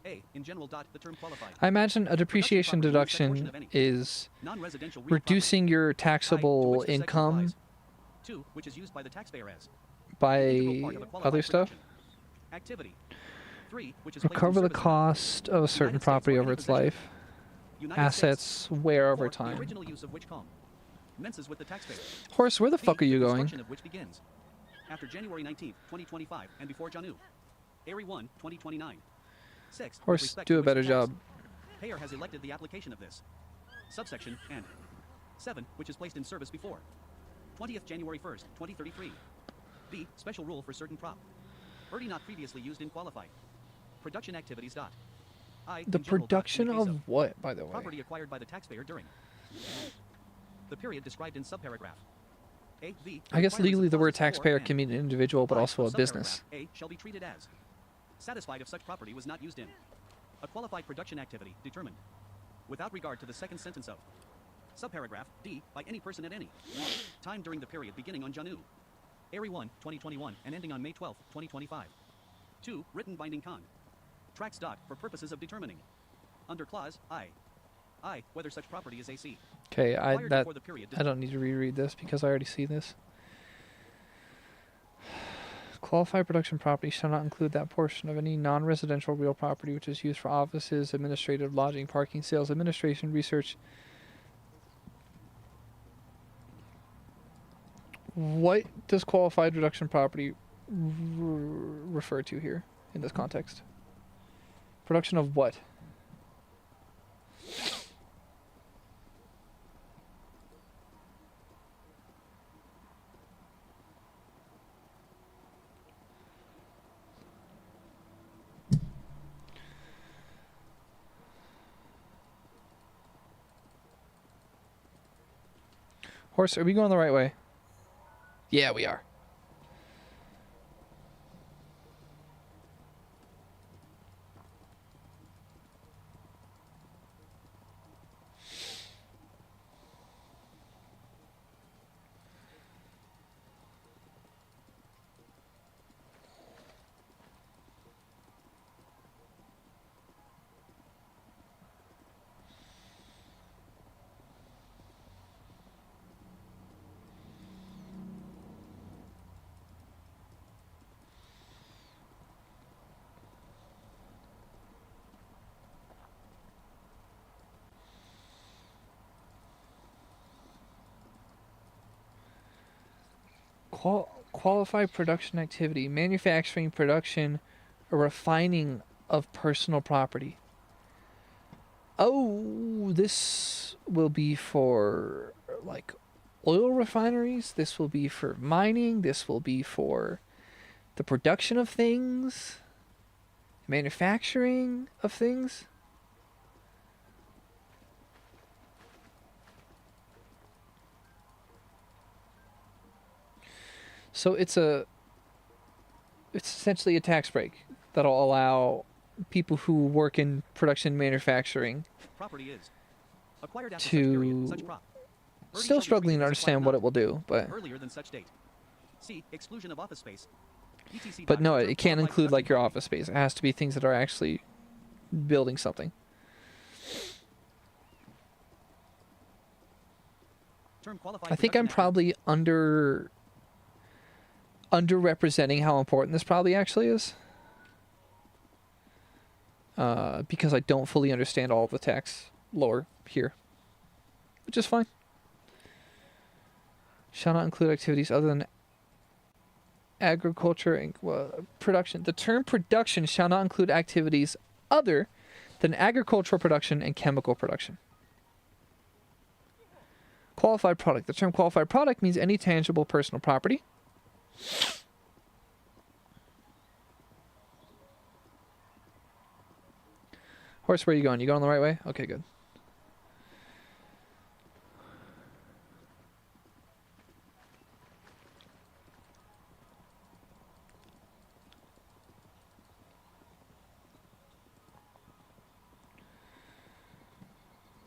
A. In general. The term qualified I imagine a depreciation property means that portion deduction of any is non-residential real reducing your property, I, to taxable which this section income applies. 2. Which is used by the taxpayer as by an integral part of a qualified other stuff. production activity. 3. Which is placed in Recover the service in cost of a certain United States property or over any its possession. life. United Assets States. wear over 4. The time. original use of which commences with the taxpayer. Horse, where the B. fuck are you The going? construction of which begins after January 19th, 2025, and before Janu. Ary 1, 2029. 6. With Horse, respect do to a which better the job. Payer has elected the application of this subsection, and 7. Which is placed in service before 20th January 1st, 2033. B. Special rule for certain prop. ERD not previously used in qualified production activities. I. The in general. production In the case of what, by the way? property acquired by the taxpayer during the period described in subparagraph A. V. I guess requirements legally of the word clauses 4 taxpayer and can mean an individual, but 5 also a of business. subparagraph A shall be treated as satisfied if such property was not used in a qualified production activity determined without regard to the second sentence of subparagraph D by any person at any time during the period beginning on Janu. Ary 1, 2021 and ending on May 12, 2025. 2. Written binding contracts. For purposes of determining under clause I whether such property is AC. Okay, acquired before the period I don't need to reread this because I already see this. Qualified production property shall not include that portion of any non-residential real property which is used for offices, administrative, lodging, parking, sales, administration, research. What does qualified production property refer to here in this context? Production of what? Horse, are we going the right way? Yeah, we are. Qualified production activity, manufacturing, production, or refining of personal property. Oh, this will be for like oil refineries. This will be for mining. This will be for the production of things, manufacturing of things. So it's essentially a tax break that'll allow people who work in production manufacturing Property is acquired after to such period, such prop. ERD still shall be struggling to treated as understand acquired what not it will do, but earlier than such date. C. Exclusion of office space. etc. but no, The term it can't qualified include like production your property. office space. It has to be things that are actually building something. Term qualified I think I'm production probably underrepresenting how important this probably actually is. Because I don't fully understand all of the tax lore here. Which is fine. Shall not include activities other than agriculture and production. The term production shall not include activities other than agricultural production and chemical production. Qualified product. The term qualified product means any tangible personal property Horse, where are you going? You going the right way? Okay, good.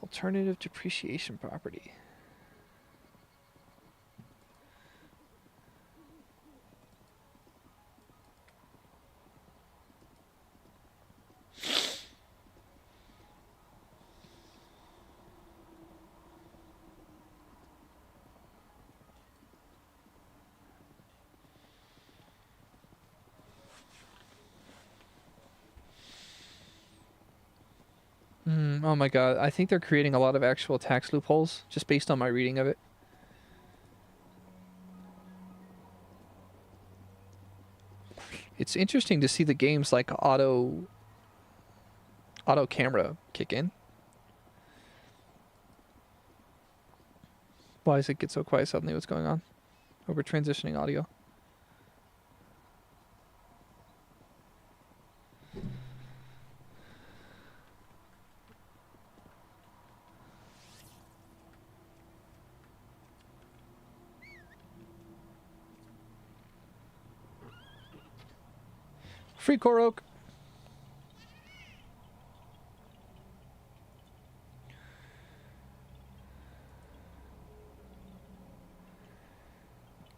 Alternative depreciation property. Oh my god, I think they're creating a lot of actual tax loopholes just based on my reading of it. It's interesting to see the games like auto camera kick in. Why does it get so quiet suddenly? What's going on? Oh, we're transitioning audio. Free core oak.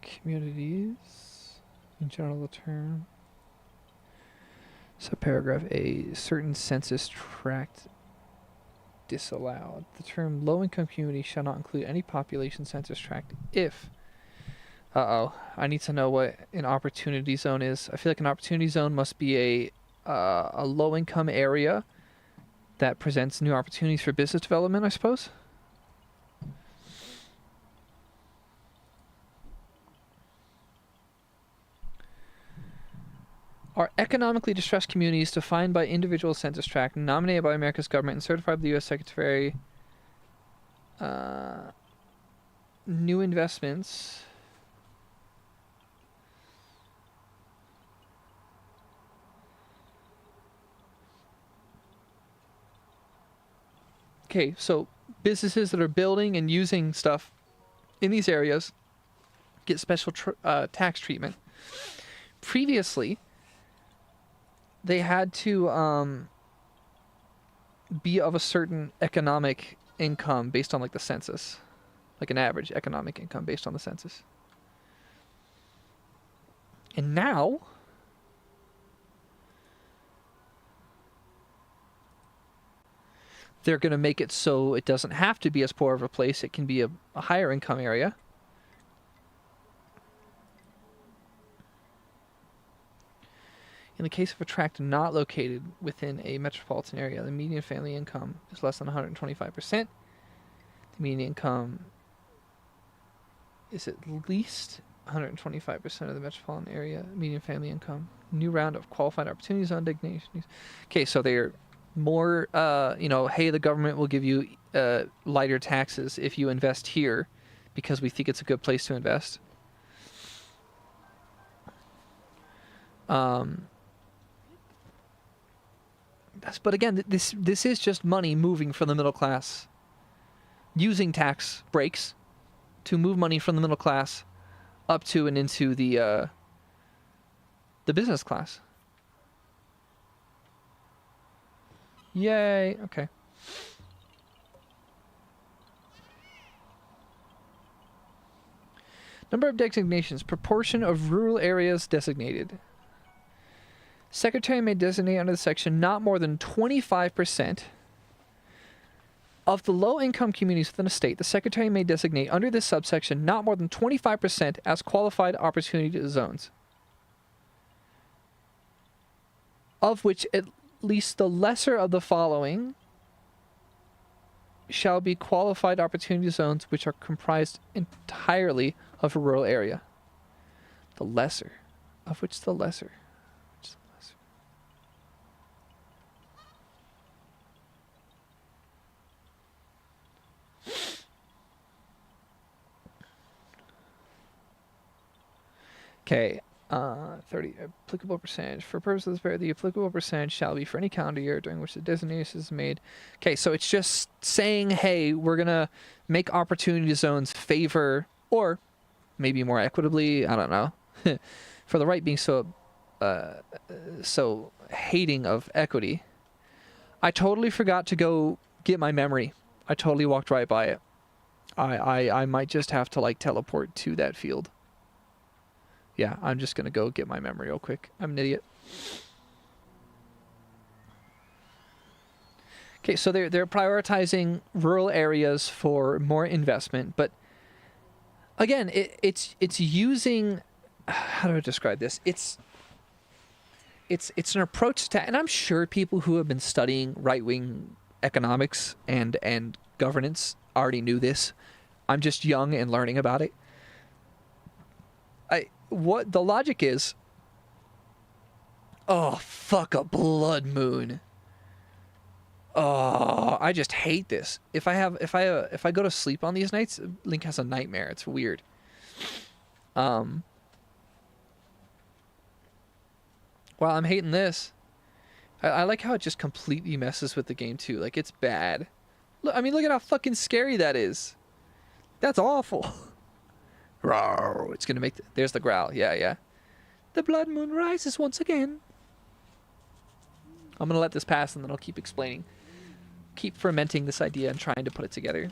Communities. In general, the term. So paragraph A, certain census tract disallowed. The term low-income community shall not include any population census tract if... Uh-oh. I need to know what an opportunity zone is. I feel like an opportunity zone must be a low-income area that presents new opportunities for business development, I suppose. Are economically distressed communities defined by individual census tract, nominated by America's government and certified by the U.S. Secretary. New investments. Okay, so businesses that are building and using stuff in these areas get special tax treatment. Previously, they had to be of a certain economic income based on like the census, like an average economic income based on the census. And now they're going to make it so it doesn't have to be as poor of a place. It can be a higher income area. In the case of a tract not located within a metropolitan area, the median family income is less than 125%. The median income is at least 125% of the metropolitan area median family income. New round of qualified opportunity zone designations. Okay, so they're more, hey, the government will give you lighter taxes if you invest here because we think it's a good place to invest. But again, this is just money moving from the middle class, using tax breaks to move money from the middle class up to and into the business class. Yay! Okay. Number of designations: proportion of rural areas designated. Secretary may designate under the section not more than 25% of the low-income communities within a state. The Secretary may designate under this subsection not more than 25% as qualified opportunity zones, of which at least the lesser of the following shall be qualified opportunity zones which are comprised entirely of a rural area. The lesser. Of which the lesser. Okay. 30 applicable percentage. For purposes of this pair, the applicable percentage shall be for any calendar year during which the designation is made. Okay, so it's just saying, hey, we're going to make opportunity zones favor, or maybe more equitably, I don't know, for the right being so hating of equity. I totally forgot to go get my memory. I totally walked right by it. I might just have to like teleport to that field. Yeah, I'm just gonna go get my memory real quick. I'm an idiot. Okay, so they're prioritizing rural areas for more investment, but again, it's using, how do I describe this? It's an approach to, and I'm sure people who have been studying right-wing economics and governance already knew this. I'm just young and learning about it. What the logic is, oh, fuck a blood moon. Oh, I just hate this. If I go to sleep on these nights, Link has a nightmare. It's weird. Wow, I'm hating this. I like how it just completely messes with the game too. Like, it's bad. Look, I mean, look at how fucking scary that is. That's awful. Rawr, it's gonna make there's the growl. Yeah. The blood moon rises once again. I'm gonna let this pass and then I'll keep explaining. Keep fermenting this idea and trying to put it together.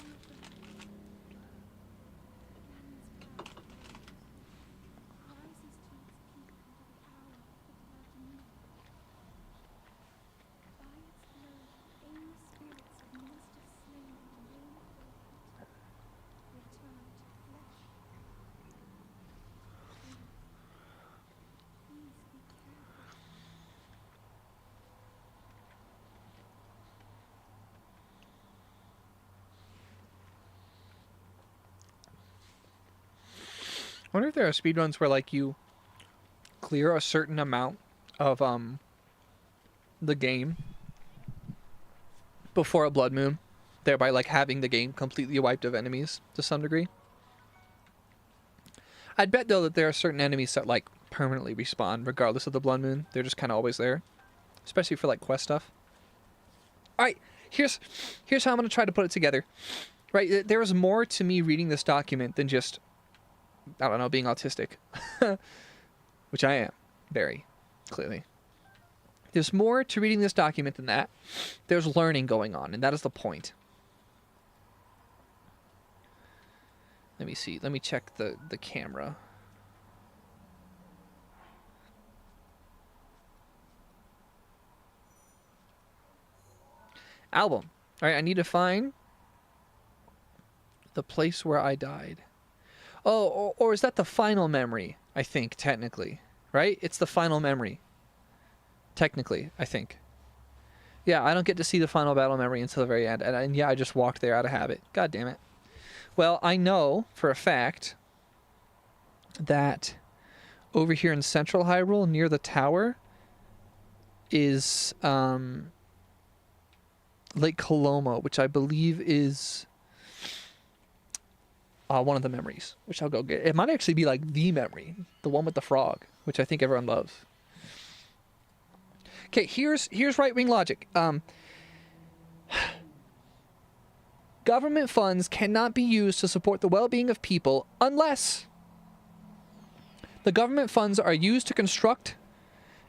I wonder if there are speedruns where like you clear a certain amount of the game before a blood moon, thereby like having the game completely wiped of enemies to some degree. I'd bet though that there are certain enemies that like permanently respawn regardless of the blood moon. They're just kind of always there, especially for like quest stuff. All right, here's how I'm gonna try to put it together. Right, there is more to me reading this document than just, I don't know, being autistic, which I am, very clearly. There's more to reading this document than that. There's learning going on, and that is the point. Let me see. Let me check the camera. Album. All right, I need to find the place where I died. Oh, or is that the final memory? I think, technically. Right? It's the final memory. Technically, I think. Yeah, I don't get to see the final battle memory until the very end. And yeah, I just walked there out of habit. God damn it. Well, I know for a fact that over here in Central Hyrule, near the tower, is Lake Coloma, which I believe is one of the memories, which I'll go get. It might actually be like the memory, the one with the frog, which I think everyone loves. Okay, here's right-wing logic. Government funds cannot be used to support the well-being of people unless the government funds are used to construct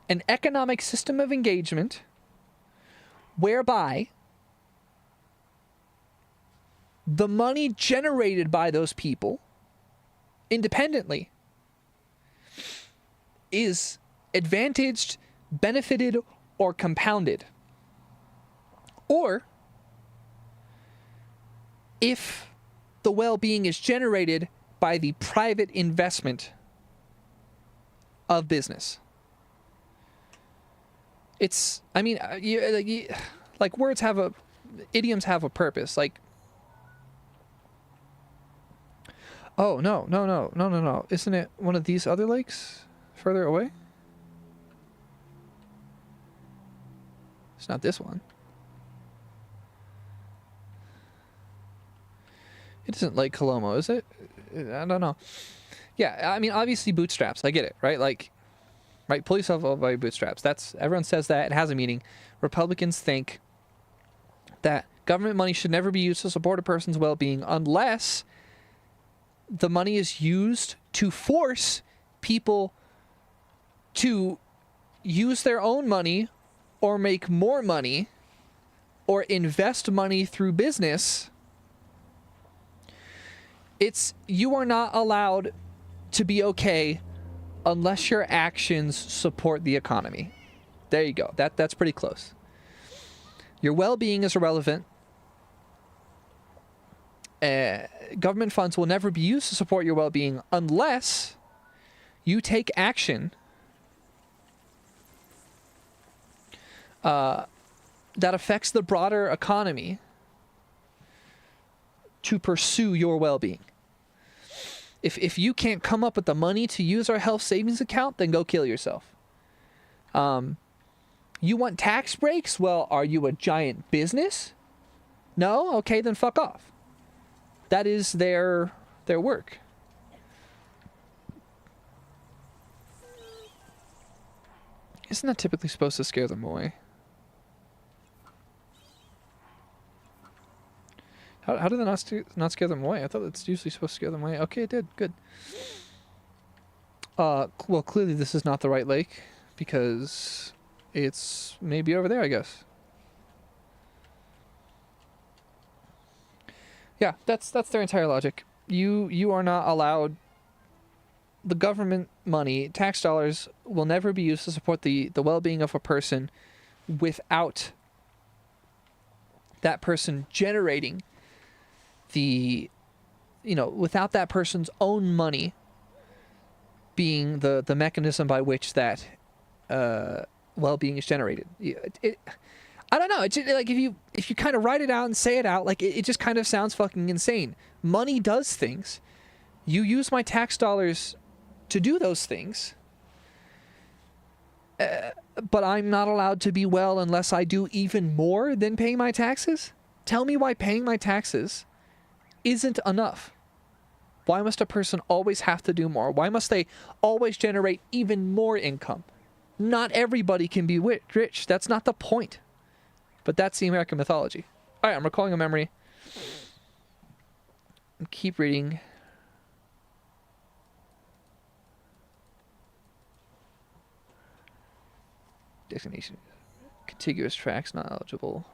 an economic system of engagement whereby the money generated by those people independently is advantaged, benefited, or compounded. Or if the well-being is generated by the private investment of business. It's, I mean, like words have a, idioms have a purpose. Like, oh, no. Isn't it one of these other lakes further away? It's not this one. It isn't Lake Coloma, is it? I don't know. Yeah, I mean, obviously bootstraps. I get it, right? Like, right, pull yourself up by your bootstraps. That's, everyone says that. It has a meaning. Republicans think that government money should never be used to support a person's well-being unless the money is used to force people to use their own money or make more money or invest money through business. You are not allowed to be okay unless your actions support the economy. There you go. That's pretty close. Your well-being is irrelevant. Government funds will never be used to support your well-being unless you take action that affects the broader economy to pursue your well-being. If you can't come up with the money to use our health savings account, then go kill yourself. You want tax breaks? Well, are you a giant business? No? Okay, then fuck off. That is their work. Isn't that typically supposed to scare them away? How did that not scare them away? I thought it's usually supposed to scare them away. Okay, it did. Good. Well, clearly this is not the right lake because it's maybe over there, I guess. Yeah, that's their entire logic. You are not allowed. The government money, tax dollars, will never be used to support the well-being of a person without that person generating without that person's own money being the mechanism by which that well-being is generated. I don't know. It's just, like, if you kind of write it out and say it out, like it just kind of sounds fucking insane. Money does things. You use my tax dollars to do those things, but I'm not allowed to be well unless I do even more than paying my taxes? Tell me why paying my taxes isn't enough. Why must a person always have to do more? Why must they always generate even more income? Not everybody can be rich. That's not the point. But that's the American mythology. All right, I'm recalling a memory. Keep reading. Designation. Contiguous tracks not eligible.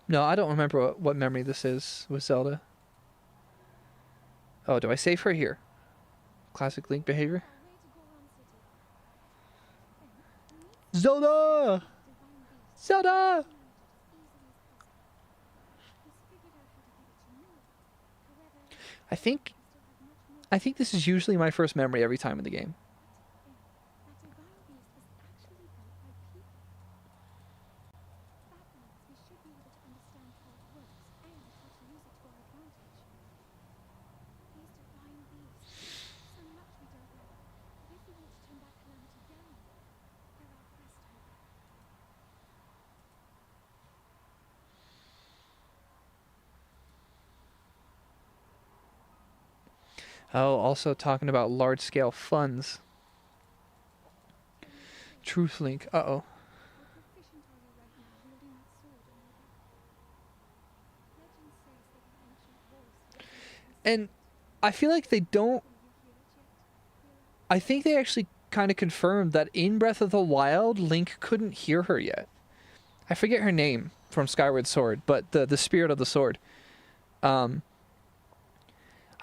No, I don't remember what memory this is with Zelda. Oh, do I save her here? Classic Link behavior. Zelda! Zelda! I think this is usually my first memory every time in the game. Oh, also talking about large-scale funds. Truth Link. Uh-oh. And I feel like they don't... I think they actually kind of confirmed that in Breath of the Wild, Link couldn't hear her yet. I forget her name from Skyward Sword, but the spirit of the sword.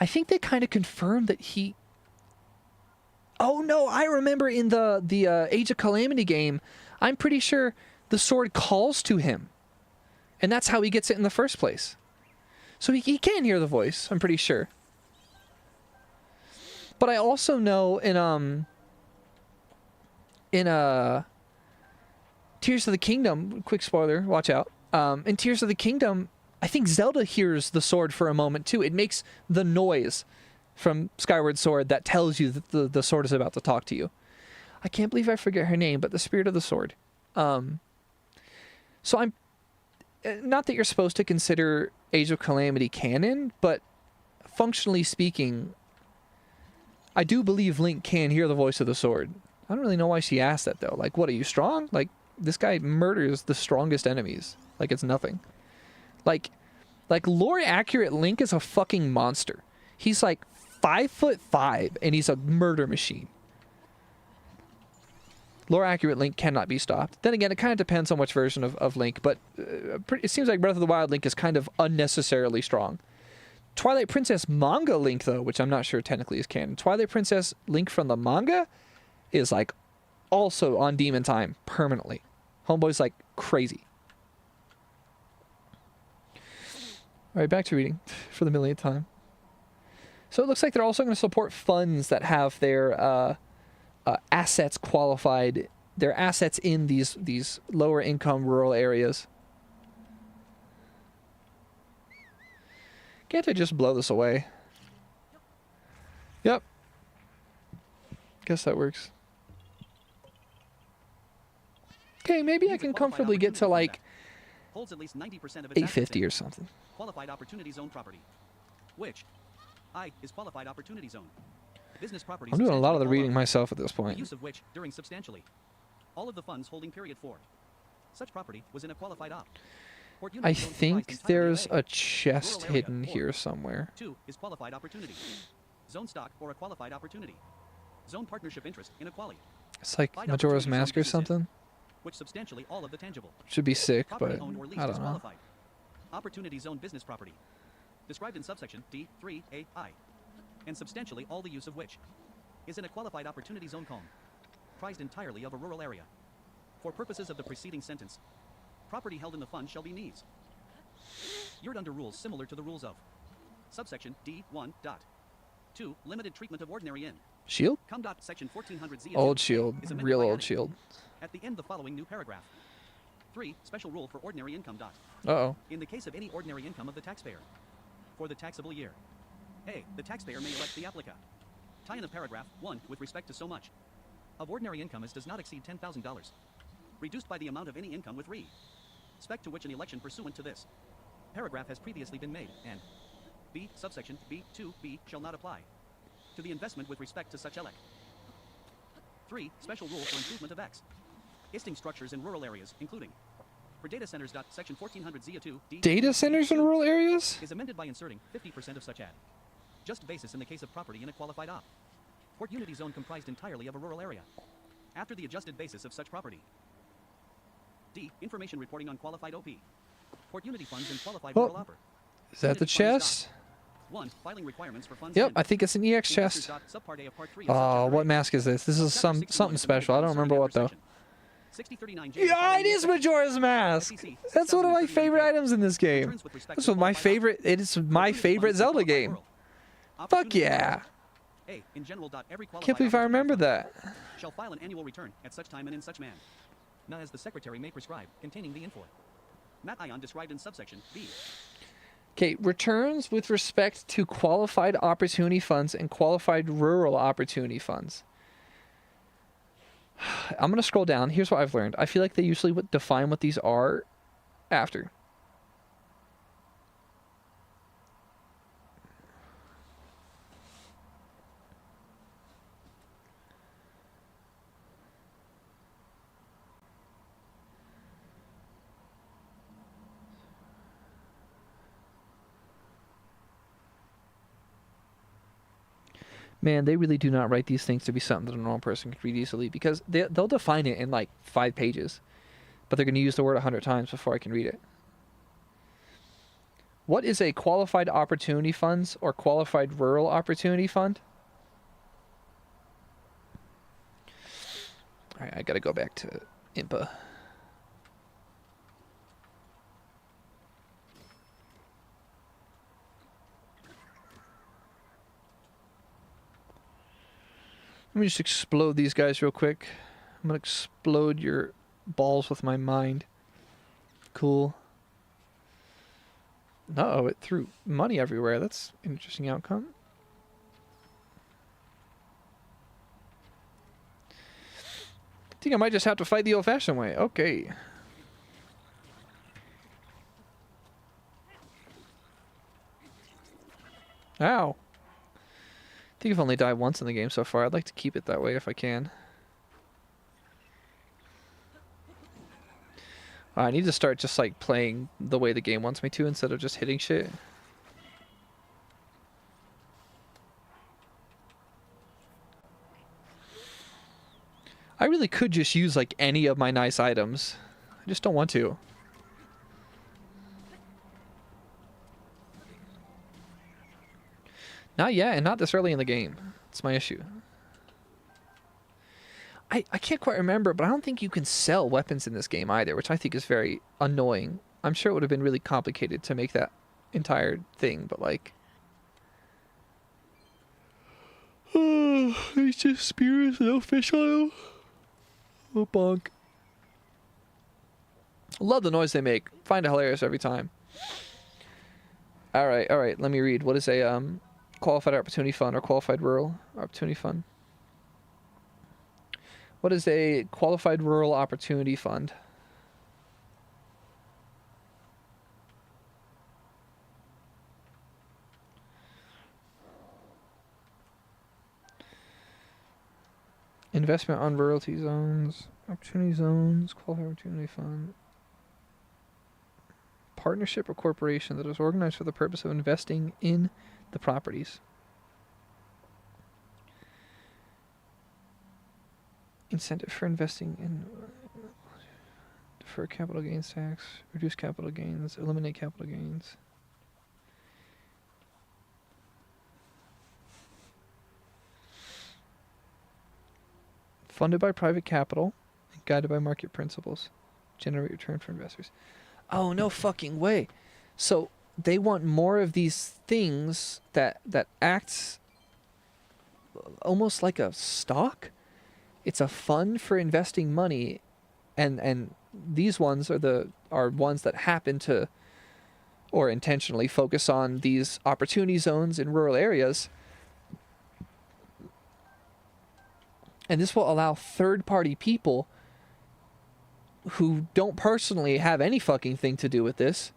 I think they kind of confirmed that he... Oh no, I remember in the Age of Calamity game, I'm pretty sure the sword calls to him. And that's how he gets it in the first place. So he can hear the voice, I'm pretty sure. But I also know in Tears of the Kingdom, quick spoiler, watch out. In Tears of the Kingdom, I think Zelda hears the sword for a moment too. It makes the noise from Skyward Sword that tells you that the sword is about to talk to you. I can't believe I forget her name, but the Spirit of the Sword. So I'm not that you're supposed to consider Age of Calamity canon, but functionally speaking, I do believe Link can hear the voice of the sword. I don't really know why she asked that though. Like, what, are you strong? Like, this guy murders the strongest enemies. Like, it's nothing. Like lore accurate Link is a fucking monster. He's like 5'5" and he's a murder machine. Lore accurate Link cannot be stopped. Then again, it kind of depends on which version of Link, but it seems like Breath of the Wild Link is kind of unnecessarily strong. Twilight Princess manga Link, though, which I'm not sure technically is canon. Twilight Princess Link from the manga is like also on Demon Time permanently. Homeboy's like crazy. All right, back to reading for the millionth time. So it looks like they're also going to support funds that have their assets qualified, their assets in these lower income rural areas. Can't I just blow this away? Yep. Guess that works. Okay, maybe I can comfortably get to like holds at least 90% of its 850 or something. Qualified Opportunity Zone property, which I is Qualified Opportunity Zone. Business property. I'm doing a lot of the reading myself at this point. The use of which during substantially all of the funds holding period 4. Such property was in a qualified op. I think there's a chest hidden here somewhere. 2 is Qualified Opportunity. Zone stock or a Qualified Opportunity. Zone partnership interest in a quali. It's like Majora's Mask or something. Which substantially all of the tangible. Should be sick, Property but owned or leased I is don't know. qualified. Opportunity Zone business property. Described in subsection D3AI. And substantially all the use of which is in a Qualified Opportunity Zone calm. Prized entirely of a rural area. For purposes of the preceding sentence, property held in the fund shall be needs. You're under rules similar to the rules of subsection D1. 2. Limited treatment of ordinary in. Shield? Section 1400 Z. Old shield. Real old shield. At the end the following new paragraph. 3. Special rule for ordinary income. Uh-oh. In the case of any ordinary income of the taxpayer. For the taxable year. A. The taxpayer may elect the applicant. Tie in the paragraph 1 with respect to so much of ordinary income as does not exceed $10,000. Reduced by the amount of any income with respect to which an election pursuant to this paragraph has previously been made, and B. Subsection B2B shall not apply to the investment with respect to such elect. 3. Special rule for improvement of X. Existing structures in rural areas, including for data centers. Section 1400 Z2 D. Data centers in rural areas? Is amended by inserting 50% of such ad. Just basis in the case of property in a qualified op. Port Unity Zone comprised entirely of a rural area. After the adjusted basis of such property. D. Information reporting on qualified OP. Port Unity funds and qualified rural opper. Is that the chest? 1. Filing requirements for funds. Yep, I think it's an EX chest. Oh, what mask is this? This is something special. I don't remember what though. Yeah, it is Majora's Mask. That's one of my favorite items in this game. This was my favorite. It is my favorite Zelda game. Fuck yeah! Can't believe I remember that. Shall file an annual return at such time and in such man. Not as the secretary may prescribe, containing the info. Matt Ion described in subsection B. Okay, returns with respect to qualified opportunity funds and qualified rural opportunity funds. I'm going to scroll down. Here's what I've learned. I feel like they usually would define what these are after. Man, they really do not write these things to be something that a normal person could read easily, because they'll define it in like 5 pages, but they're going to use the word 100 times before I can read it. What is a qualified opportunity funds or qualified rural opportunity fund? All right, I got to go back to IMPA. Let me just explode these guys real quick. I'm going to explode your balls with my mind. Cool. Uh-oh, it threw money everywhere. That's an interesting outcome. Think I might just have to fight the old-fashioned way. Okay. Ow. I think I've only died once in the game so far. I'd like to keep it that way if I can. I need to start just like playing the way the game wants me to instead of just hitting shit. I really could just use like any of my nice items. I just don't want to. Not yet, and not this early in the game. That's my issue. I can't quite remember, but I don't think you can sell weapons in this game either, which I think is very annoying. I'm sure it would have been really complicated to make that entire thing, but like... it's just spears, no fish oil. Oh, bonk. Love the noise they make. Find it hilarious every time. Alright, let me read. What is a qualified opportunity fund or qualified rural opportunity fund? What is a qualified rural opportunity fund? Investment on royalty zones, opportunity zones, qualified opportunity fund. Partnership or corporation that is organized for the purpose of investing in the properties. Incentive for investing in defer capital gains tax, reduce capital gains, eliminate capital gains. Funded by private capital and guided by market principles. Generate return for investors. Oh, no fucking way. So they want more of these things that acts almost like a stock? It's a fund for investing money, and these ones are ones that happen to or intentionally focus on these opportunity zones in rural areas. And this will allow third-party people who don't personally have any fucking thing to do with this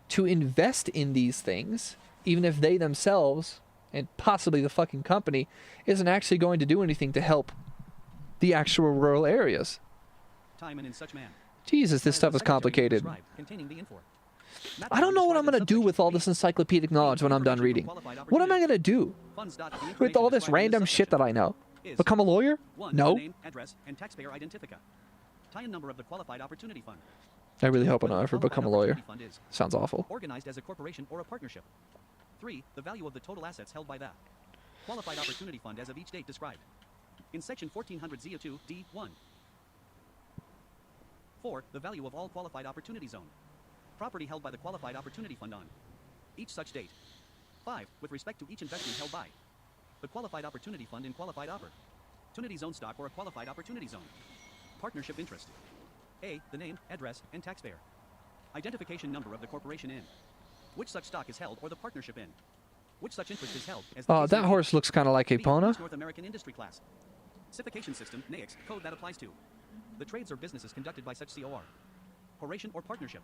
to invest in these things, even if they themselves, and possibly the fucking company, isn't actually going to do anything to help the actual rural areas. Time and in such man. Jesus, this stuff is complicated. I don't know what I'm going to do with all this encyclopedic knowledge when I'm done reading. What am I going to do with all this random shit that I know? Become a lawyer? No. Name, address, and taxpayer identifica. Tie-in number of the qualified opportunity fund. I really hope I don't ever become a lawyer. Sounds awful. Organized as a corporation or a partnership. 3. The value of the total assets held by that qualified opportunity fund as of each date described in section 1400 ZO2 D1. 4. The value of all qualified opportunity zone property held by the qualified opportunity fund on each such date. 5. With respect to each investment held by the qualified opportunity fund in qualified opportunity zone stock or a qualified opportunity zone. Partnership interest. A. The name, address, and taxpayer. Identification number of the corporation in which such stock is held or the partnership in which such interest is held as the Oh, that horse looks kind of like a Epona. North American industry class. Certification system, NAICS, code that applies to the trades or businesses conducted by such COR. Corporation or partnership.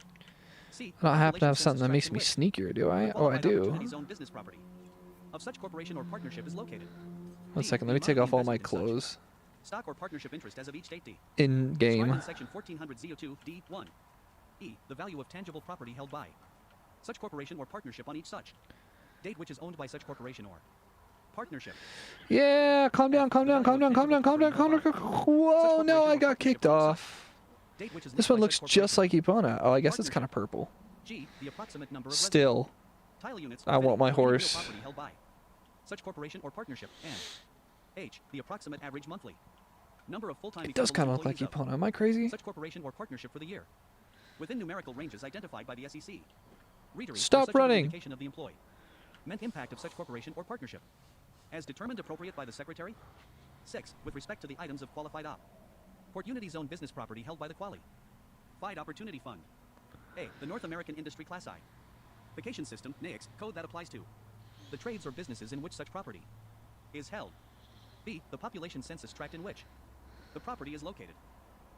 C. I don't have to have something that makes me sneakier, do I? Oh, I do. Zone business property of such corporation or partnership is located. One second, let me take off all my clothes. Stock or partnership interest as of each date D. In game. In section 1400 ZO2 D1. E. The value of tangible property held by such corporation or partnership on each such date which is owned by such corporation or partnership. Yeah, calm down, calm down, calm down, calm down, calm down, calm down. Whoa, no, I got kicked off. This one looks just like Epona. Oh, I guess it's kind of purple. G. The approximate number of Still, tile units I want my horse. property held by such corporation or partnership. And H. The approximate average monthly number of full-time It does kind of look like Epona. Am I crazy? Such corporation or partnership for the year within numerical ranges identified by the SEC. Readery Stop such running. Identification of the employee. Meant impact of such corporation or partnership as determined appropriate by the Secretary. 6. With respect to the items of qualified opportunity zone business property held by the qualified opportunity fund. A. The North American Industry Class I. Vacation system, NAICS, code that applies to the trades or businesses in which such property is held. B. The population census tract in which the property is located.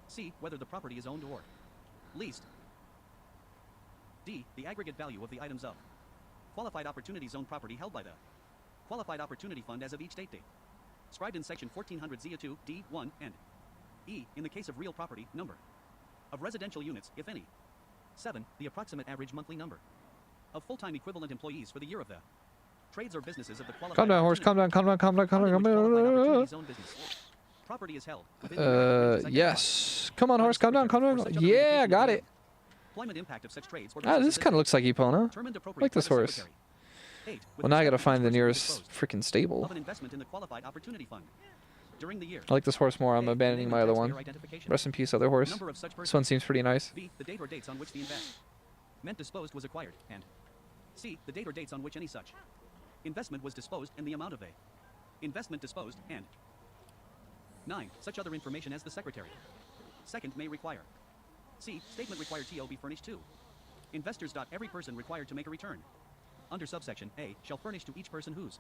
C. Whether the property is owned or leased. D. The aggregate value of the items of Qualified Opportunity Zone property held by the Qualified Opportunity Fund as of each date. Described in section 1400 ZA2 D1 and E. In the case of real property, number of residential units, if any. 7. The approximate average monthly number of full-time equivalent employees for the year of the trades or businesses of the qualified. Calm down, horse. Calm down. Calm down. Calm down. Calm down. Property is held within the Yes. Come on, horse. Calm down. Calm down. Yeah, I got it. employment impact of such trades or Ah, this kind of looks like Epona. determined appropriate Like this by the horse. secretary. 8. Well, now I gotta With find the respect to nearest disposed freaking stable. of an investment in the Qualified Opportunity Fund during the year. I like this horse more. I'm A. abandoning Name my of other taxpayer one. identification. Rest in peace, other horse. Number of such This persons. one seems pretty nice. B. The date or dates on which the investment disposed was acquired, and C. The date or dates on which any such investment was disposed and the amount of a investment disposed, and 9. Such other information as the secretary second may require. C. Statement required to be furnished to investors. Every person required to make a return under subsection A shall furnish to each person whose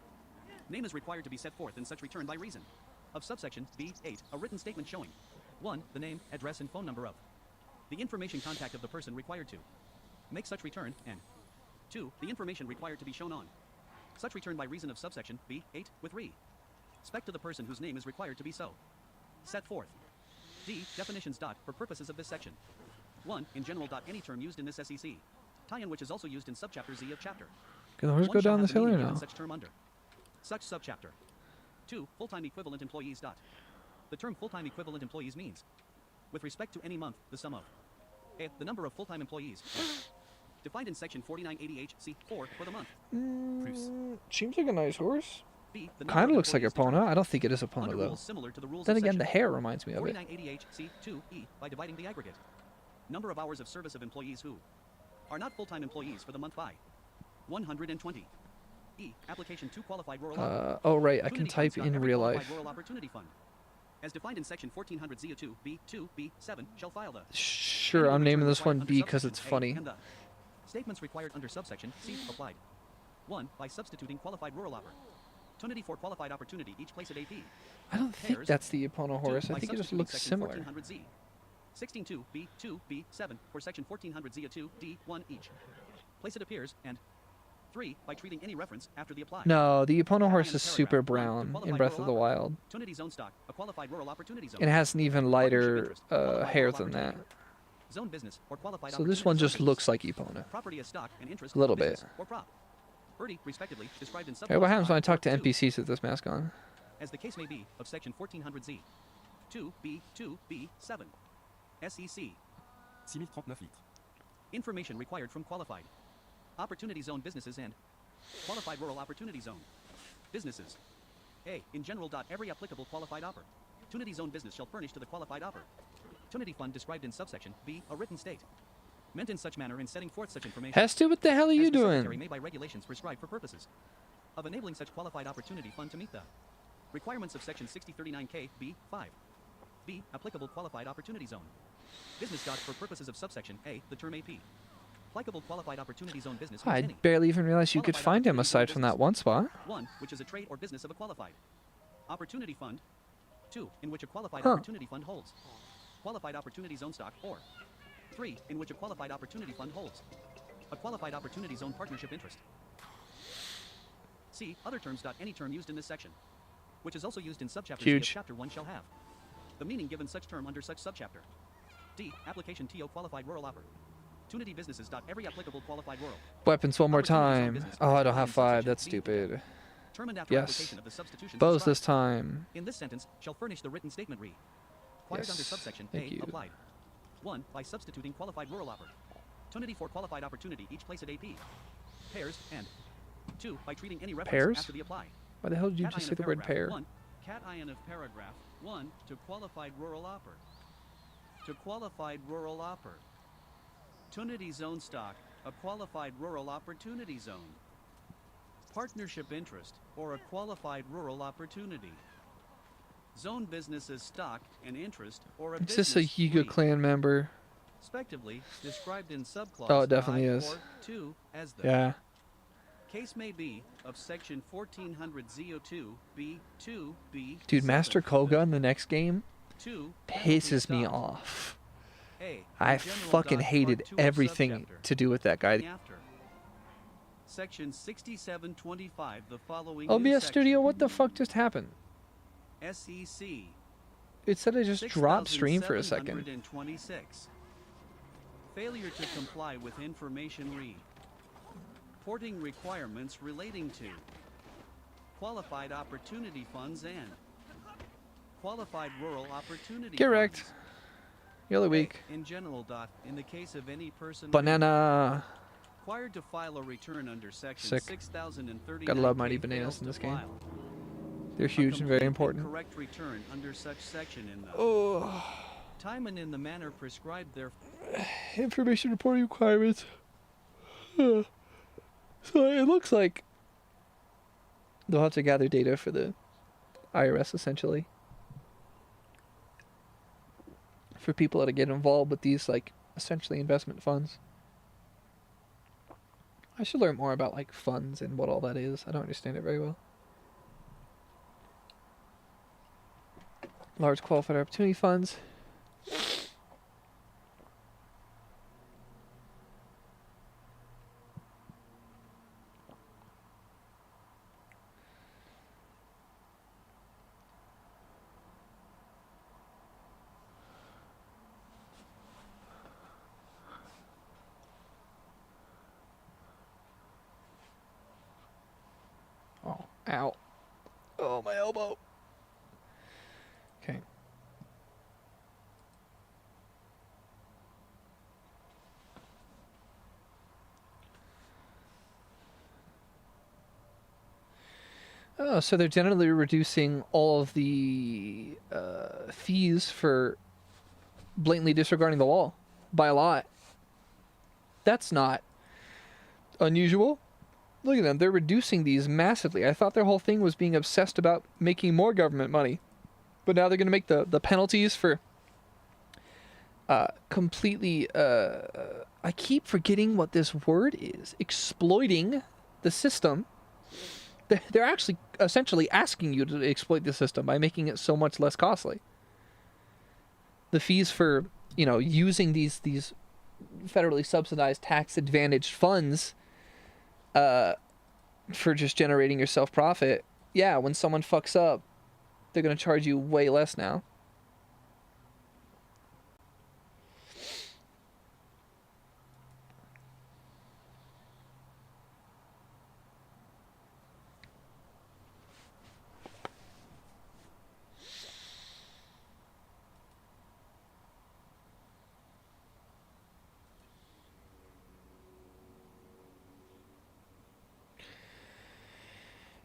name is required to be set forth in such return by reason of subsection B8 a written statement showing 1. The name, address, and phone number of the information contact of the person required to make such return, and 2. The information required to be shown on such return by reason of subsection B8 with respect to the person whose name is required to be so set forth. D. Definitions. For purposes of this section. 1. In general. Any term used in this SEC tie-in which is also used in subchapter Z of chapter. Can the horse 1 go shall down have this the hill or meaning no? given such term under such subchapter. 2. Full-time equivalent employees. The term full-time equivalent employees means, with respect to any month, the sum of A. The number of full-time employees defined in section 4980H C4 for the month. Seems like a nice horse. B. The number Kind of of looks like employees Epona. I don't think it is determined Epona under though. rules similar to the rules Then of again, the section hair reminds me of it. 4980H C2E by dividing the aggregate number of hours of service of employees who are not full-time employees for the month by 120. E. Application to qualified rural Oh right, I can Opportunity type Funds. in Every real qualified life. Rural Opportunity Fund, as defined in section 1400 ZA2 B2 B7, shall file the Sure, annual I'm return naming this required one under B because it's subsection A, funny. and the statements required under subsection C applied. 1. By substituting qualified rural opportunity for qualified opportunity, each place at AP. I don't think Pairs. that's the Epona 2. horse. I By think it just substituting looks section similar. 1400Z. 16.2 B2 B7 for section 1400 ZA2 D1 each place it appears, and 3. By treating any reference after the apply. No, the Epona Cat horse in is the super paragraph. 1. To brown in qualified Breath of rural the Wild. Opportunity zone stock, a qualified rural opportunity zone. It has an even lighter interest, qualified hair rural than that. opportunity zone business or qualified So this opportunity one zone just business. looks like Epona. Property as stock and interest A little business bit. or prop. Birdie, respectively, described in Hey, what happens when I talk to 2, NPCs with this mask on? as the case may be, of section 1400Z. 2B7. SEC. 6039 litres. Information required from qualified opportunity zone businesses and qualified rural opportunity zone businesses. A. In general. Every applicable qualified opportunity zone business shall furnish to the qualified opportunity fund described in subsection B a written state meant in such manner in setting forth such information. Hesty, what the hell are as you the Secretary doing? may by regulations prescribe for purposes of enabling such qualified opportunity fund to meet the requirements of section 6039K B5. B. Applicable qualified opportunity zone business. For purposes of subsection A, the term AP. Applicable qualified opportunity zone business means I any barely even realized you could qualified find him opportunity zone aside from that business. one spot. 1. Which is a trade or business of a qualified opportunity fund. 2. In which a qualified Huh. opportunity fund holds qualified opportunity zone stock, or 3. In which a qualified opportunity fund holds a qualified opportunity zone partnership interest. C. Other terms. Any term used in this section, which is also used in subchapter C of Huge. chapter 1, shall have the meaning given such term under such subchapter. D. Application to qualified rural opportunity businesses. Every applicable qualified rural Weapons one more opportunity zone time. business Oh, I as don't defined have in 5. subsection That's B. stupid. Term and after Yes. application of the substitution Bows this described time. in this sentence shall furnish the written statement required under Yes, subsection thank A you. applied. 1. By substituting qualified rural opportunity for qualified opportunity, each place at AP. Pairs, and 2. By treating any reference Pairs? after the apply. Why the hell did you Cat just ion say of the word paragraph pair? 1. Cat ion of paragraph 1 to qualified rural to qualified rural opportunity zone stock, a qualified rural opportunity zone. Partnership interest, or a qualified rural opportunity. Zone businesses stock and interest, or a Is this a business Yiga three, clan member? respectively, described in subclause Oh, it definitely 5 is. or 2 as the Yeah. case may be of section 1400 ZO2 B2 B. Dude, Master Koga in the next game 2. Penalty pisses me stop. off. A. I in general fucking dot hated part 2 of everything subchapter. to do with that guy. After. Section 6725, the following OBS new Studio, section. what the fuck just happened? SEC. It said I just dropped stream for a second. 6726. Failure to comply with information reporting requirements relating to qualified opportunity funds and qualified rural opportunity Correct. funds. Yellow A, week. in general dot in the case of any person Banana. required to file a return under section Sick. 6030. Gotta love mighty bananas in this game. They're huge and very important. Correct return under such section in the Oh. time and in the manner prescribed there. Information reporting requirements. So it looks like they'll have to gather data for the IRS essentially. For people that get involved with these like essentially investment funds. I should learn more about like funds and what all that is. I don't understand it very well. Large qualified opportunity funds. Oh, ow. Oh, my elbow. Okay. Oh, so they're generally reducing all of the fees for blatantly disregarding the law by a lot. That's not unusual. Look at them. They're reducing these massively. I thought their whole thing was being obsessed about making more government money. But now they're going to make the penalties for completely... I keep forgetting what this word is. Exploiting the system. They're actually essentially asking you to exploit the system by making it so much less costly. The fees for, you know, using these federally subsidized tax-advantaged funds for just generating your self-profit. Yeah, when someone fucks up, they're going to charge you way less now.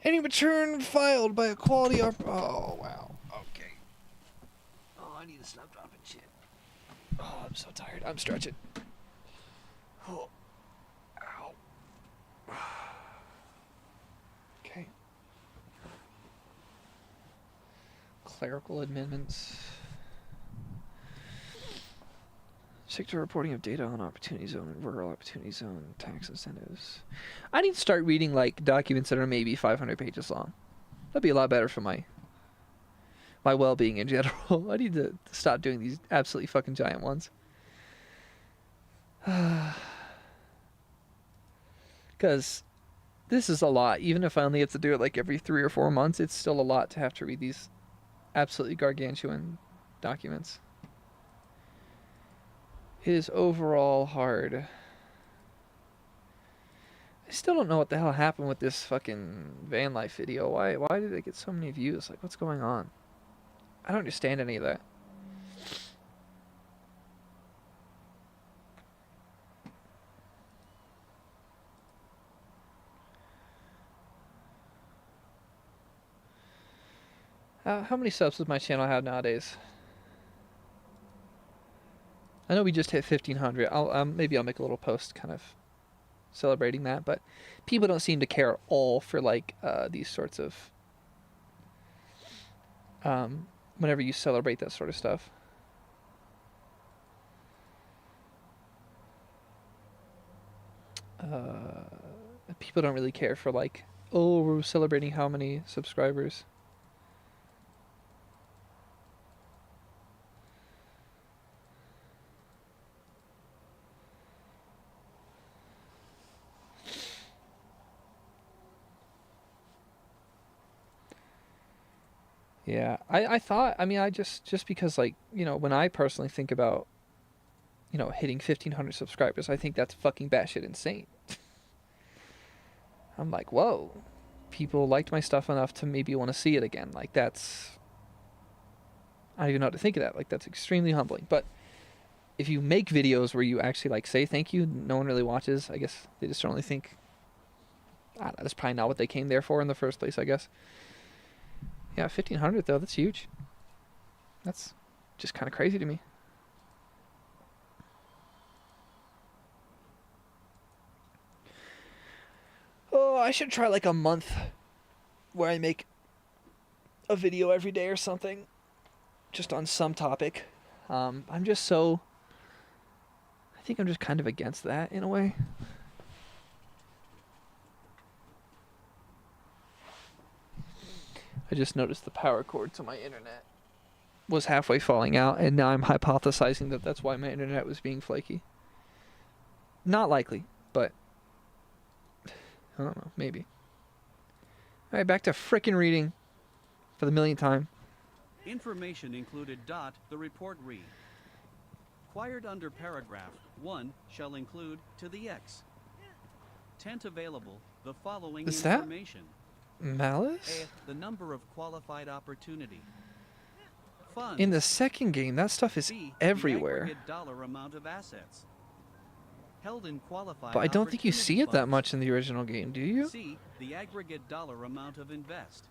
Any return filed by a quality Oh, wow. Okay. Oh, I need to stop dropping shit. Oh, I'm so tired. I'm stretching. Oh. Ow. Okay. Clerical amendments. Sector reporting of data on opportunity zone and rural opportunity zone tax incentives. I need to start reading like documents that are maybe 500 pages long. That'd be a lot better for my well-being in general. I need to stop doing these absolutely fucking giant ones. Because this is a lot. Even if I only have to do it like every 3 or 4 months, it's still a lot to have to read these absolutely gargantuan documents. It is overall hard. I still don't know what the hell happened with this fucking van life video. Why did it get so many views? Like, what's going on? I don't understand any of that. How many subs does my channel have nowadays? I know we just hit 1,500. Maybe I'll make a little post kind of celebrating that, but people don't seem to care at all for like these sorts of whenever you celebrate that sort of stuff. People don't really care for like, oh, we're celebrating how many subscribers. Yeah, I thought, I mean, I just because, like, you know, when I personally think about, you know, hitting 1,500 subscribers, I think that's fucking batshit insane. I'm like, whoa, people liked my stuff enough to maybe want to see it again. Like, that's, I don't even know what to think of that. Like, that's extremely humbling. But if you make videos where you actually, like, say thank you, no one really watches. I guess they just don't really think, I don't know, that's probably not what they came there for in the first place, I guess. Yeah, 1,500 though, that's huge. That's just kind of crazy to me. Oh, I should try like a month where I make a video every day or something, just on some topic. I'm just so, I think I'm just kind of against that in a way. I just noticed the power cord to my internet was halfway falling out, and now I'm hypothesizing that that's why my internet was being flaky. Not likely, but I don't know, maybe. Alright, back to frickin' reading for the millionth time. Information included. The report read. Acquired under paragraph 1 shall include to the X. Tent available the following Is that information. Malice? A. The number of qualified opportunity. Funds. In the second game, that stuff is B. everywhere. The aggregate dollar amount of assets. Held in qualified But I don't think you opportunity see it that funds. much in the original game, do you? C. The aggregate dollar amount of invest.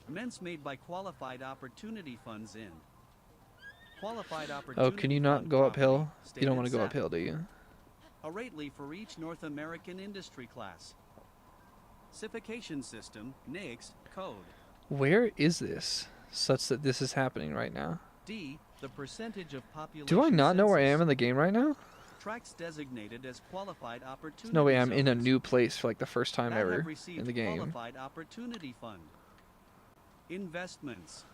Amounts made by qualified opportunity funds in. Qualified opportunity. Oh, can you not fund go property, uphill? You don't stated want to go SAP. uphill, do you? A rately for each North American industry class. Cification system, NAICS, code. Where is this, such that this is happening right now? D. The percentage of population. Do I not know where I census. am in the game right now? Tracks designated as qualified opportunity. There's no way I'm in a zones new place for like the first time that have ever received in the game. Qualified opportunity fund. Investments.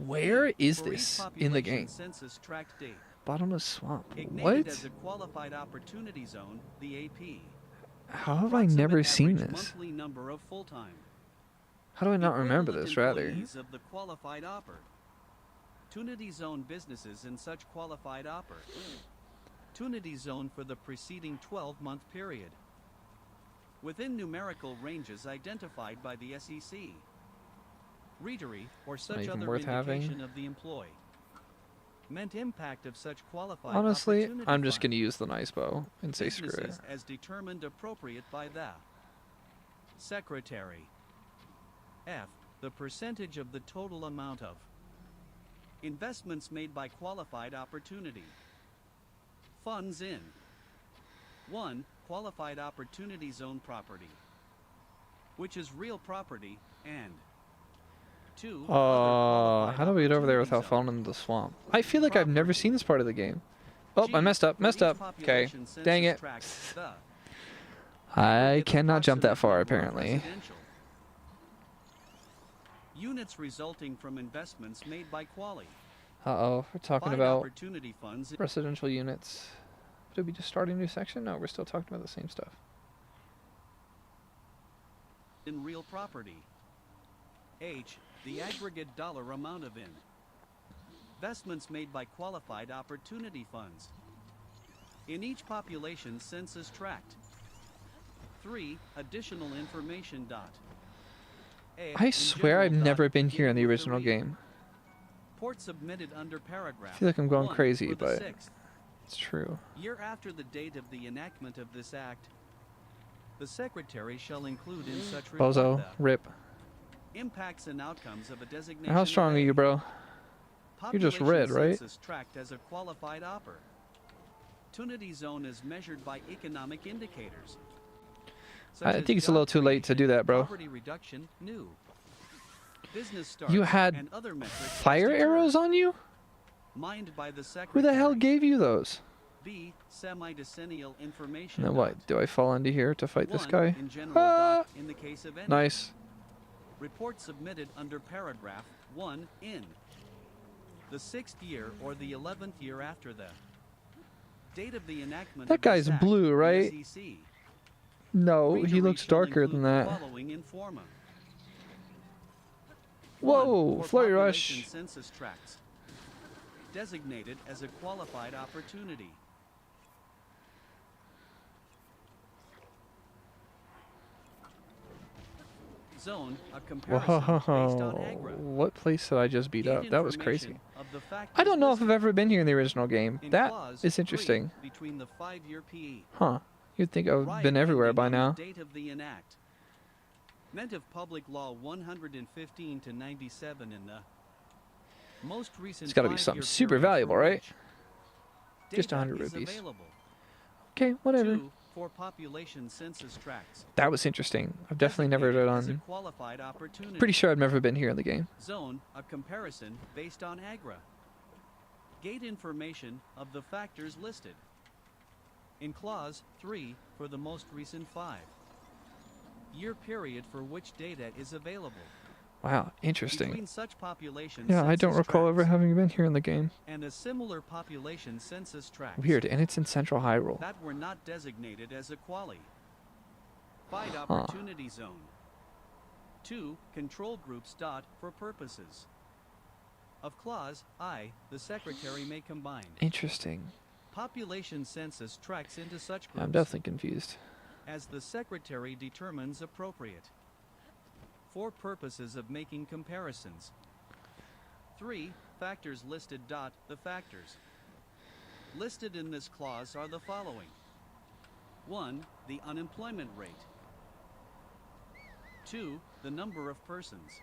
Where is For each this in the population game? Census tract date. Bottomless swamp. Ignited What? as a qualified opportunity zone, the AP. How have I never Approximate seen average this? monthly number of full-time. How do I not remember Equivalent this, rather? employees of the qualified opportunity zone businesses in such qualified opportunity zone for the preceding 12-month period. Within numerical ranges identified by the SEC. Readery or such even other worth having. indication of the employee. Meant impact of such qualified Honestly, opportunity I'm just fund. going to use the nice bow and say screw it. Businesses as determined appropriate by the Secretary. F. The percentage of the total amount of investments made by qualified opportunity funds in 1. Qualified opportunity zone property, which is real property, and 2. How do we get over there without falling into the swamp? I feel like I've never seen this part of the game. Oh, I messed up, Okay, dang it. I cannot jump that far, apparently. Units resulting from investments made by quali. Uh-oh, we're talking Find about opportunity funds residential units. Did we just start a new section? No, we're still talking about the same stuff. in real property. H. The aggregate dollar amount of investments made by qualified opportunity funds in each population census tract. 3. Additional information. I swear I've never been here in the original game. Report submitted under paragraph. I feel like I'm going 1 crazy, for the but 6th it's true. year after the date of the enactment of this act, the Secretary shall include in such report Bozo, the rip. impacts and outcomes of a designation. How of strong are a you, bro? You're just red, population right? census tract as a qualified opportunity zone is measured by economic indicators. such I as think it's a job little too late to do that, bro. Poverty reduction, new business starts, You had and other metrics as fire deterred, arrows on you? mined by the Who Secretary. the hell gave you those? B. Semi-decennial information. And then what? Do I fall into here to fight this 1 guy? in general Ah! in the case of any Nice. report submitted under paragraph 1 in the 6th year or the 11th year after the date of the enactment That of this guy's act, blue, the right? SEC. No, he Readery looks shall darker include than the that. following informa. Whoa, for flurry population rush. census tracts. Designated as a qualified opportunity. Zone, a comparison based on Whoa, Agra. what place did I just beat Gate up? That was crazy. information of the factors I don't know if I've listed ever been here in the original game. in That clause is 3 interesting. between the 5-year PE. Huh. You'd think I've Riot been everywhere ending by on now. the date of the enact. Meant of Public Law 115 to 97 in the most recent. It's gotta be 5-year something super period for valuable, right? which Just data 100 is rupees. available. Okay, whatever. 2 for population census tracts. That was interesting. I've definitely never Designated done. as a qualified opportunity. Pretty sure I've never been here in the game. Zone, a comparison based on Agra. Gate information of the factors listed. In clause 3 for the most recent 5-year period for which data is available. Wow, interesting. Between such population Yeah, I don't census recall ever tracts having been here in the game. and a similar population census tract Weird, and it's in Central Hyrule. that were not designated as a qualified opportunity zone. 2 control groups. For purposes of clause I, the secretary may combine Interesting. population census tracts into such groups I'm definitely confused. as the secretary determines appropriate for purposes of making comparisons. 3 factors listed. The factors listed in this clause are the following. 1 the unemployment rate. 2 the number of persons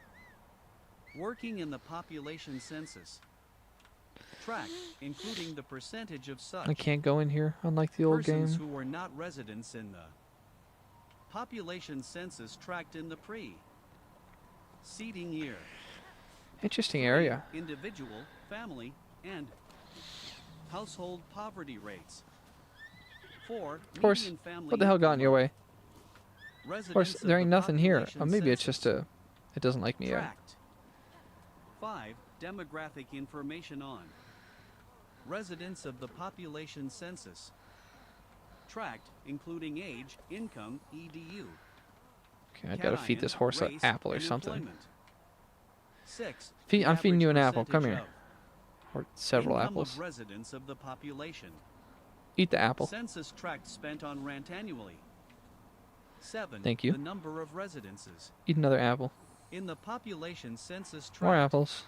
working in the population census tract, including the percentage of such I can't go in here, unlike the old persons game. who were not residents in the population census tract in the preceding year. Interesting area. Individual, family, and household poverty rates. 4 Of course, median family what the hell got in your way? residents Of course, of there the ain't nothing here. population Oh, maybe it's census just a... It doesn't like me yet. tract. 5 demographic information on residents of the population census tract, including age, income, edu. Okay, I gotta feed cation, this horse an race, apple or and something. employment. 6 Feed- the I'm feeding average you an apple. Come percentage here. of Or several income apples. of residents of the population. Eat the apple. Census tract spent on rent annually. 7 Thank you. the number of residences Eat another apple. in the population census More tract. apples.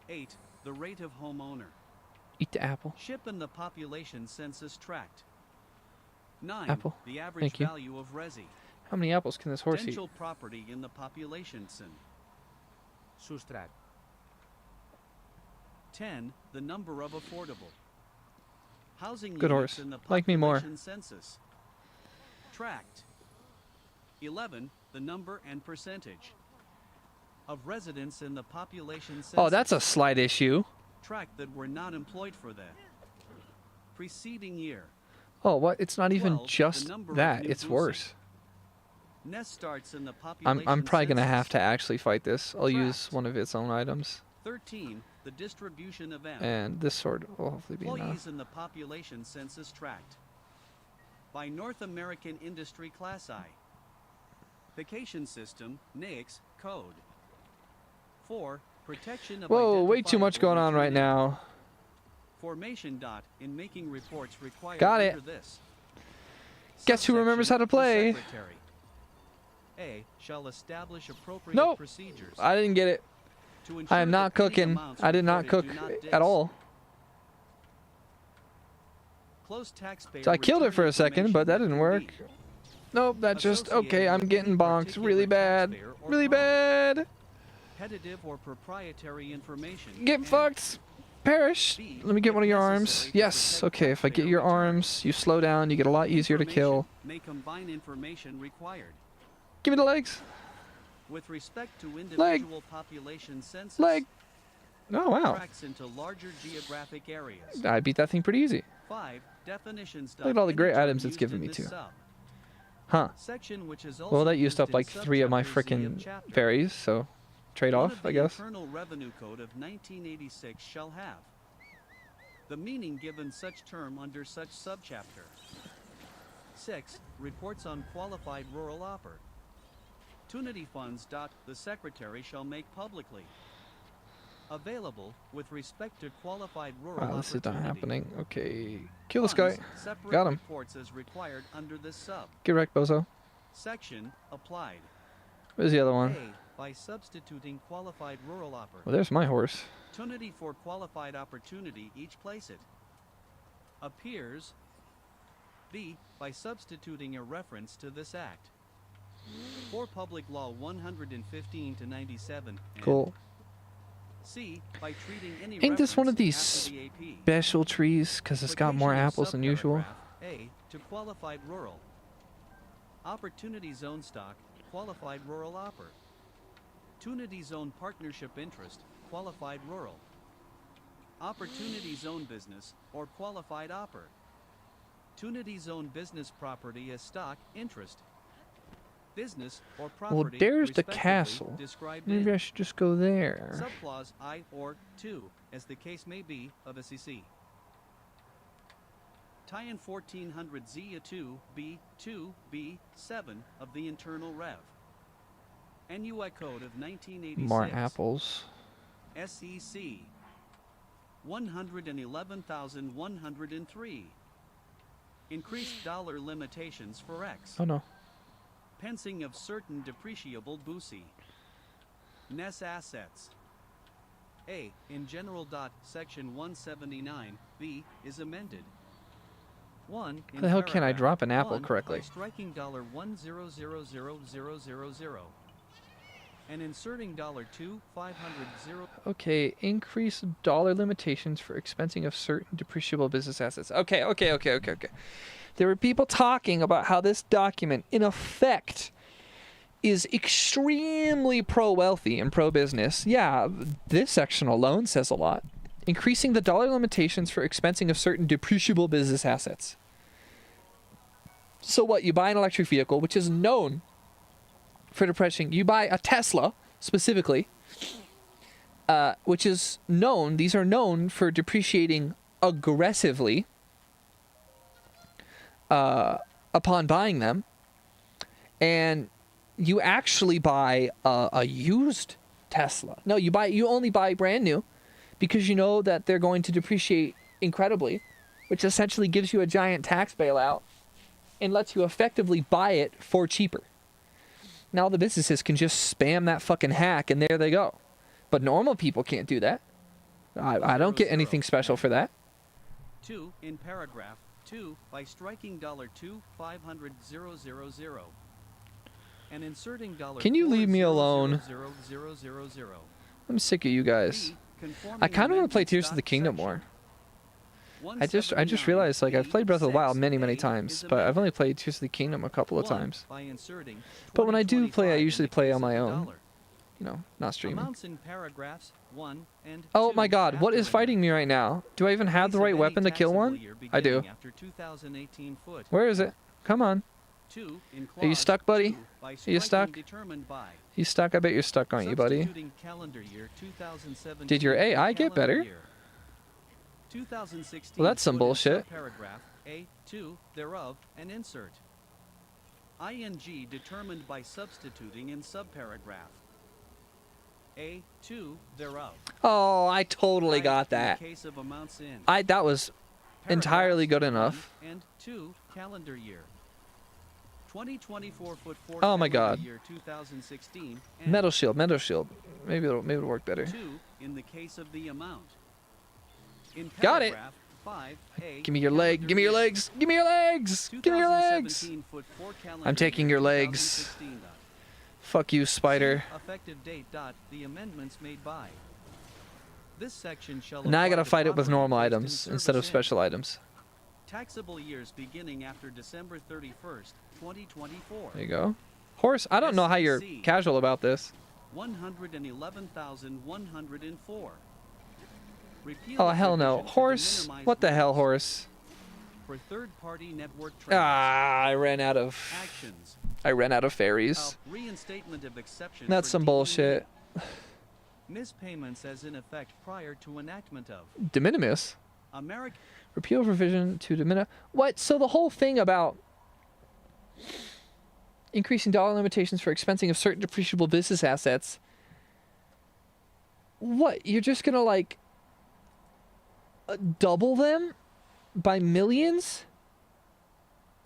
8 the rate of homeowner Eat the apple. ship in the population census tract. 9 Apple. the average Thank you. value of resi How many apples can this horse eat? potential property in the population Subtract. 10 the number of affordable housing Good units horse. in the Like me more. population census tract. 11 the number and percentage of residents in the population census Oh, that's a slight issue. tract that were not employed for the preceding year. Oh, what? It's not even 12, the just number of that. new It's Gusi worse. Nest starts in the population I'm probably gonna have census. to actually fight this. I'll use Tract. one of its own items. 13 the distribution of M And this sword will hopefully be enough. employees in the population census tract by North American Industry Class I. Vacation System, NAICS, Code. 4. Protection of Whoa, way too much identifiable going on right return now. Formation. In making reports required Got it. under this. Guess who remembers how to Subsection, play? the Secretary. A. Shall establish appropriate Nope. procedures I didn't get it. to ensure I am not that any cooking. amounts I did not cook reported do not at all. Close taxpayer So I killed it return for a second, but that didn't work. information Nope, that just... Okay, I'm getting bonked really bad. taxpayer or Really fraud. bad. Repetitive or proprietary information. Get and fucked. Perish. B, Let me get if one of your necessary arms. to Yes, protect okay, if I get taxpayer your return. arms, you slow down, you get a lot easier to kill. Information may combine information required Give me the legs. with respect to individual population census. Leg. Oh, wow. Tracks into larger geographic areas. I beat that thing pretty easy. 5 definitions. Look at all the Any great term items it's used given in me this too. sub Huh. section, which is Well, also that used up in like 3 of my subchapters Z frickin' chapter. fairies, so trade One off, of I the guess. Internal Revenue Code of 1986 shall have the meaning given such term under such subchapter. 6. Reports on qualified rural Opportunity funds. The Secretary shall make publicly available with respect to qualified rural Wow, this is not opportunity. happening. Okay. Kill this guy. Funds, separate Got him. reports as required under this sub. Get wrecked, bozo. Section applied. Where's the other one? A. By substituting qualified rural Well, opportunity. there's my horse. Opportunity for qualified opportunity, each place it. Appears. B. By substituting a reference to this act. For Public Law 115 to 97. and Cool. C. By treating any Ain't this one of reference these after the AP. special trees? Because it's got more Application of apples than usual. subparagraph A. To qualified rural. Opportunity zone stock, qualified rural Opportunity zone partnership interest, qualified rural. Opportunity zone business, or qualified Opportunity zone business property as stock, interest. Business or property. Well, there's the respectively, castle. Described Maybe in I should just go there. subclause I or 2, as the case may be, of SEC. Tie-in 1400 Z2 B2 B7 of the Internal Rev. NUI Code of 1986. More apples. SEC 111,103. Increased dollar limitations for X. Oh no. Pensing of certain depreciable BUSI. NES assets. A. In general. Section 179 B is amended. 1. How the hell can I paragraph drop an apple 1 correctly? By striking $1,000,000 and inserting $2,500. Okay, increase dollar limitations for expensing of certain depreciable business assets. Okay. There were people talking about how this document, in effect, is extremely pro-wealthy and pro-business. Yeah, this section alone says a lot. Increasing the dollar limitations for expensing of certain depreciable business assets. So what? You buy an electric vehicle, which is known for depreciating. You buy a Tesla, specifically, which is known. These are known for depreciating aggressively upon buying them. And you actually buy a used Tesla. No, you only buy brand new because you know that they're going to depreciate incredibly, which essentially gives you a giant tax bailout and lets you effectively buy it for cheaper. Now the businesses can just spam that fucking hack and there they go. But normal people can't do that. I don't get anything special for that. 2. In paragraph 2, by striking $2,500,000 and inserting Can you leave me alone? $0,000,000. I'm sick of you guys. I kind of want to play Tears of the Kingdom more. I just realized, like, I've played Breath of the Wild many times, but I've only played Tears of the Kingdom a couple of times. But when I do play, I usually play on my own. You know, not streaming. Amounts in paragraphs 1 and Oh 2 my god, what is after fighting me right now? Do I even have the Case of right any weapon to kill taxable one? year I do. beginning after 2018 foot. Where is it? Come on. 2 in Are you clause stuck, buddy? 2, by Are you striking stuck? determined by You stuck? I bet you're stuck, aren't you, buddy? substituting calendar year 2017 Did your AI get calendar better? year. 2016 Well, that's some put in bullshit. Paragraph A2 thereof and insert ing determined by substituting in subparagraph A2 thereof. Oh, I totally I, got in the that. case of amounts in That was entirely good Paragraphs enough. 1 and 2 calendar year 2024 foot 4 Oh my calendar god. year 2016 and Metal shield, metal shield. Maybe it'll work better. 2 in the case of the amount. In Got it. paragraph 5A, Give me your leg. calendar Give me your year legs. Give me your legs. Give me your legs. 2017 foot 4 calendar I'm taking year your legs. 2016 dot. Fuck you, spider. Effective date dot the amendments made by. This section shall Now I apply gotta to fight it with property normal placed in items instead of service in special items. taxable years beginning after December 31st, 2024. There you go. Horse, I don't know how you're SEC. casual about this. 111,104. Repeal Oh, the hell no. provision to Horse? deminimize What the hell, rates horse? for third-party network Ah, I ran out of actions. fairies. Reinstatement of exception That's for some deemed bullshit. Mispayments as in effect prior to enactment of De minimis. American. Repeal provision to diminish. What? So the whole thing about increasing dollar limitations for expensing of certain depreciable business assets. What? You're just gonna like double them by millions?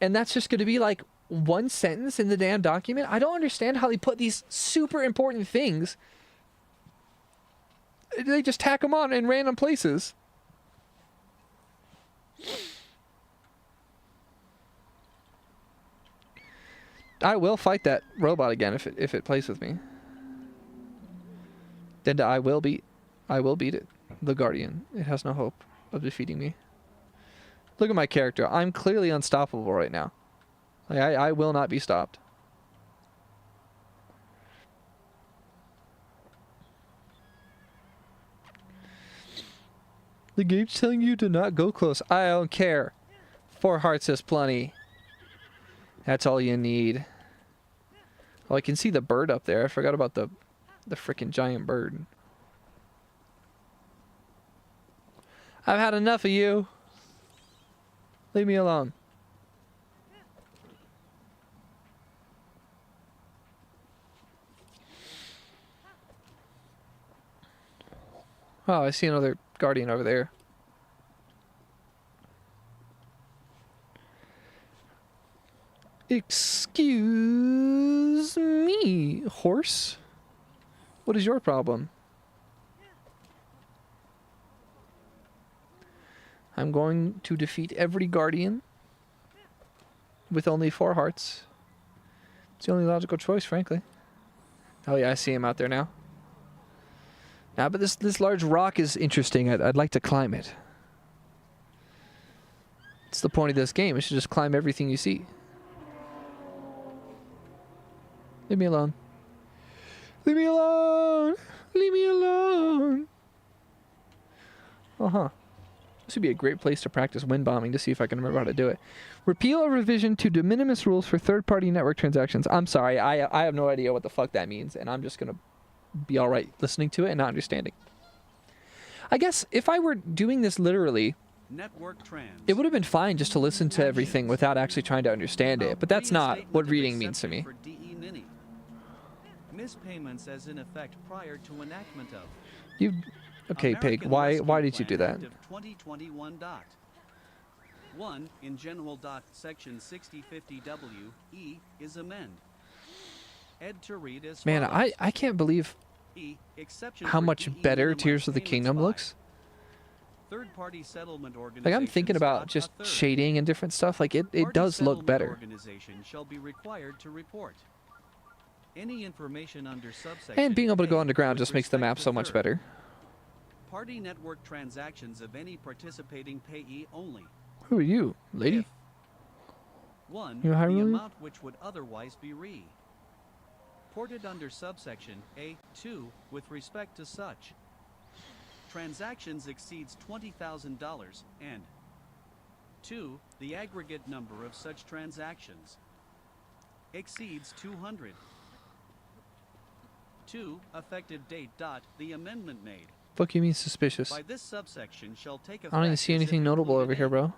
And that's just gonna be like one sentence in the damn document? I don't understand how they put these super important things. They just tack them on in random places. I will fight that robot again if it plays with me. Then I will beat it. The Guardian. It has no hope of defeating me. Look at my character. I'm clearly unstoppable right now. Like, I will not be stopped. The game's telling you to not go close. I don't care. 4 hearts is plenty. That's all you need. Oh, I can see the bird up there. I forgot about the frickin' giant bird. I've had enough of you. Leave me alone. Oh, I see another guardian over there. Excuse me, horse? What is your problem? I'm going to defeat every guardian with only 4 hearts. It's the only logical choice, frankly. Oh yeah, I see him out there now. Now, but this large rock is interesting. I'd like to climb it. It's the point of this game. You should just climb everything you see. Leave me alone. Leave me alone. Leave me alone. Uh-huh. This would be a great place to practice wind bombing to see if I can remember how to do it. Repeal a revision to de minimis rules for third-party network transactions. I'm sorry. I have no idea what the fuck that means, and I'm just going to be all right listening to it and not understanding. I guess if I were doing this literally, it would have been fine just to listen to everything without actually trying to understand it, but that's not what reading means to me. Mispayments as in effect prior to enactment of. You, okay, Pig. Why did you do that? 2021 dot. 1 in general dot section 6050W E is amend. Ed to read as Man, follows. I can't believe E, exception how for much DE better minimized Tears of the payments Kingdom by looks. Third-party settlement Like, I'm organizations thinking about dot just a third. shading and different stuff. Like, it Third-party does look settlement better. Organization shall be required to report any information under subsection And being able to go A underground with just makes the respect map to so much third. better. Party network transactions of any participating payee only. Who are you, lady? If 1. You The Hyrule? amount which would otherwise be reported under subsection A2 with respect to such transactions exceeds $20,000 and 2. The aggregate number of such transactions exceeds 200. 2. Effective date dot the amendment made. Fuck you mean suspicious? By this subsection shall take effect. I don't even see as if anything notable over included here, in bro.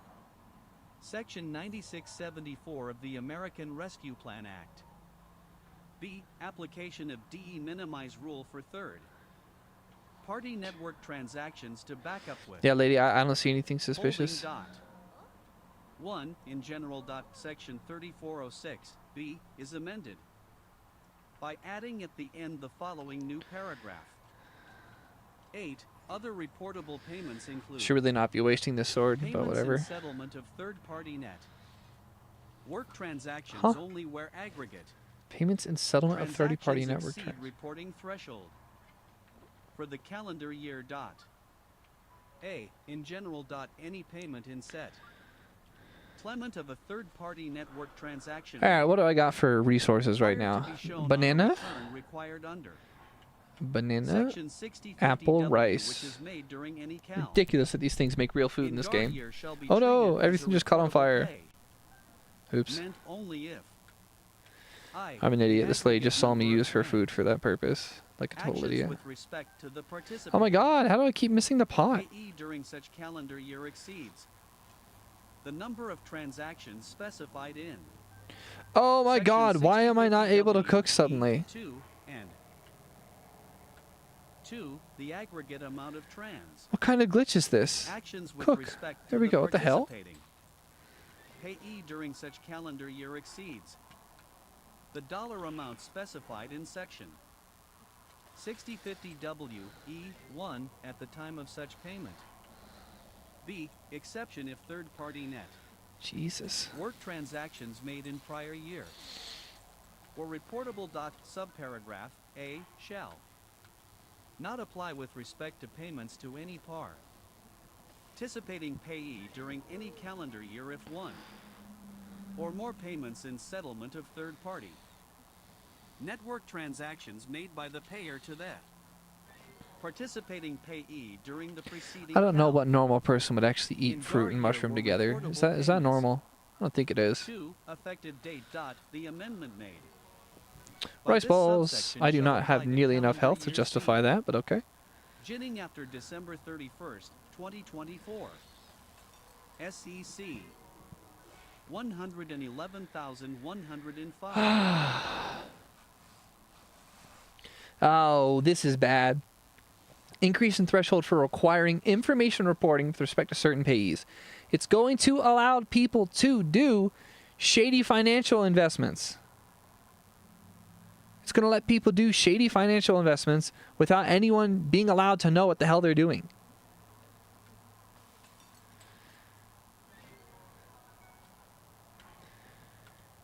Section 9674 of the American Rescue Plan Act. B. Application of DE minimize rule for third party network transactions to backup with. Yeah, lady, I don't see anything Holding suspicious. dot. 1 in general dot section 3406 B is amended by adding at the end the following new paragraph. 8. Other reportable payments include Should really not be wasting this sword, but payments whatever. and settlement of third-party net work transactions Huh. only where aggregate Payments and settlement of third-party transactions network. exceed reporting threshold for the calendar year dot. A. In general dot any payment in set. Clement of a third-party network transaction. Alright, what do I got for resources right required now? to be shown on the Banana? return required under Banana? Section 6050W, apple, rice. which is made during any cal. Ridiculous that these things make real food in this guard game. year shall be Oh no, treated as everything a just caught on reportable fire. pay, Oops. meant only if I, I'm an idiot. This lady just saw me aggregate use her number of food for that purpose. Like a total actions idiot. with respect to the participant Oh my god, how do I keep missing the pot? payee during such calendar year exceeds the number of transactions specified in Oh my Section god, why am I not able to cook 60 suddenly? 2 and 2. The aggregate amount of trans. What kind of glitch is this? Actions with Cook. respect to There we the go. What the hell? participating payee during such calendar year exceeds the dollar amount specified in section 6050 WE1 at the time of such payment. B. Exception if third-party net Jesus. work transactions made in prior year. For reportable subparagraph A shall not apply with respect to payments to any par. Participating payee during any calendar year if one or more payments in settlement of third party. Network transactions made by the payer to that participating payee during the preceding I don't know cal. what normal person would actually In eat fruit guard and year mushroom were together. reportable Is that payments. normal? I don't think it is. 2. Effective date. The amendment made. Rice This balls. subsection I do shall not have apply to nearly enough calendar health to year justify C, that, but okay. beginning after December 31st, 2024. SEC 111,105. Oh, this is bad. Increase in threshold for requiring information reporting with respect to certain payees. It's going to allow people to do shady financial investments. It's going to let people do shady financial investments without anyone being allowed to know what the hell they're doing.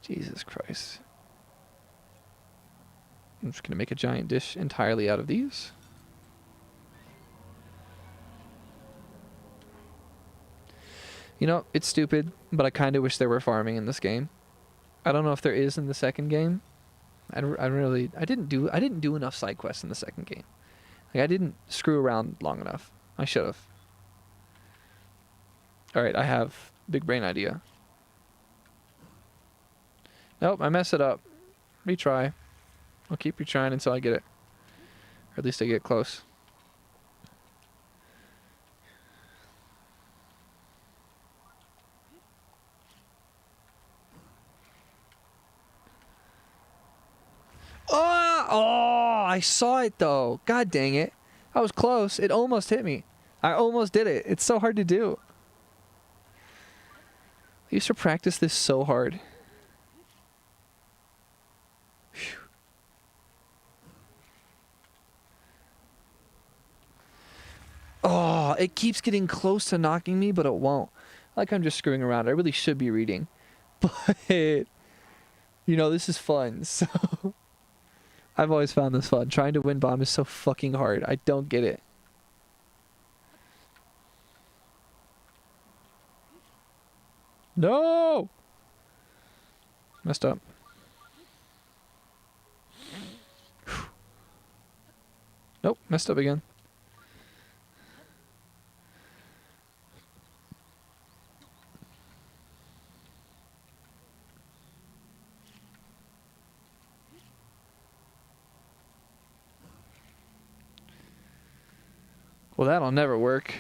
Jesus Christ. I'm just going to make a giant dish entirely out of these. You know, it's stupid, but I kind of wish there were farming in this game. I don't know if there is in the second game. I didn't do enough side quests in the second game. Like, I didn't screw around long enough. I should have. All right, I have big brain idea. Nope, I messed it up. Retry. I'll keep retrying until I get it. Or at least I get close. Oh, I saw it though. God dang it. I was close. It almost hit me. I almost did it. It's so hard to do. I used to practice this so hard. Phew. Oh, it keeps getting close to knocking me, but it won't. Like I'm just screwing around. I really should be reading. But, you know, this is fun, so... I've always found this fun. Trying to win bomb is so fucking hard. I don't get it. No! Messed up. Nope, messed up again. Well, that'll never work.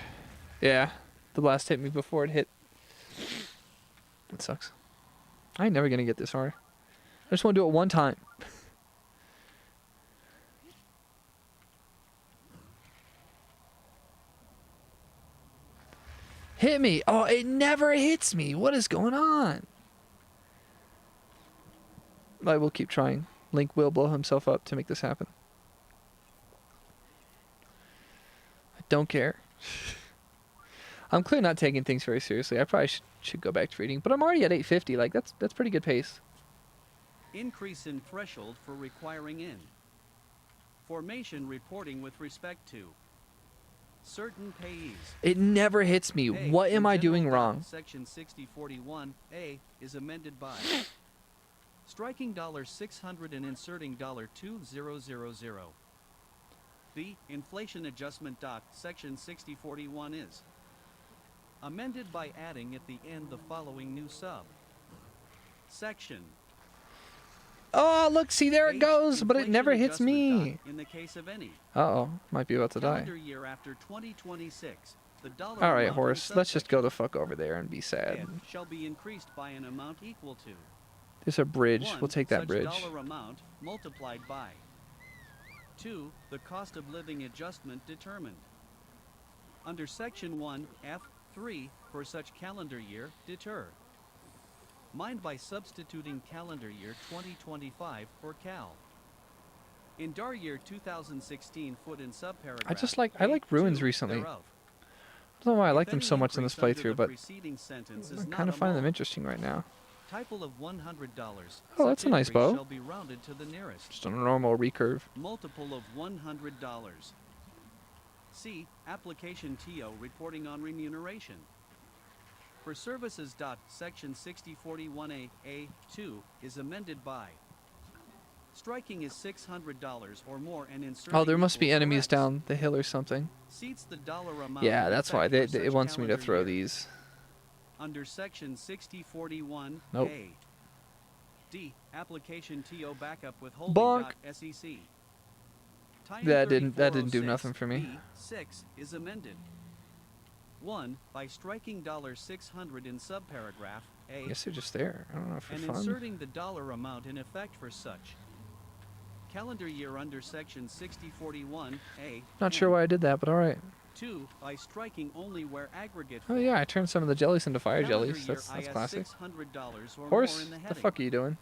Yeah, the blast hit me before it hit. That sucks. I ain't never gonna get this hard. I just want to do it one time. Hit me! Oh, it never hits me! What is going on? I will keep trying. Link will blow himself up to make this happen. I don't care. I'm clearly not taking things very seriously. I probably should go back to reading, but I'm already at 850. Like that's pretty good pace. Increase in threshold for requiring in formation reporting with respect to certain payees. It never hits me. A, What am in I doing general, wrong? Section 6041A is amended by striking $600 and inserting $2000. The inflation adjustment. Section 6041 is amended by adding at the end the following new sub section. Oh, look, see, there it H, goes, but it inflation never hits adjustment. me. In the case of any Uh-oh, might be about to die. calendar year after 2026, the dollar All right, amount in horse, let's just go subsection the fuck over there and be sad. F shall be increased by an amount equal to There's a bridge. 1. We'll take that Such bridge. dollar amount multiplied by 2. The cost of living adjustment determined. Under Section 1 F3 for such calendar year, deter. Mined by substituting calendar year 2025 for cal. In DAR year 2016 foot in subparagraph. I like ruins A2 recently. thereof. I don't know why I If like them any so much in this increase under playthrough, the but preceding sentence is I'm not kind of finding them amount. interesting right now. Typle of $100. Oh, that's Such a nice increase bow. shall be rounded to the nearest. Just a normal recurve. Multiple of $100. C. Application TO reporting on remuneration. For services. Section 6041A A2 is amended by striking is $600 or more and inserting. Oh, there must be equals or enemies X. down the hill or something. Seats the dollar amount. Yeah, in that's why effect for it such wants me to calendar throw year. these. Under Section 6041 Nope. A. D. Application TO backup withholding. Bonk. SEC. That didn't do nothing for me. B6 is amended. 1. By striking $600 in subparagraph A. I guess they're just there. I don't know, for And fun. inserting the dollar amount in effect for such calendar year under Section 6041 A. Not sure why I did that, but alright. 2. By striking only where aggregate. Oh yeah, I turned some of the jellies into fire calendar jellies. year That's IS classic. $600 or Horse, more in the the heading. fuck are you doing?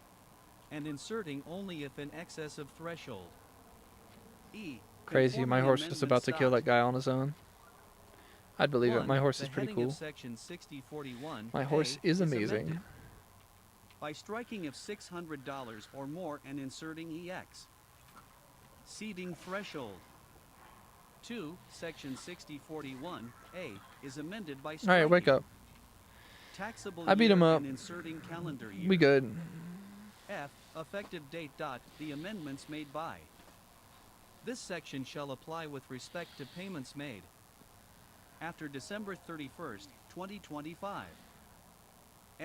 And inserting only if in excess of threshold. E. Crazy, my conforming horse was about to kill that amendment guy on his own. I'd believe it. 1. My horse The is pretty heading of cool. Section 6041 My horse A is amended amazing. by striking of $600 or more and inserting EX. Seeding threshold. 2. Section 6041 A is amended by striking. Alright, wake up. Taxable I beat year him up. and inserting calendar year. We good. F. Effective date. The amendments made by. This section shall apply with respect to payments made after December 31st, 2025.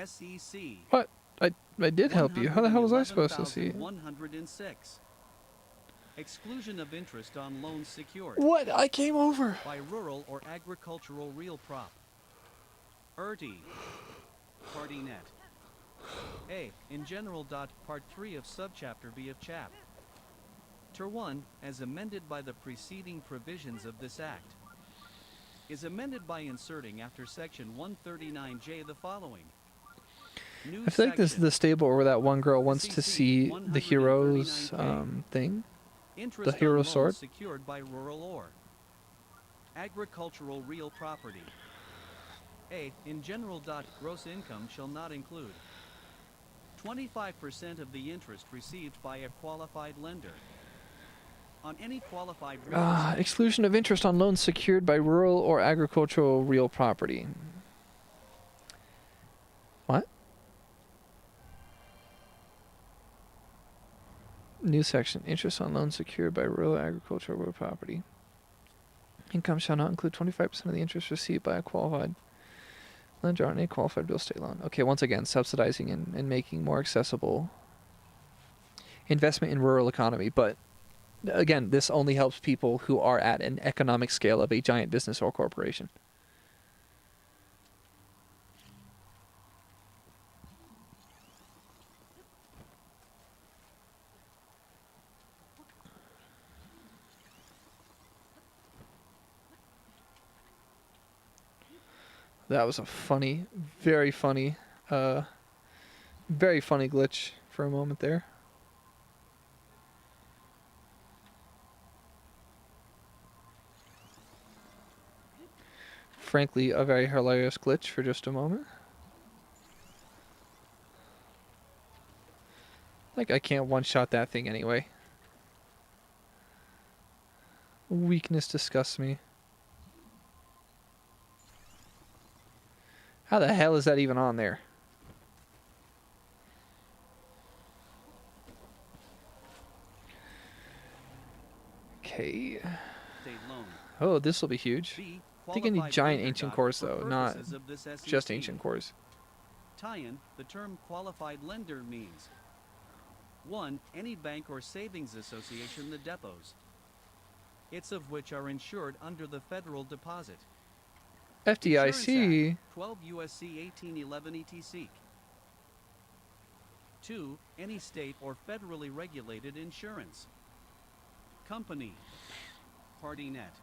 SEC. What? I did help you. How the hell was I supposed to see? 111,106. Exclusion of interest on loans secured What? I came over. by rural or agricultural real prop. ERTI. Party net. A. In general. Part 3 of subchapter B of chap. Ter 1, as amended by the preceding provisions of this act, is amended by inserting after section 139J the following. New I feel like this is section. the stable where that one girl wants to CC see the hero's 139K. thing. Interest the hero on loans sword? secured by rural or agricultural real property. A. In general. Gross income shall not include 25% of the interest received by a qualified lender on any qualified real estate. Exclusion of interest on loans secured by rural or agricultural real property. What? New section. Interest on loans secured by rural or agricultural real property. Income shall not include 25% of the interest received by a qualified lender on a qualified real estate loan. Okay, once again, subsidizing and making more accessible investment in rural economy. But again, this only helps people who are at an economic scale of a giant business or corporation. That was a funny, very funny glitch for a moment there. Frankly, a very hilarious glitch for just a moment. Like, I can't one-shot that thing anyway. Weakness disgusts me. How the hell is that even on there? Okay. State loan. Oh, this will be huge. B. I think I need Qualified giant lender. ancient cores For though, not purposes of this SEC just ancient cores. Tie-in, the term qualified lender means 1. Any bank or savings association the depots, its of which are insured under the federal deposit. FDIC. Insurance Act, 12 USC 1811 ETC. 2. Any state or federally regulated insurance. Company. PartyNet.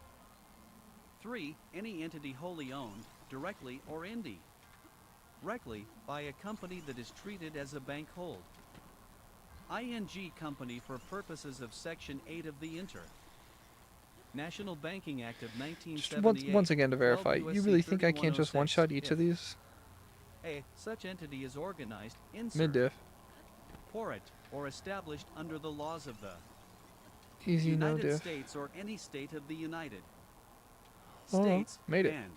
3. Any entity wholly owned, directly or indirectly, by a company that is treated as a bank hold. ING company for purposes of Section 8 of the National Banking Act of Just 1978. once again to verify, 12 you USC really think I can't just 3106 one-shot each if of these? A. Such entity is organized, Mid-diff. for it, or established under the laws of the Easy, no United diff. States or any state of the United Oh, States, made it. and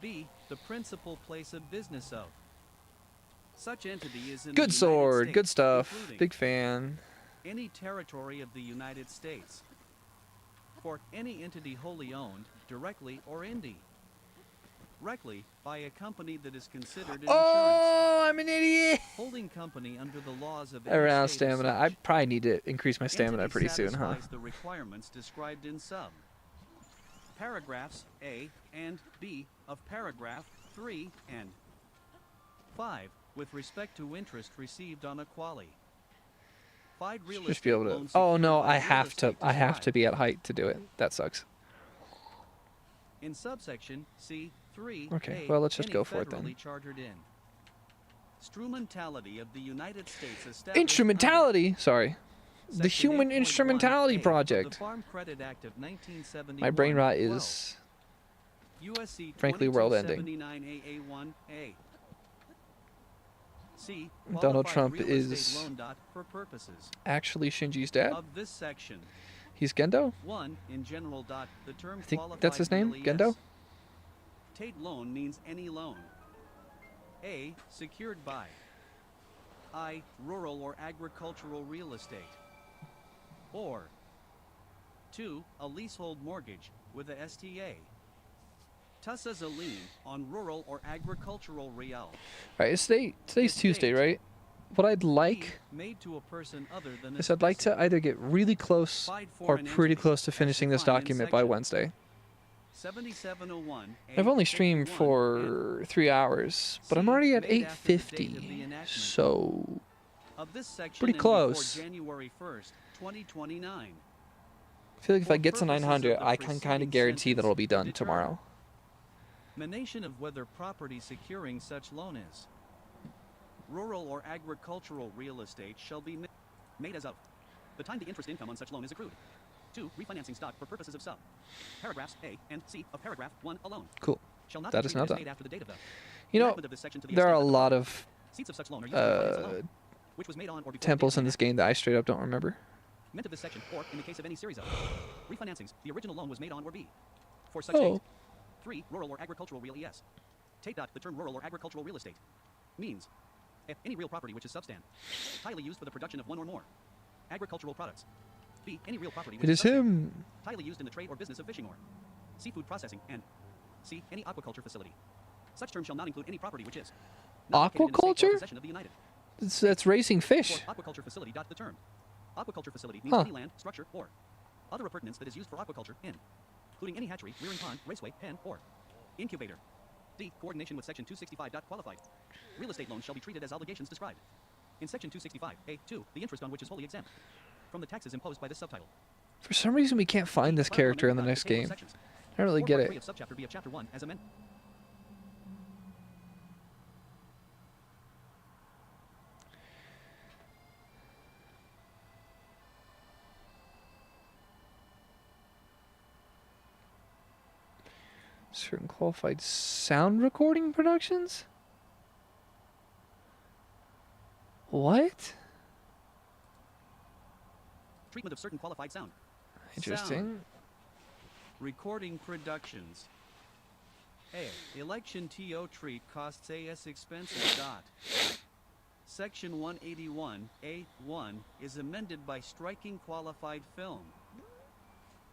B. The principal place of business of such entity is in the Good United sword, States, good stuff. including Big fan. any territory of the United States. For any entity wholly owned, directly or indirectly, by a company that is considered an insurance Oh, I'm an idiot. holding company under the laws of I any ran out of state as stamina. I such. probably need to increase my stamina Entity pretty soon, huh? satisfies the requirements described in sub paragraphs A and B of paragraph 3 and 5 with respect to interest received on a quali. Real Just be able estate to. loan Oh secured no, by I real have to. estate I have to described. be at height to do it. That sucks. In subsection C3, Okay, A, well, let's just any go for it then. federally chartered instrumentality of the United States established Instrumentality. Sorry. under The Section Human 8.1A Instrumentality of Project. The Farm Credit Act of 1971. My brain rot 12. is USC frankly world-ending. 2279AA1A. C. Donald Qualified Trump real estate is loan dot for purposes actually Shinji's dad. of this section. He's Gendo. 1. In general dot, the term I think qualified that's his name, real Gendo? ES. Tate loan means any loan. A. Secured by I. Rural or agricultural real estate. Or 2. A leasehold mortgage with a STA. Thus as a lien on rural or agricultural real. All right, it's today's Tuesday, right? What I'd like Made to a person other than a is I'd like to specified either get really close Applied or foreign pretty entity close to as finishing this defined in document by section Wednesday. 7701. I've only streamed 851 for 3 hours, but I'm C, already at made after the date of the 850, enactment so of this section pretty and before close. January 1st, 2029. I feel like if For I get to purposes of 900, the I can kind preceding of guarantee that sentence, it'll be done determine tomorrow. Mention of whether property securing such loan is rural or agricultural real estate shall be made as of the time the interest income on such loan is accrued. 2. Refinancing stock for purposes of sub paragraphs A and C of paragraph 1 alone. Cool. Shall not That be is treated not as done. made after the date of the You know, enactment of this section to the there are a extent that the lot of seats of such loan are used to refinance a uh, loan, which was made on or before the date temples of in the this game that I straight up don't remember. meant of this section, or in the case of any series of refinancings, the original loan was made on or be for such Oh. date. 3. Rural or agricultural real ES. Take dot, the term rural or agricultural real estate means any real property which is substan, highly used for the production of one or more agricultural products. B. Any real property which It is substan, him. highly used in the trade or business of fishing or seafood processing, and C. Any aquaculture facility. Such term shall not include any property which is not located in the state or Aquaculture? possession of the United. That's racing fish. For aquaculture facility. The term aquaculture facility means Huh. any land, structure, or other appurtenance that is used for aquaculture, including any hatchery, rearing pond, raceway, pen, or incubator. D. Coordination with Section 265. Qualified real estate loans shall be treated as obligations described in Section 265. A2. The interest on which is wholly exempt from the taxes imposed by this subtitle. For some reason, we can't find this character in the next game. I don't really get it. Of subchapter B of chapter 1 as amended. Certain qualified sound recording productions? What? Treatment of certain qualified sound. Interesting. Sound. Recording productions. A. Election TO treat costs AS expenses. Dot. Section 181A1 is amended by striking qualified film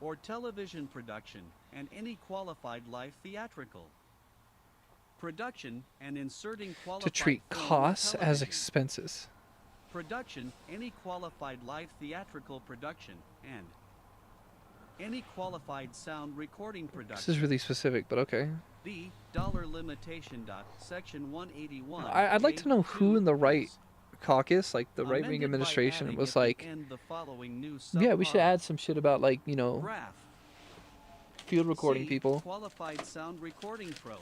or television production and any qualified live theatrical production and inserting qualified To treat film or costs as television expenses. production, any qualified live theatrical production, and any qualified sound recording This is production. really specific, but okay. B. Dollar limitation. Dot. Section 181. I'd like to know who in the right caucus, like the right wing Amended by administration, adding was at the like, end the following new yeah, we should subpart. add some shit about like, you know, Graph. field recording C. people. Qualified sound recording pro.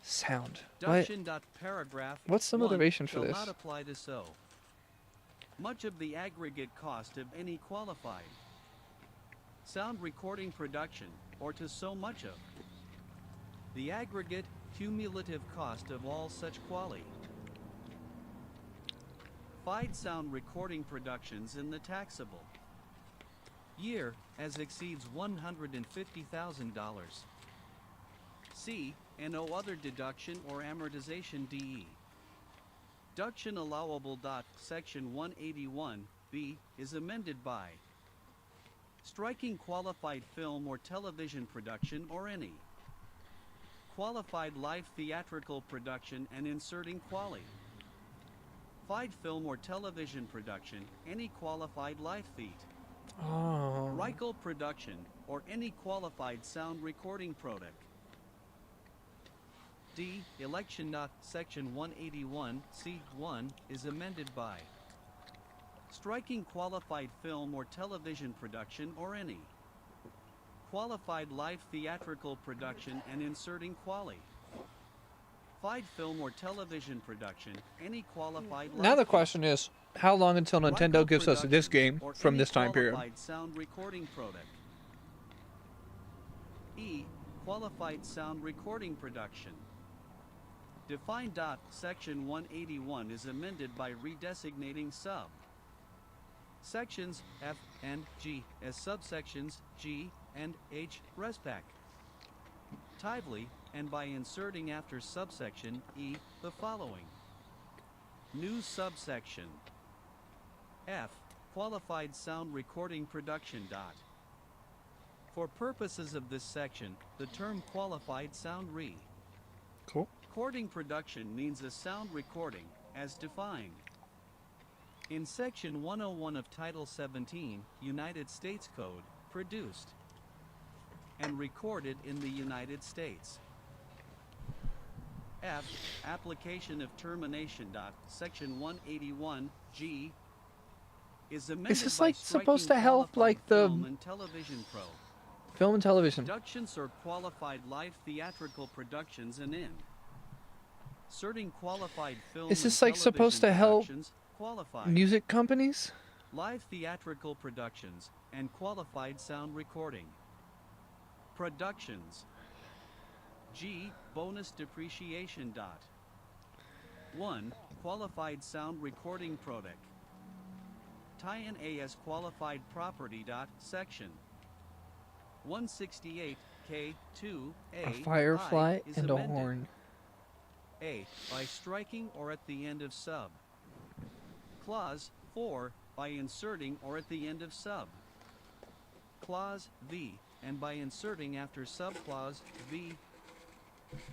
Sound. What? Paragraph. What's the motivation for shall this? not apply to so. Much of the aggregate cost of any qualified sound recording production, or to so much of the aggregate cumulative cost of all such qualified sound recording productions in the taxable year as exceeds $150,000. C. And no other deduction or amortization DE. Deduction allowable. Section 181B is amended by striking qualified film or television production or any qualified live theatrical production and inserting qualified film or television production, any qualified live feed. Oh. Reichel production, or any qualified sound recording product. D. Election. Section 181C1 is amended by striking qualified film or television production or any qualified live theatrical production and inserting qualified film or television production, any qualified Now the live question is, how long until Nintendo gives us this game or from any this time period? qualified sound recording product. E. Qualified sound recording production. Defined. Section 181 is amended by redesignating sub sections F and G as subsections G and H respectively, and by inserting after subsection E the following new subsection F. Qualified sound recording production. For purposes of this section, the term qualified sound recording production means a sound recording, as defined in Section 101 of Title 17, United States Code, produced and recorded in the United States. F. Application of termination. Section 181G is amended Is this by like supposed to striking help qualified like the film and television pro film and television? productions or qualified live theatrical productions and inserting qualified film Is this and like supposed to television help productions, qualified music companies? live theatrical productions, and qualified sound recording productions. G. Bonus depreciation. 1. Qualified sound recording product. Tie-in as qualified property. Section 168 K2 A firefly is and a amended. horn. A. By striking or at the end of sub clause 4, by inserting or at the end of sub clause V, and by inserting after subclause V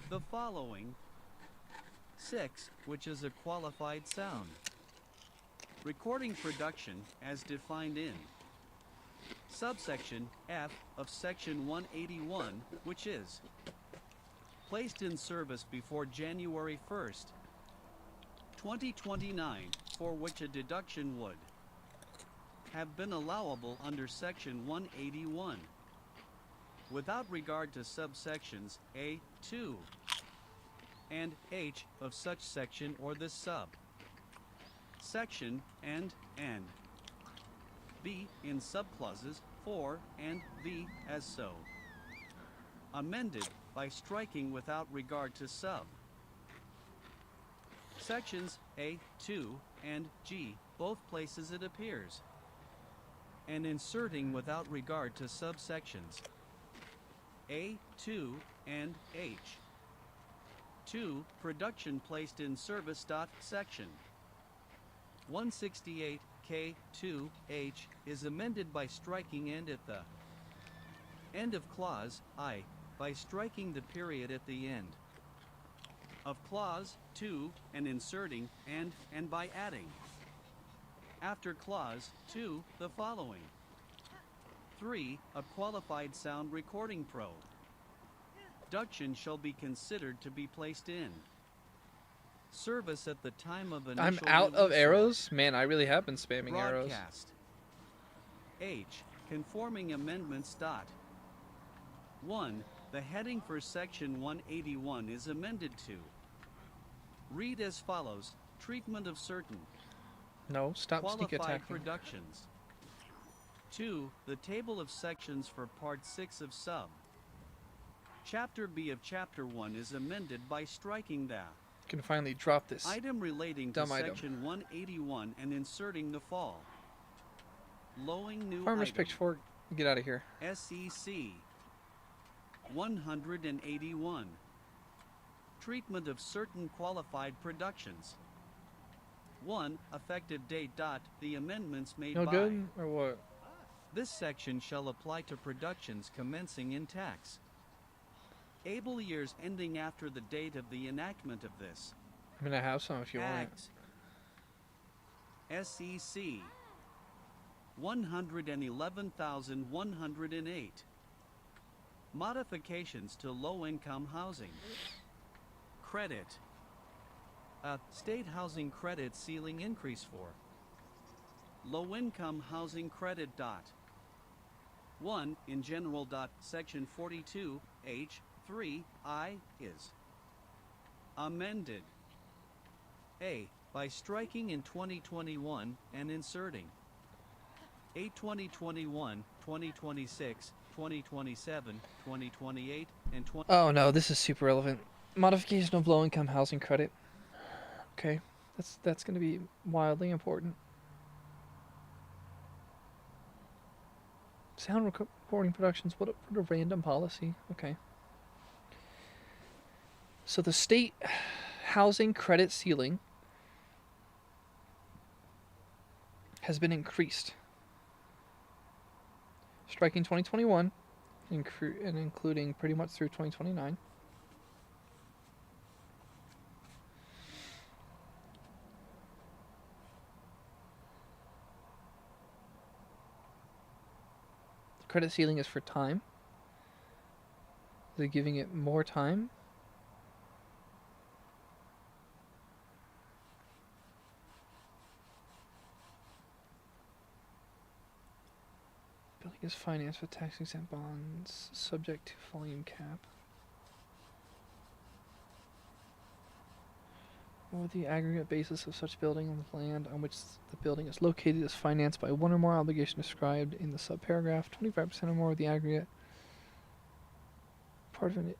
the following 6, which is a qualified sound recording production as defined in subsection F of Section 181, which is placed in service before January 1st, 2029, for which a deduction would have been allowable under Section 181, without regard to subsections A, 2, and H of such section or this sub section and N. B in subclauses 4 and V as so. Amended by striking without regard to sub sections A, 2, and G, both places it appears, and inserting without regard to subsections A, 2, and H. 2. Production placed in service. Section 168 K2H is amended by striking and at the end of clause I, by striking the period at the end of clause 2 and inserting and by adding after clause 2 the following 3. A qualified sound recording production shall be considered to be placed in Service at the time of initial I'm out of release arrows? Man, I really have been spamming arrows. Broadcast. H. Conforming amendments. 1. The heading for section 181 is amended to read as follows: treatment of certain No, stop sneak qualified attacking. productions. 2. The table of sections for part 6 of sub. Chapter B of chapter 1 is amended by striking the Can finally drop this. item relating to dumb item. section 181 and inserting the fall. Lowing new Farmer's item. pitchfork, get out of here. SEC 181. Treatment of certain qualified productions. 1. Effective date. The amendments made No by. good or what? This section shall apply to productions commencing in tax able years ending after the date of the enactment of this I'm gonna have some if you want. Act. SEC 111,108. Modifications to low-income housing. Credit. State housing credit ceiling increase for low-income housing credit. 1. In general. Section 42 H 3 I is amended. A. By striking in 2021 and inserting 8 2021, 2026, 2027, 2028, and 20. Oh no, this is super relevant. Modification of low-income housing credit. Okay, that's gonna be wildly important. Sound recording productions. What a random policy. Okay. So the state housing credit ceiling has been increased, striking 2021 and including pretty much through 2029. The credit ceiling is for time. They're giving it more time. Building is financed with tax-exempt bonds, subject to volume cap. Or the aggregate basis of such building on the land on which the building is located is financed by one or more obligation described in the subparagraph. 25% or more of the aggregate part of an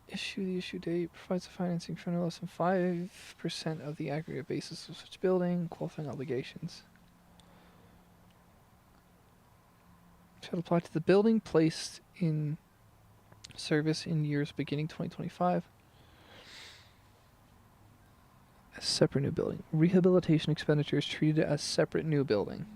issue. The issue date provides the financing for no less than 5% of the aggregate basis of such building. Qualifying obligations shall apply to the building placed in service in years beginning 2025. A separate new building. Rehabilitation expenditures treated as separate new building.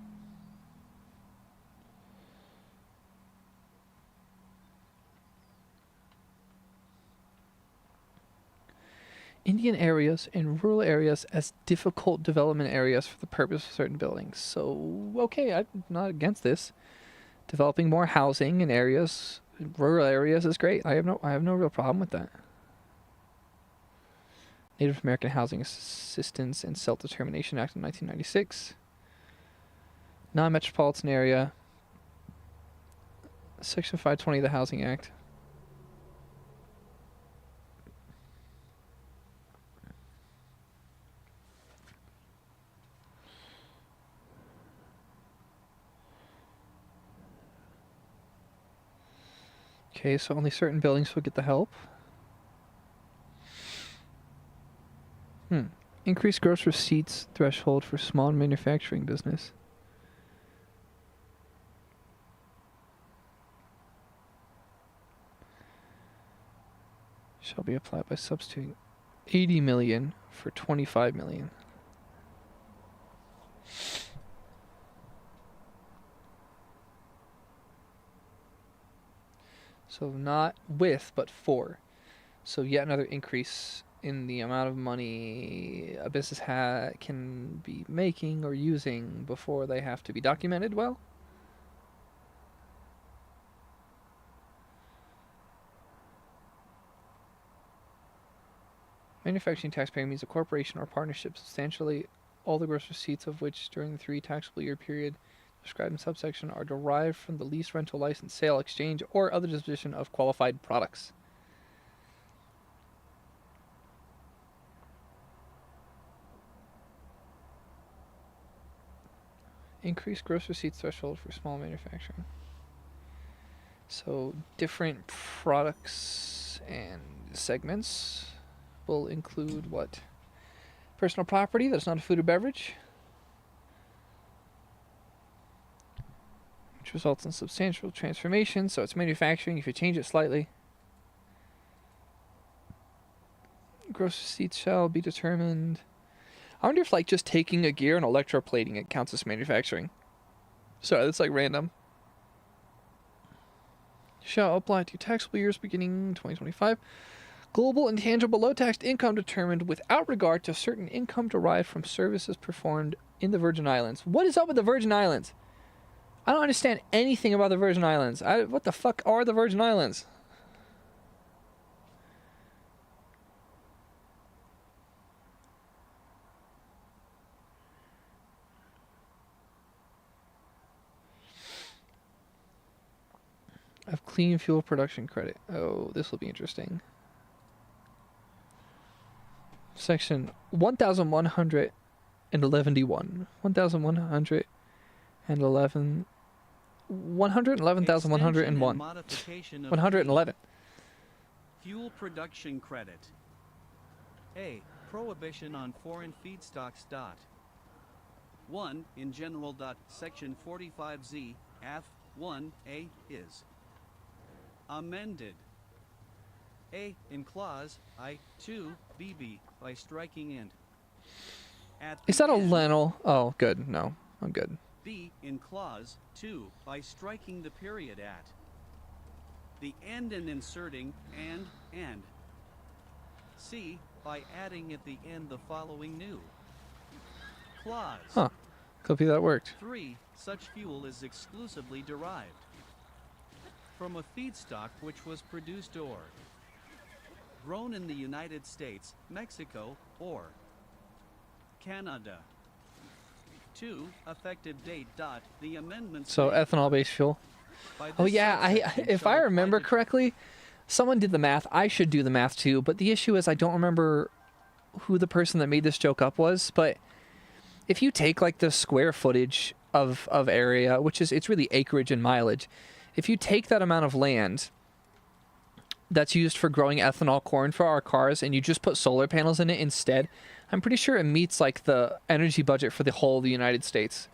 Indian areas and rural areas as difficult development areas for the purpose of certain buildings. So, okay, I'm not against this. Developing more housing in areas, rural areas, is great. I have no real problem with that. Native American Housing Assistance and Self-Determination Act of 1996. Non-metropolitan area. Section 520 of the Housing Act. Okay, so only certain buildings will get the help. Increased gross receipts threshold for small manufacturing business. Shall be applied by substituting 80 million for 25 million. So not with, but for. So yet another increase in the amount of money a business can be making or using before they have to be documented well. Manufacturing taxpayer means a corporation or partnership substantially all the gross receipts of which during the 3 taxable year period described in subsection are derived from the lease, rental, license, sale, exchange, or other disposition of qualified products. Increased gross receipts threshold for small manufacturing. So different products and segments will include what? Personal property that's not a food or beverage, which results in substantial transformation. So it's manufacturing if you change it slightly. Gross receipts shall be determined. I wonder if like just taking a gear and electroplating it counts as manufacturing. Sorry, that's like random. Shall apply to taxable years beginning 2025. Global intangible low-taxed income determined without regard to certain income derived from services performed in the Virgin Islands. What is up with the Virgin Islands? I don't understand anything about the Virgin Islands. What the fuck are the Virgin Islands? Of clean fuel production credit. Oh, this will be interesting. Section 1111. 1111. 111,101. 111. Fuel production credit. A. Prohibition on foreign feedstocks. 1. In general. Section 45Z F 1A is amended. A. In clause I2 BB by striking and at Is that a end. Lennel? Oh, good. No, I'm good. B. In clause 2 by striking the period at the end and inserting and. C. By adding at the end the following new clause. Huh. Could be that worked. 3. Such fuel is exclusively derived from a feedstock which was produced or grown in the United States, Mexico, or Canada. 2. Effective date. The amendments. So made ethanol-based fuel. by Oh this yeah, subsection if shall I apply remember to correctly, someone did the math. I should do the math too, but the issue is I don't remember who the person that made this joke up was. But if you take like the square footage of area, which is it's really acreage and mileage, if you take that amount of land that's used for growing ethanol corn for our cars and you just put solar panels in it instead, I'm pretty sure it meets like the energy budget for the whole of the United States,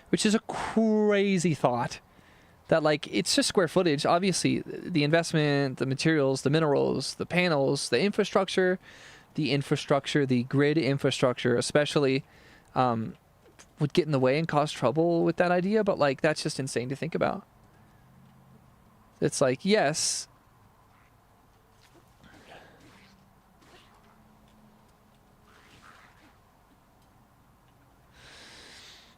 which is a crazy thought. That like it's just square footage. Obviously, the investment, the materials, the minerals, the panels, the infrastructure, the grid infrastructure, especially, would get in the way and cause trouble with that idea. But like that's just insane to think about. It's like yes.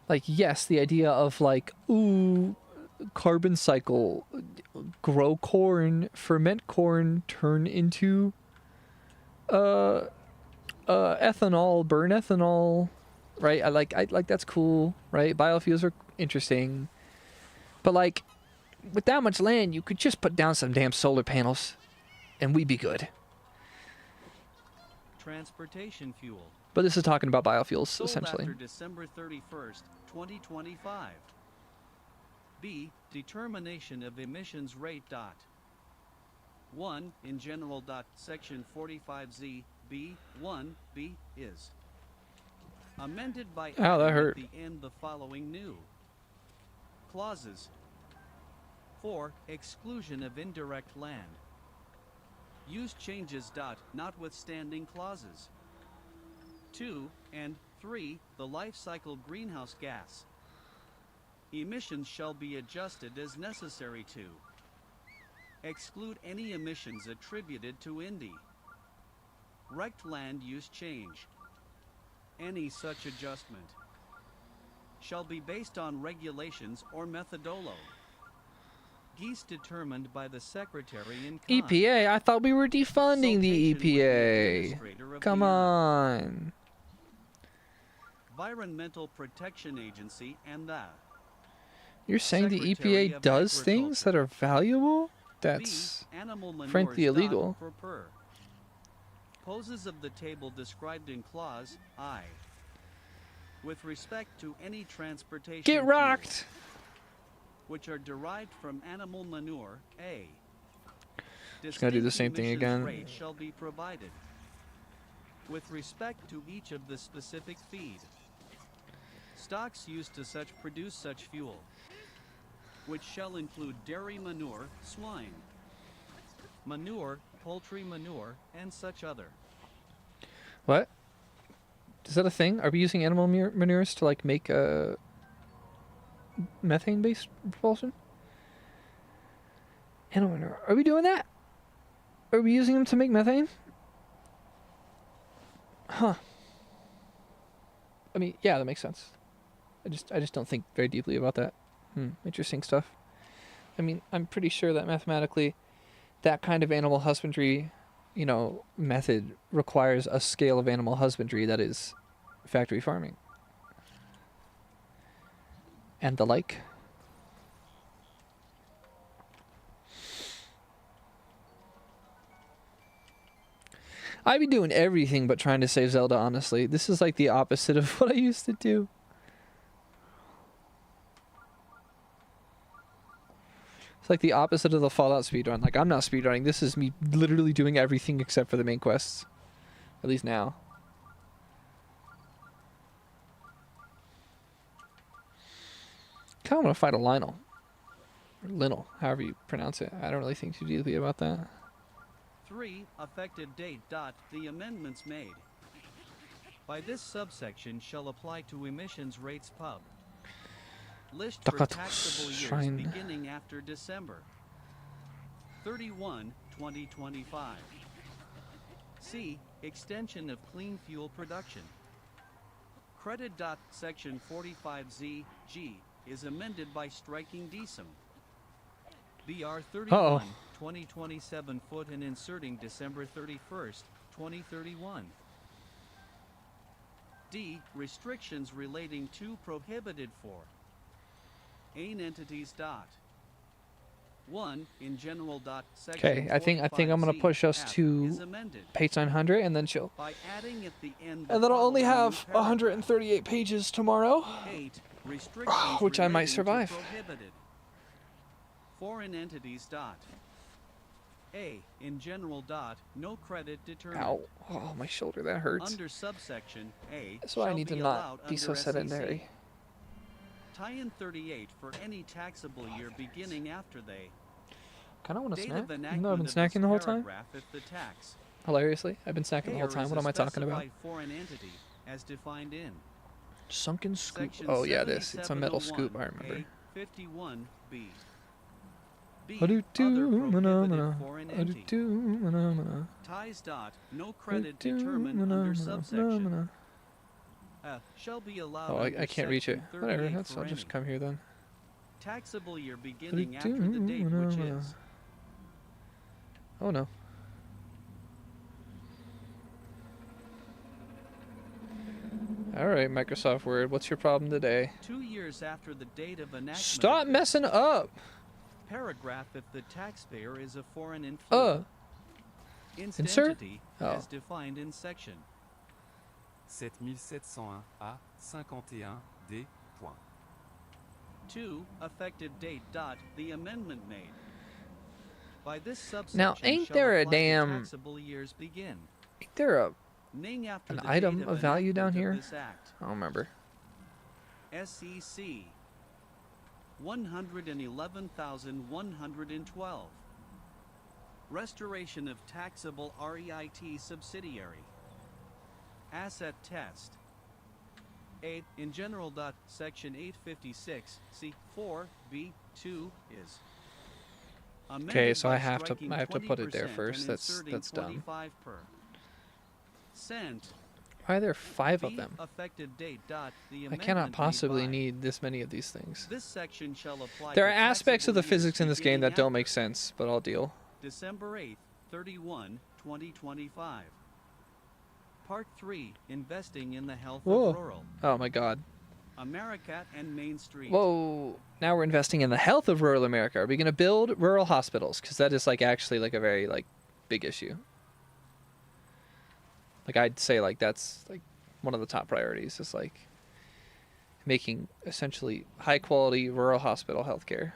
Like yes, the idea of like ooh. Carbon cycle, grow corn, ferment corn, turn into ethanol, burn ethanol, right? I like that's cool, right? Biofuels are interesting, but like with that much land, you could just put down some damn solar panels, and we'd be good. transportation fuel. But this is talking about biofuels Sold essentially. after December 31st, 2025. B. Determination of emissions rate. 1. In general. Section 45Z B 1 B is amended by Ow, that adding hurt. at the end the following new clauses. 4. Exclusion of indirect land. Use changes. Notwithstanding clauses 2 and 3. The life cycle greenhouse gas emissions shall be adjusted as necessary to exclude any emissions attributed to indirect land use change. Any such adjustment shall be based on regulations or methodology Geese determined by the Secretary in kind. EPA? I thought we were defunding the Consultation with the EPA. Administrator of Come the Earth. on. Environmental Protection Agency and the You're saying the Secretary EPA of does things that are valuable? That's B. Animal manures frankly illegal. for per. Poses of the table described in clause I. With respect to any transportation Get fuels, rocked. which are derived from animal manure, A. Just gotta do the Distinct same thing emissions again. rates shall be provided. With respect to each of the specific feed, stocks used to produce such fuel, which shall include dairy manure, swine, manure, poultry manure, and such other. What? Is that a thing? Are we using animal manures to like make methane-based propulsion? Animal manure. Are we doing that? Are we using them to make methane? Huh. I mean, yeah, that makes sense. I just don't think very deeply about that. Interesting stuff. I mean, I'm pretty sure that mathematically that kind of animal husbandry, you know, method requires a scale of animal husbandry that is factory farming. And the like. I'd be doing everything but trying to save Zelda, honestly. This is like the opposite of what I used to do. It's like the opposite of the Fallout speedrun. Like, I'm not speedrunning. This is me literally doing everything except for the main quests. At least now. Kind of want to fight a Lionel. Or Linel, however you pronounce it. I don't really think too deeply about that. 3. Effective date. The amendments made by this subsection shall apply to emissions rates pub. List for taxable years Shrine. beginning after December 31, 2025. C. Extension of clean fuel production. Credit. Section 45Z G is amended by striking DSM. BR 31, 2027 foot and inserting December 31st, 2031. D. Restrictions relating to prohibited for AIN entities. 1. In general. Section Okay, I think I'm gonna 45Z push us F to is amended page 900, and then she'll. by adding at the end And then I'll only following have new paragraph. 138 pages tomorrow. 8. Restrictions Which I might relating to survive. prohibited foreign entities. A. In general. No credit determined. Ow. Oh, my shoulder, that hurts. Under subsection A. That's why I shall need to be not allowed be so under SEC. sedentary. Tie-in 38 for any taxable year beginning after they. Kind of want to Date snack, of even though I've enactment been of snacking this the whole time. paragraph if the tax Hilariously, I've been snacking the whole payer time. is What am I talking about? specified foreign entity as defined in Sunken scoop. Section Oh yeah, this. It's a metal scoop. I 7701, remember. A, 51B. B. I do Other too, prohibited foreign I do entity. too, Ties. No credit determined under subsection. Shall be allowed. Oh, under I can't reach it. Section Whatever. 38 I'll for just any come here then. taxable year beginning after the date which is. Oh no. Alright, Microsoft Word, what's your problem today? 2 years after the date of enactment. Stop of this messing up! paragraph if the taxpayer is a foreign influence. Insert? Entity Oh. as defined in section 7701 A 51 D. Point. 2. Effective date. The amendment made by this subsection. Now, ain't shall there a apply to damn- taxable years begin. Ain't there a... Named after an the item date of value down enactment of here? This act. I don't remember. SEC 111,112. Restoration of taxable REIT subsidiary. Asset test. 8. In general. Section 856 C4 B2 is. Okay, so I amended by have to striking put it there 20% first. and That's inserting dumb. 25%. Why are there 5 of B, them? effective date. The I amendment cannot made possibly by. need this many of these things. This section shall apply There to are aspects of taxable the physics in years this game that beginning don't make after sense, but I'll deal. December 8th, 31, 2025. Part 3, Investing in the Health Whoa. of Rural. Oh my god. Americat and Main Street. Whoa. Now we're investing in the health of rural America. Are we going to build rural hospitals? Because that is like actually like a very like big issue. Like I'd say like that's like one of the top priorities is like making essentially high quality rural hospital healthcare.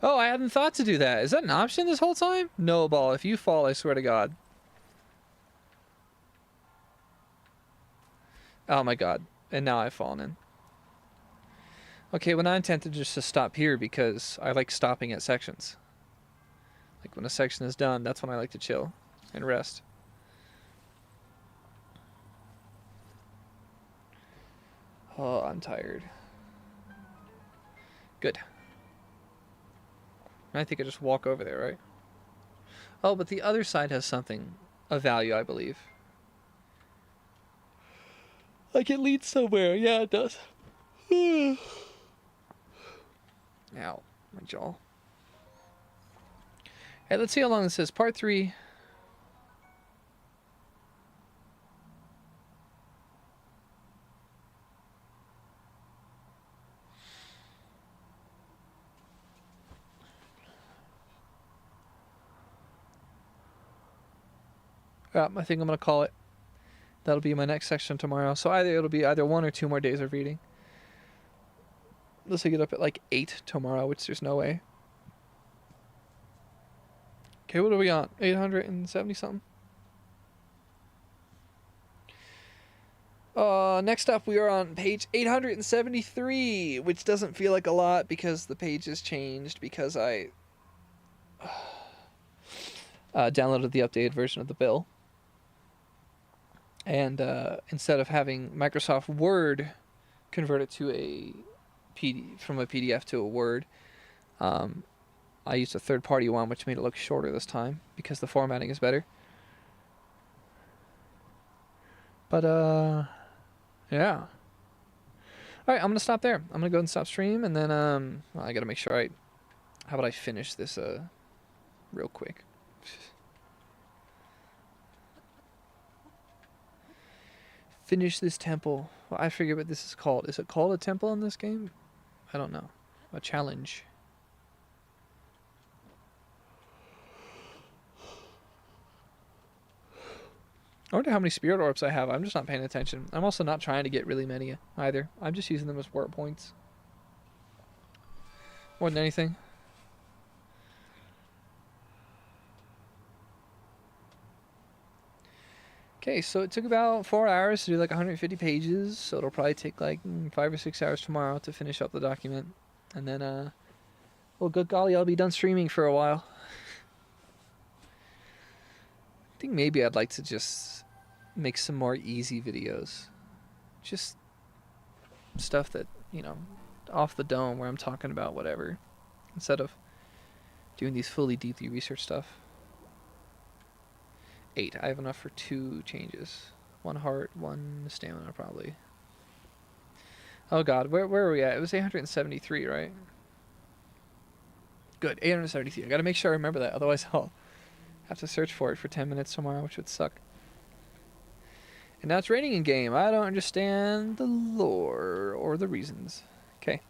Oh, I hadn't thought to do that. Is that an option this whole time? No, Ball. If you fall, I swear to God. Oh my god. And now I've fallen in. Okay, well now I'm tempted just to stop here because I like stopping at sections. Like when a section is done, that's when I like to chill and rest. Oh, I'm tired. Good. I think I just walk over there, right? Oh, but the other side has something of value, I believe. Like it leads somewhere. Yeah, it does. Ow, my jaw. Hey, let's see how long this is. Part 3. Yeah, I think I'm gonna call it. That'll be my next section tomorrow. So it'll be either 1 or 2 more days of reading. Unless I get up at like 8 tomorrow, which there's no way. Okay, what are we on? 870 something? Next up we are on page 873, which doesn't feel like a lot because the page has changed because I downloaded the updated version of the bill. And instead of having Microsoft Word convert it to from a PDF to a Word, I used a third-party one, which made it look shorter this time because the formatting is better. But yeah. All right, I'm gonna stop there. I'm gonna go and stop stream, and then well, I gotta make sure how about I finish this real quick. Finish this temple. Well, I forget what this is called. Is it called a temple in this game? I don't know. A challenge. I wonder how many spirit orbs I have. I'm just not paying attention. I'm also not trying to get really many either. I'm just using them as warp points. More than anything. Okay, so it took about 4 hours to do like 150 pages, so it'll probably take like 5 or 6 hours tomorrow to finish up the document. And then, well, good golly, I'll be done streaming for a while. I think maybe I'd like to just make some more easy videos. Just stuff that, you know, off the dome where I'm talking about whatever, instead of doing these fully deeply researched stuff. 8. I have enough for 2 changes. 1 heart, 1 stamina, probably. Oh god, where are we at? It was 873, right? Good, 873. I gotta make sure I remember that, otherwise I'll have to search for it for 10 minutes tomorrow, which would suck. And now it's raining in game. I don't understand the lore or the reasons. Okay.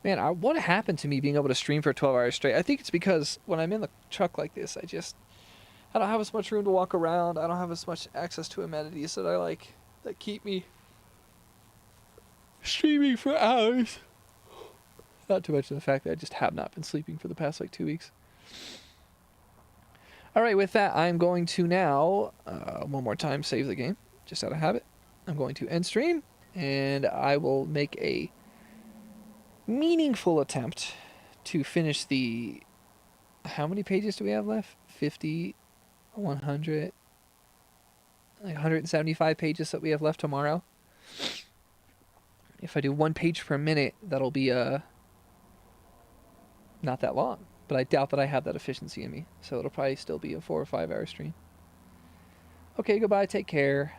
Man, what happened to me being able to stream for 12 hours straight? I think it's because when I'm in the truck like this, I don't have as much room to walk around. I don't have as much access to amenities that I like that keep me streaming for hours. Not to mention the fact that I just have not been sleeping for the past like 2 weeks. Alright, with that, I'm going to now, one more time, save the game, just out of habit. I'm going to end stream, and I will make a meaningful attempt to finish the... How many pages do we have left? 50... 100, like 175 pages that we have left tomorrow. If I do 1 page per minute, that'll be not that long. But I doubt that I have that efficiency in me. So it'll probably still be a 4 or 5 hour stream. Okay, goodbye. Take care.